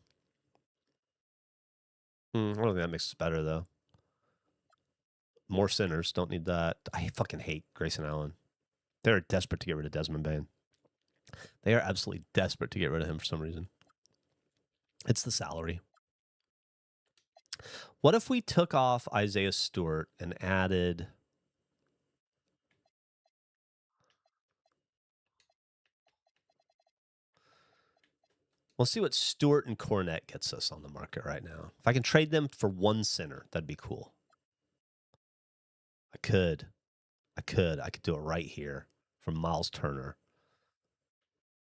I don't think that makes us better, though. More centers. Don't need that. I fucking hate Grayson Allen. They're desperate to get rid of Desmond Bane. They are absolutely desperate to get rid of him for some reason. It's the salary. What if we took off Isaiah Stewart and added... We'll see what Stewart and Cornette gets us on the market right now. If I can trade them for one center, that'd be cool. I could do it right here from Miles Turner.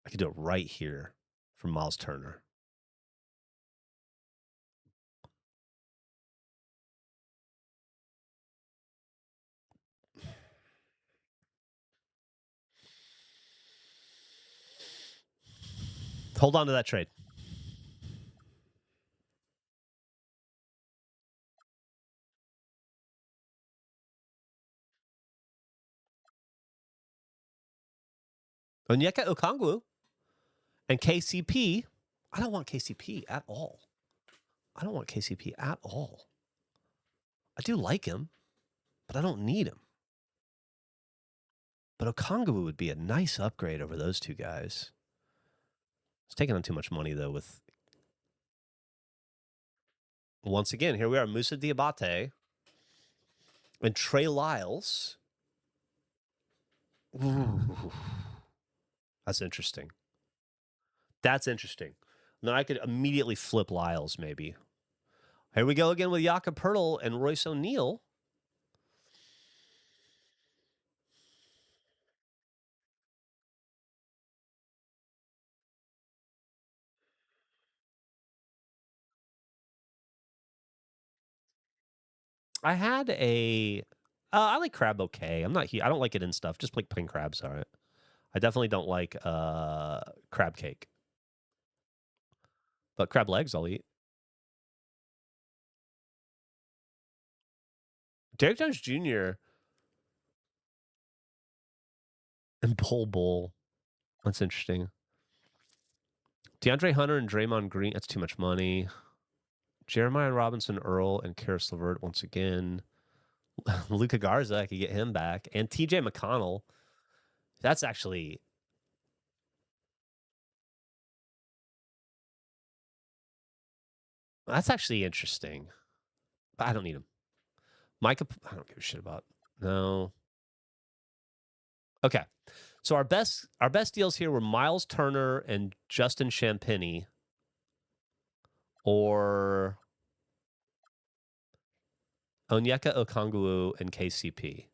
I could do it right here from Miles Turner. Hold on to that trade. Onyeka Okongwu and KCP. I don't want KCP at all. I don't want KCP at all. I do like him, but I don't need him. But Okongwu would be a nice upgrade over those two guys. It's taking on too much money, though, with... Once again, here we are, Moussa Diabate and Trey Lyles. Ooh. That's interesting. That's interesting. Then I could immediately flip Lyles, maybe. Here we go again with Jakob Poeltl and Royce O'Neal. I had a... I like crab okay. I don't like it in stuff. Just like plain crabs, all right. I definitely don't like crab cake. But crab legs I'll eat. Derek Jones Jr. and Bull. That's interesting. DeAndre Hunter and Draymond Green. That's too much money. Jeremiah Robinson Earl and Karis LeVert once again. Luka Garza, I could get him back. And TJ McConnell. That's actually... That's actually interesting. But I don't need him. Micah... I don't give a shit about... No. Okay. So our best deals here were Miles Turner and Justin Champagnie, or Onyeka Okongwu and KCP.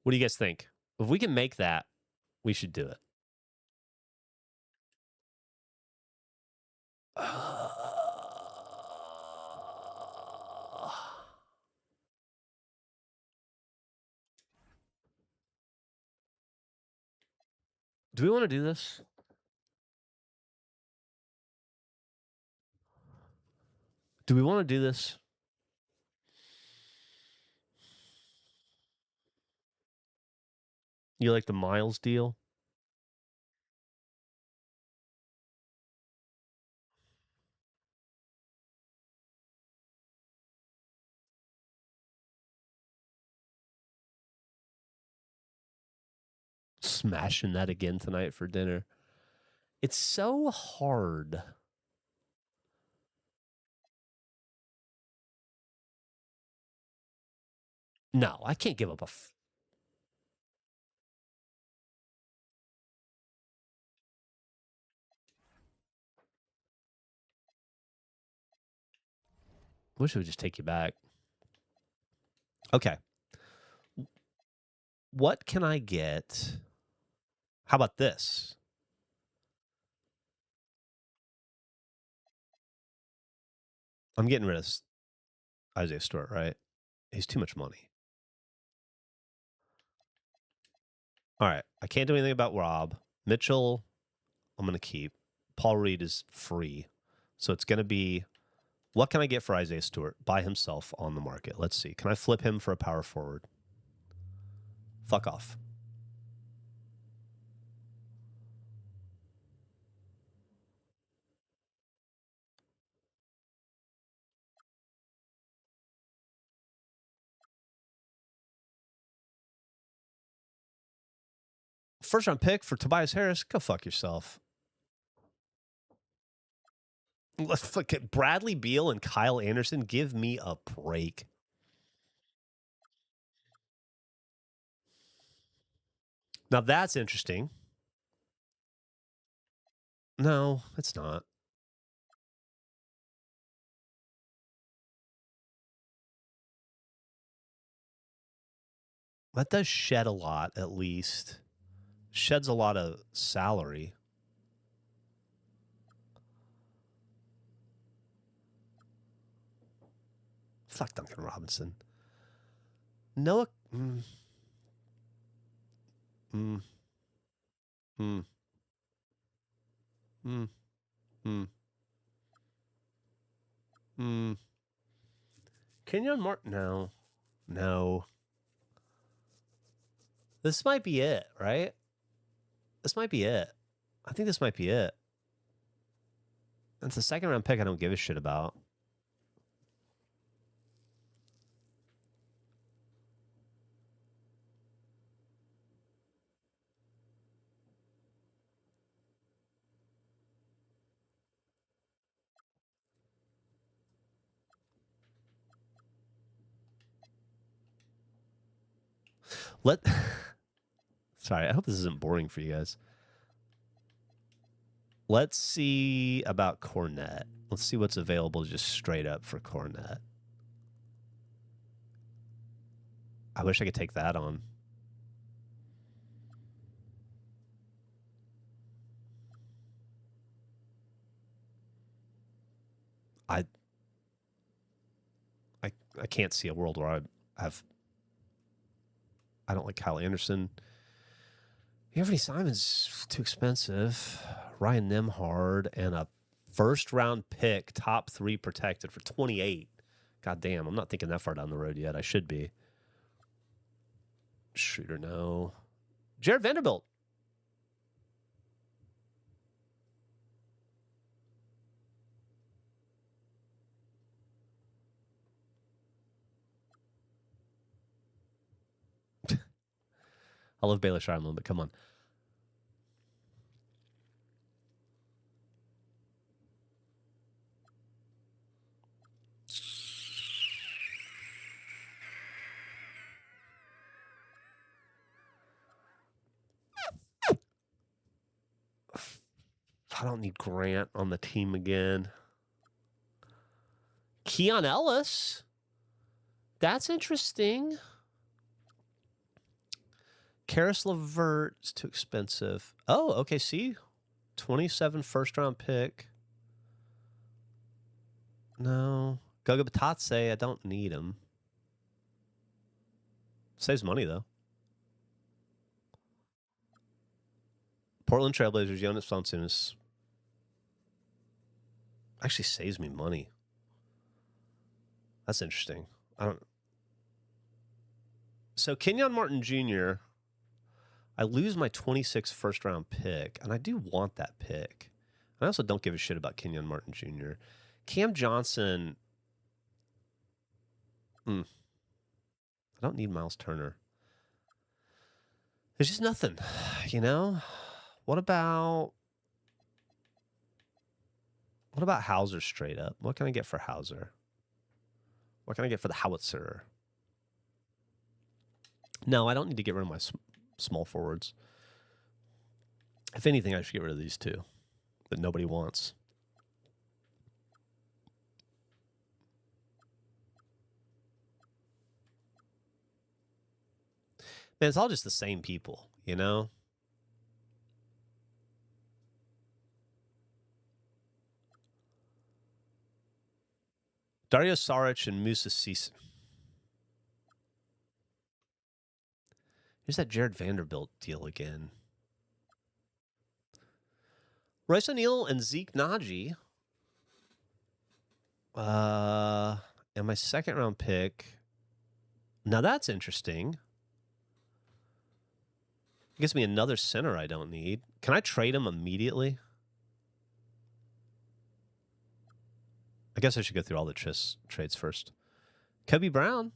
What do you guys think? If we can make that, we should do it. Do we want to do this? Do we want to do this? You like the Miles deal? Smashing that again tonight for dinner. It's so hard. No, I can't give up a... Wish it would just take you back. Okay. What can I get? How about this? I'm getting rid of Isaiah Stewart, right? He's too much money. All right. I can't do anything about Rob. Mitchell, I'm going to keep. Paul Reed is free. So it's going to be, what can I get for Isaiah Stewart by himself on the market? Let's see. Can I flip him for a power forward? Fuck off. First round pick for Tobias Harris. Go fuck yourself. Let's look at Bradley Beal and Kyle Anderson. Give me a break. Now that's interesting. No, it's not. That does shed a lot, at least. Sheds a lot of salary. Fuck Duncan Robinson. Noah. Kenyon Martin? No. No. This might be it, right? This might be it. I think this might be it. It's a second round pick I don't give a shit about. Sorry, I hope this isn't boring for you guys. Let's see about Cornette. Let's see what's available just straight up for Cornette. I wish I could take that on. I can't see a world where I don't like Kyle Anderson. Anthony Simon's too expensive. Ryan Nemhard and a first-round pick, top 3 protected for 28. God damn, I'm not thinking that far down the road yet. I should be. Shooter, no. Jared Vanderbilt. I love Baylor Shrimlin, but come on. I don't need Grant on the team again. Keon Ellis. That's interesting. Karis LeVert is too expensive. Oh, okay. See, 27 first-round pick. No. Goga Batatse, I don't need him. Saves money, though. Portland Trailblazers, Jonas Valanciunas. Actually saves me money. That's interesting. So Kenyon Martin Jr., I lose my 26th first-round pick, and I do want that pick. I also don't give a shit about Kenyon Martin Jr. Cam Johnson, I don't need Miles Turner. There's just nothing, you know? What about Hauser straight up? What can I get for Hauser? What can I get for the Howitzer? No, I don't need to get rid of my small forwards. If anything, I should get rid of these two that nobody wants. Man, it's all just the same people, you know? Dario Saric and Musa Cisse. Here's that Jared Vanderbilt deal again. Royce O'Neal and Zeke Naji. And my second-round pick. Now that's interesting. It gives me another center I don't need. Can I trade him immediately? I guess I should go through all the trades first. Kobe Brown.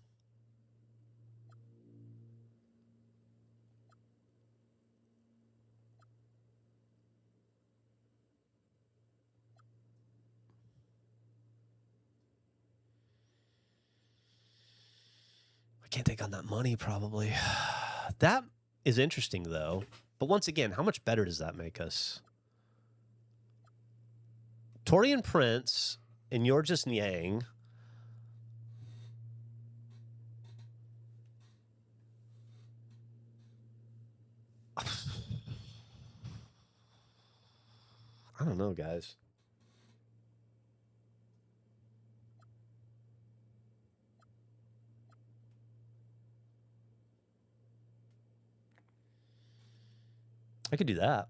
I can't take on that money, probably. That is interesting, though. But once again, how much better does that make us? Torian Prince and you're just Niang. I don't know, guys. I could do that.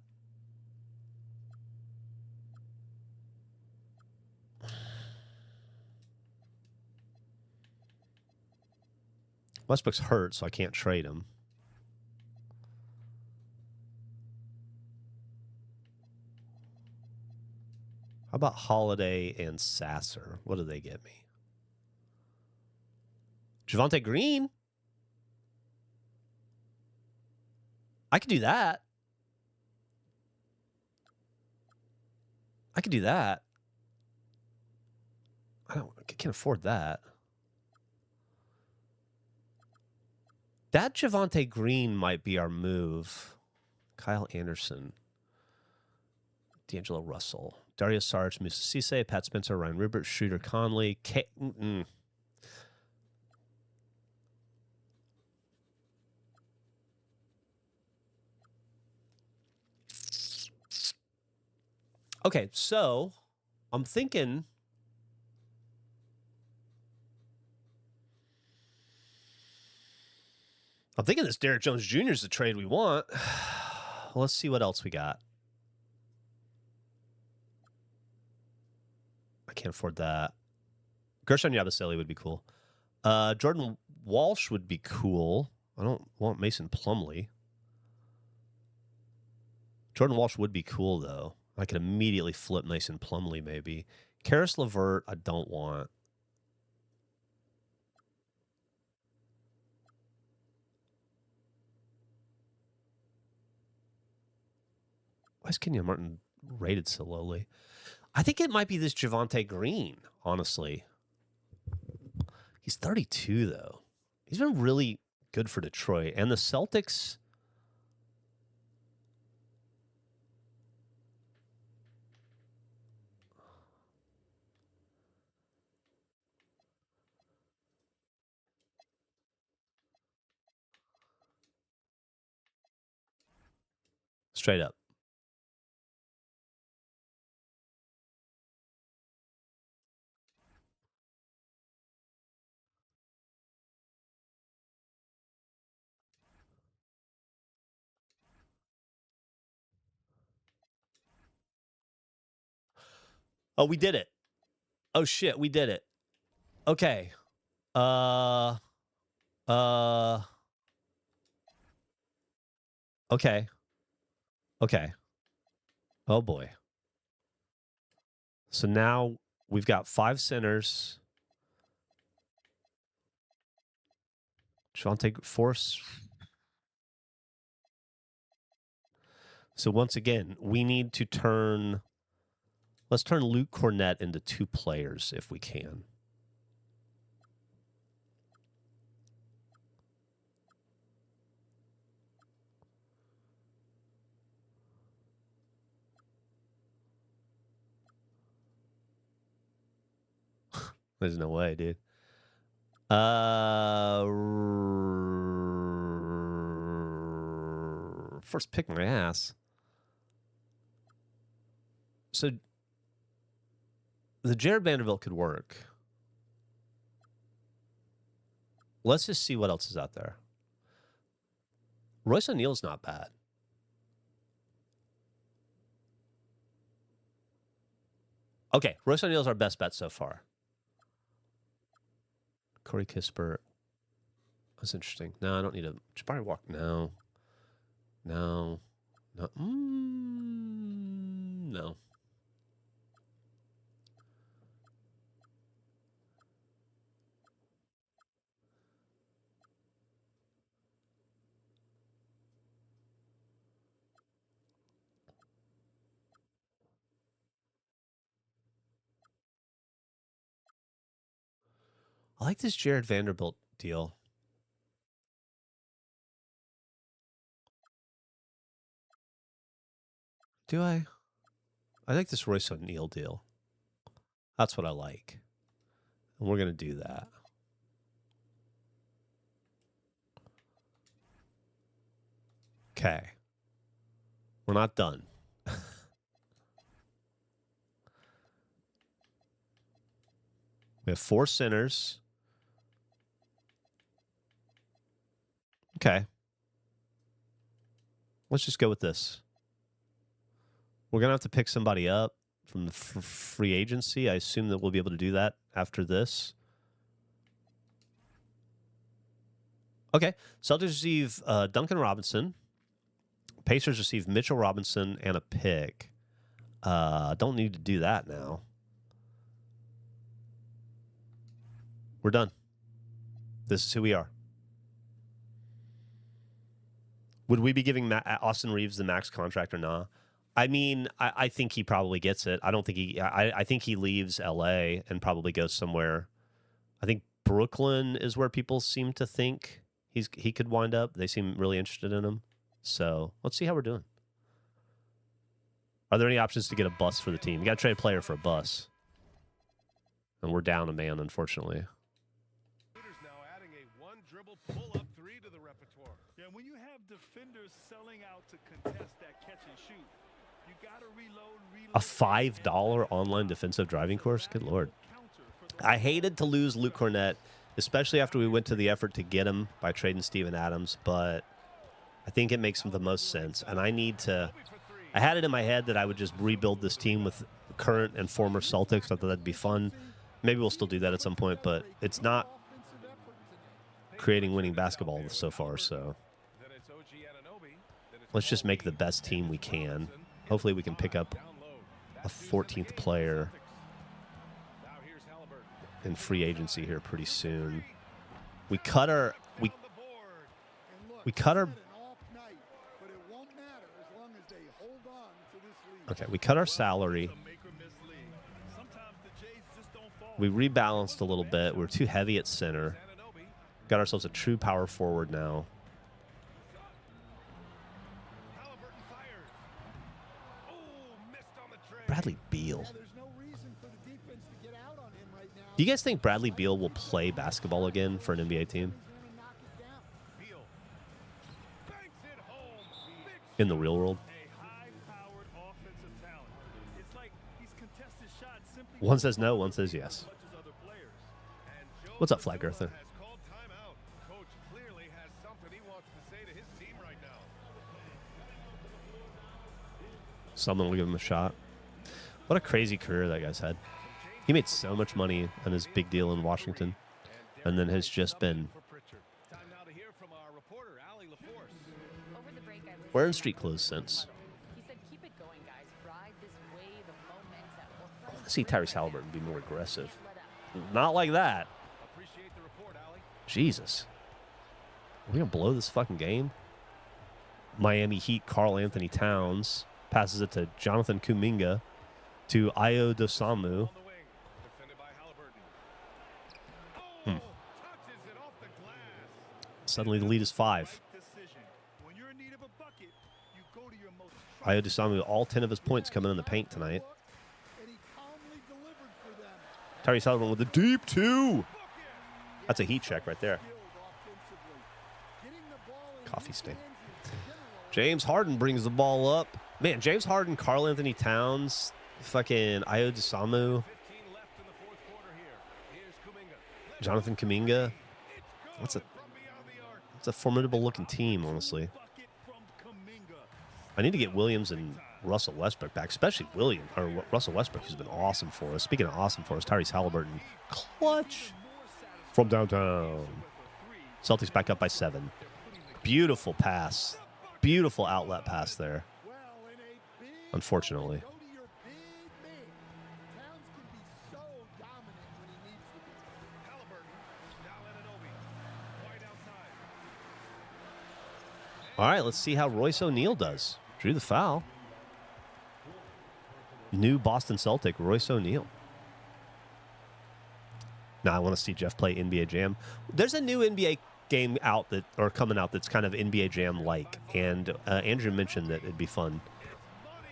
Westbrook's hurt, so I can't trade him. How about Holiday and Sasser? What do they get me? Javonte Green? I could do that. I could do that. I can't afford that. That Javonte Green might be our move. Kyle Anderson. D'Angelo Russell. Dario Saric, Musa Cisse, Pat Spencer, Ryan Rupert, Shooter Conley. Okay, so I'm thinking... this Derrick Jones Jr. is the trade we want. Let's see what else we got. I can't afford that. Gershon Yabusele would be cool. Jordan Walsh would be cool. I don't want Mason Plumlee. Jordan Walsh would be cool, though. I could immediately flip Mason Plumlee, maybe. Karis LeVert, I don't want. Why is Kenyon Martin rated so lowly? I think it might be this Javonte Green, honestly. He's 32, though. He's been really good for Detroit. And the Celtics... Straight up. Oh, we did it. Oh, shit, we did it. Okay. Okay. Okay. Oh, boy. So now we've got 5 centers. Javonte Force. So once again, we need to turn... Let's turn Luke Cornett into 2 players if we can. There's no way, dude. First pick my ass. So the Jared Vanderbilt could work. Let's just see what else is out there. Royce O'Neal's not bad. Okay, Royce O'Neal's our best bet so far. Corey Kispert. That's interesting. No, I don't need a Jabari Walk. No. No. No. No. I like this Jared Vanderbilt deal. Do I? I like this Royce O'Neal deal. That's what I like. And we're going to do that. Okay. We're not done. We have 4 centers. Okay. Let's just go with this. We're going to have to pick somebody up from the free agency. I assume that we'll be able to do that after this. Okay. Celtics receive Duncan Robinson. Pacers receive Mitchell Robinson and a pick. Don't need to do that now. We're done. This is who we are. Would we be giving Austin Reeves the max contract or not? I mean, I think he probably gets it. I don't think he. I think he leaves LA and probably goes somewhere. I think Brooklyn is where people seem to think he could wind up. They seem really interested in him. So let's see how we're doing. Are there any options to get a bus for the team? You got to trade a player for a bus, and we're down a man, unfortunately. Now adding a one-dribble pull-up three to the repertoire. Yeah, when you have defenders selling out to contest that catch and shoot, you got to reload. A $5 online defensive driving course? Good Lord. I hated to lose Luke Cornett, especially after we went to the effort to get him by trading Steven Adams, but I think it makes the most sense. And I need to... I had it in my head that I would just rebuild this team with current and former Celtics. I thought that'd be fun. Maybe we'll still do that at some point, but it's not creating winning basketball so far, so let's just make the best team we can. Hopefully we can pick up a 14th player in free agency here pretty soon. We cut our Okay, we cut our salary. We rebalanced a little bit. We're too heavy at center. Got ourselves a true power forward now. Bradley Beal. Do you guys think Bradley Beal will play basketball again for an NBA team? In the real world? One says no, one says yes. What's up, Flag Earther? Someone will give him a shot. What a crazy career that guy's had. He made so much money on his big deal in Washington, and then has just been wearing street clothes since. I want to see Tyrese Halliburton be more aggressive. Not like that. Jesus. Are we going to blow this fucking game? Miami Heat, Karl Anthony Towns passes it to Jonathan Kuminga to Ayo Dosunmu. Suddenly the lead is 5. Ayo Dosunmu, all 10 of his points coming in the paint tonight. Tyrese Halliburton with a deep 2. That's a heat check right there. Coffee stain. James Harden brings the ball up. Man, James Harden, Karl Anthony Towns, fucking Ayo Dosunmu, Jonathan Kuminga. That's a formidable looking team, honestly. I need to get Williams and Russell Westbrook back, especially Russell Westbrook, who's been awesome for us. Speaking of awesome for us, Tyrese Halliburton, clutch from downtown. Celtics back up by 7. Beautiful pass. Beautiful outlet pass there. Unfortunately. All right, let's see how Royce O'Neal does. Drew the foul. New Boston Celtic, Royce O'Neal. Now I want to see Geoff play NBA Jam. There's a new NBA game coming out that's kind of NBA Jam like, and Andrew mentioned that it'd be fun.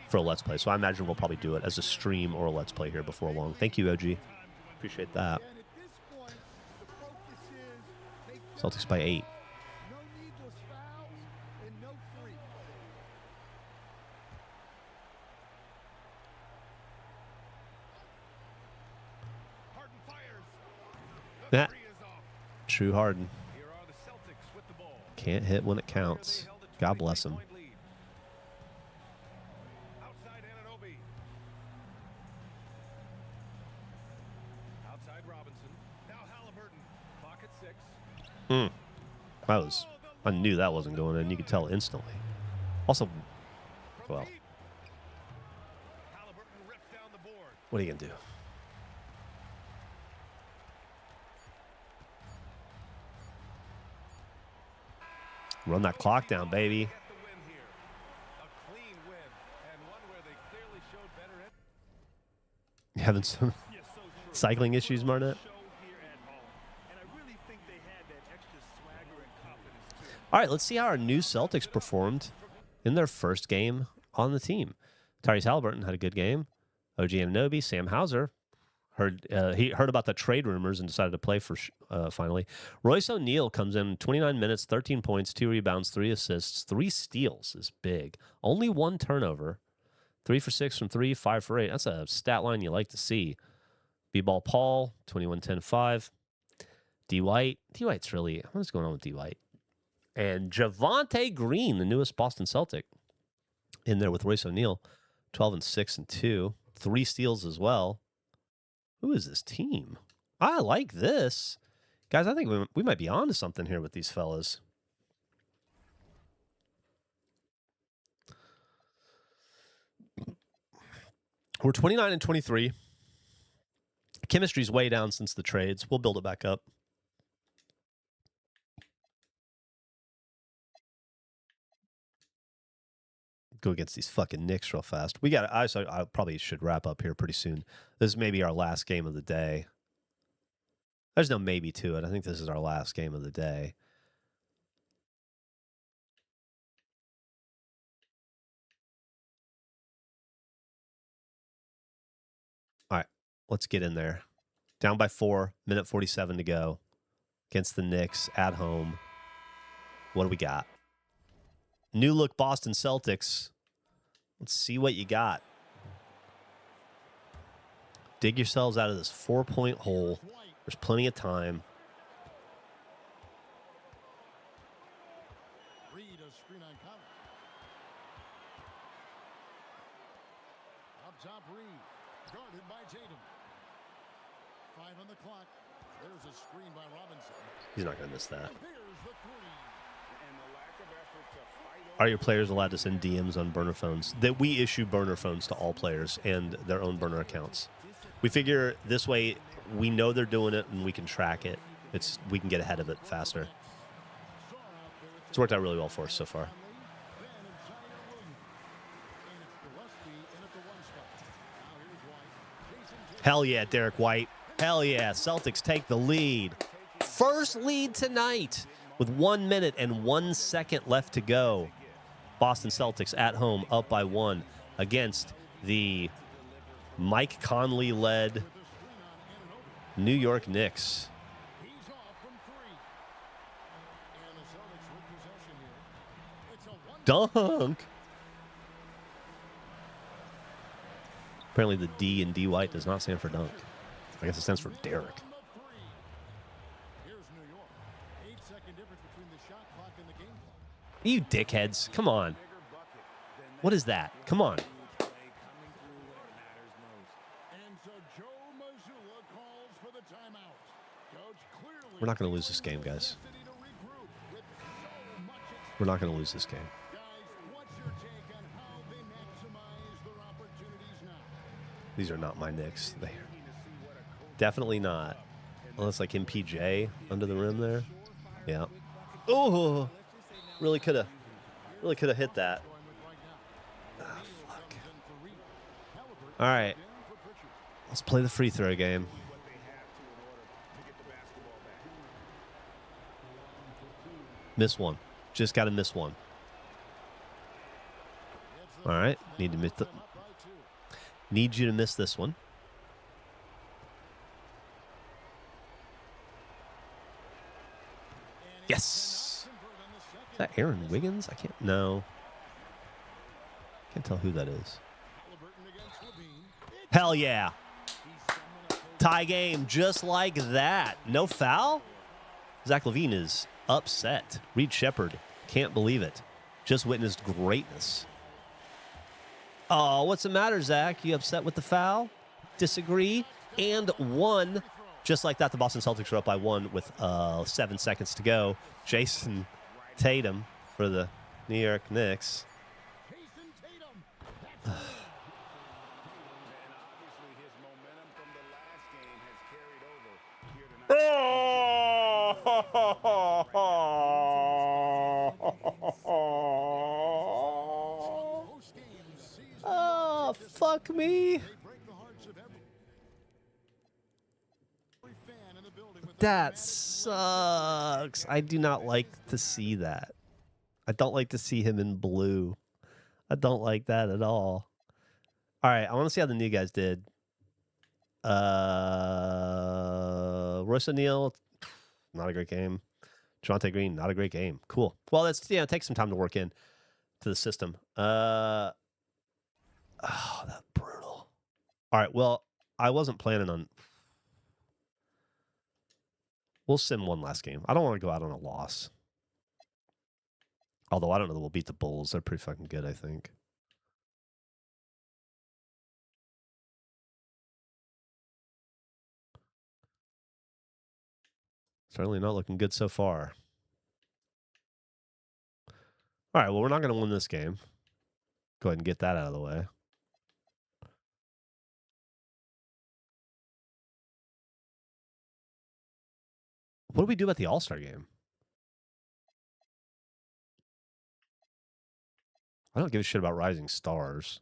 for a Let's Play. So I imagine we'll probably do it as a stream or a Let's Play here before long. Thank you, OG. Appreciate that. And at this point, the focus is take Celtics by 8. no needless fouls and no free. Harden fires. The Yeah. three is off. True Harden. Here are the Celtics with the ball. Can't hit when it counts. God bless him. Outside Anunoby. Outside Robinson. Now Halliburton. Clock at 6. I knew that wasn't going in. You could tell instantly. Also, well, Deep. Halliburton rips down the board. what are you going to do? Run that clock down, baby. Get the win here. A clean win and one where they clearly showed better. You having some Yes, so true. cycling issues, Marnette? Show here at home. And I really think they had that extra swagger and confidence too. All right, let's see how our new Celtics performed in their first game on the team. Tyrese Halliburton had a good game. OG Anunoby, Sam Hauser he heard about the trade rumors and decided to play for finally. Royce O'Neal comes in 29 minutes, 13 points, 2 rebounds, 3 assists, 3 steals is big. Only 1 turnover. 3 for 6 from 3, 5 for 8. That's a stat line you like to see. B-Ball Paul, 21, 10, 5. D. White. D. White's really, what is going on with D. White? And Javonte Green, the newest Boston Celtic, in there with Royce O'Neal, 12 and 6 and 2. 3 steals as well. Who is this team? I like this. Guys, I think we might be on to something here with these fellas. We're 29 and 23. Chemistry's way down since the trades. We'll build it back up. Go against these fucking Knicks real fast. I probably should wrap up here pretty soon. This is maybe our last game of the day. There's no maybe to it. I think this is our last game of the day. All right, let's get in there. Down by 4, minute 47 to go against the Knicks at home. What do we got? New look Boston Celtics. Let's see what you got. Dig yourselves out of this 4-point hole. There's plenty of time. Reed a screen on cover. Up top Reed. Guarded by Tatum. 5 on the clock. There's a screen by Robinson. He's not going to miss that. And there's the 3. And the lack of effort to fight Are your players allowed to send DMs on burner phones? That we issue burner phones to all players and their own burner accounts. We figure this way we know they're doing it and we can track it. We can get ahead of it faster. It's worked out really well for us so far. Hell yeah, Derek White. Hell yeah, Celtics take the lead. First lead tonight with 1 minute and 1 second left to go. Boston Celtics at home up by 1 against the Mike Conley-led New York Knicks. He's off from 3. And the Celtics with possession here. It's a 1. Dunk. Apparently the D in D White does not stand for dunk. I guess it stands for Derek. Here's New York. 8-second difference between the shot clock and the game clock. You dickheads. Come on. What is that? Come on. And so Joe Mazzulla calls for the timeout. Coach clearly We're not going to lose this game, guys. necessity to regroup with so much We're not going to lose this game. Guys, what's your take on how they maximize their opportunities now? These are not my Knicks. They definitely not. Unless like MPJ under the rim there. Yeah. Oh, really could have hit that. Ah, fuck. All right. Let's play the free throw game. Miss one. Just got to miss one. All right. Need you to miss this one. Yes. Is that Aaron Wiggins? I can't. No. Can't tell who that is. Hell yeah. Tie game just like that. No foul? Zach LaVine is upset. Reed Shepherd can't believe it. Just witnessed greatness. Oh, what's the matter, Zach? You upset with the foul? Disagree? And one. Just like that, the Boston Celtics are up by 1 with 7 seconds to go. Jason Tatum for the New York Knicks. Oh, fuck me. That sucks. I do not like to see that. I don't like to see him in blue. I don't like that at all. All right, I want to see how the new guys did. Royce O'Neal, not a great game. Javonte Green, not a great game. Cool. Well, that's it takes some time to work in to the system. Oh, that brutal. All right, well, I wasn't planning on. We'll sim one last game. I don't want to go out on a loss. Although I don't know that we'll beat the Bulls. They're pretty fucking good, I think. Certainly not looking good so far. All right, well, we're not going to win this game. Go ahead and get that out of the way. What do we do about the All-Star game? I don't give a shit about Rising Stars.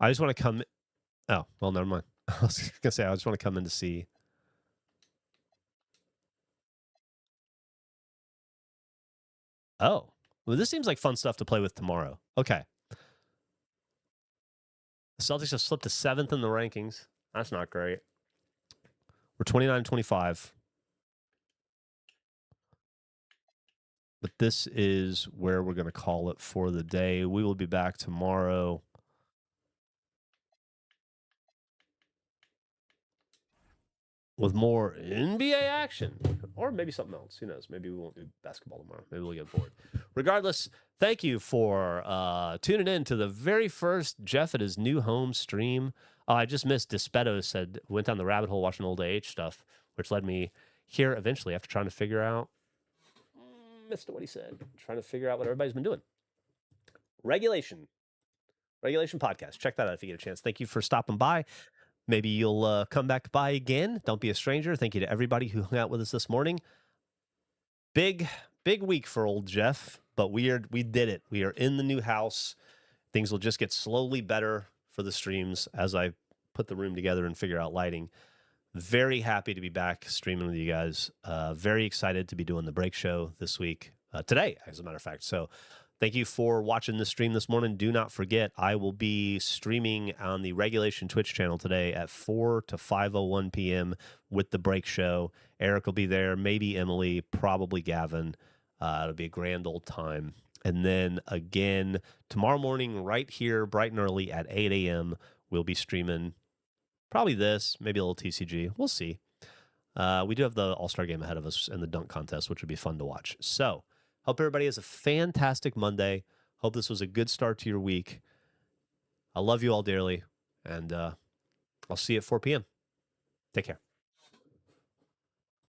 I just want to come. Oh, well, never mind. I was going to say, I just want to come in to see. Oh, well, this seems like fun stuff to play with tomorrow. Okay. The Celtics have slipped to 7th in the rankings. That's not great. We're 29-25. But this is where we're going to call it for the day. We will be back tomorrow. With more NBA action or maybe something else. Who knows? Maybe we won't do basketball tomorrow. Maybe we'll get bored. Regardless, thank you for tuning in to the very first Geoff at his new home stream. I just missed Despeto said, went down the rabbit hole watching old AH stuff, which led me here eventually after trying to figure out, missed what he said, trying to figure out what everybody's been doing. Regulation podcast. Check that out if you get a chance. Thank you for stopping by. Maybe you'll come back by again. Don't be a stranger. Thank you to everybody who hung out with us this morning. Big week for old Geoff, but we did it. We are in the new house. Things will just get slowly better for the streams as I put the room together and figure out lighting. Very happy to be back streaming with you guys. Very excited to be doing the break show this week. Today, as a matter of fact. So thank you for watching the stream this morning. Do not forget, I will be streaming on the Regulation Twitch channel today at 4 to 5:01 p.m. with the break show. Eric will be there, maybe Emily, probably Gavin. It'll be a grand old time. And then again, tomorrow morning, right here, bright and early at 8 a.m., we'll be streaming probably this, maybe a little TCG. We'll see. We do have the All-Star game ahead of us and the dunk contest, which would be fun to watch. So, hope everybody has a fantastic Monday. Hope this was a good start to your week. I love you all dearly, and I'll see you at 4 p.m. Take care.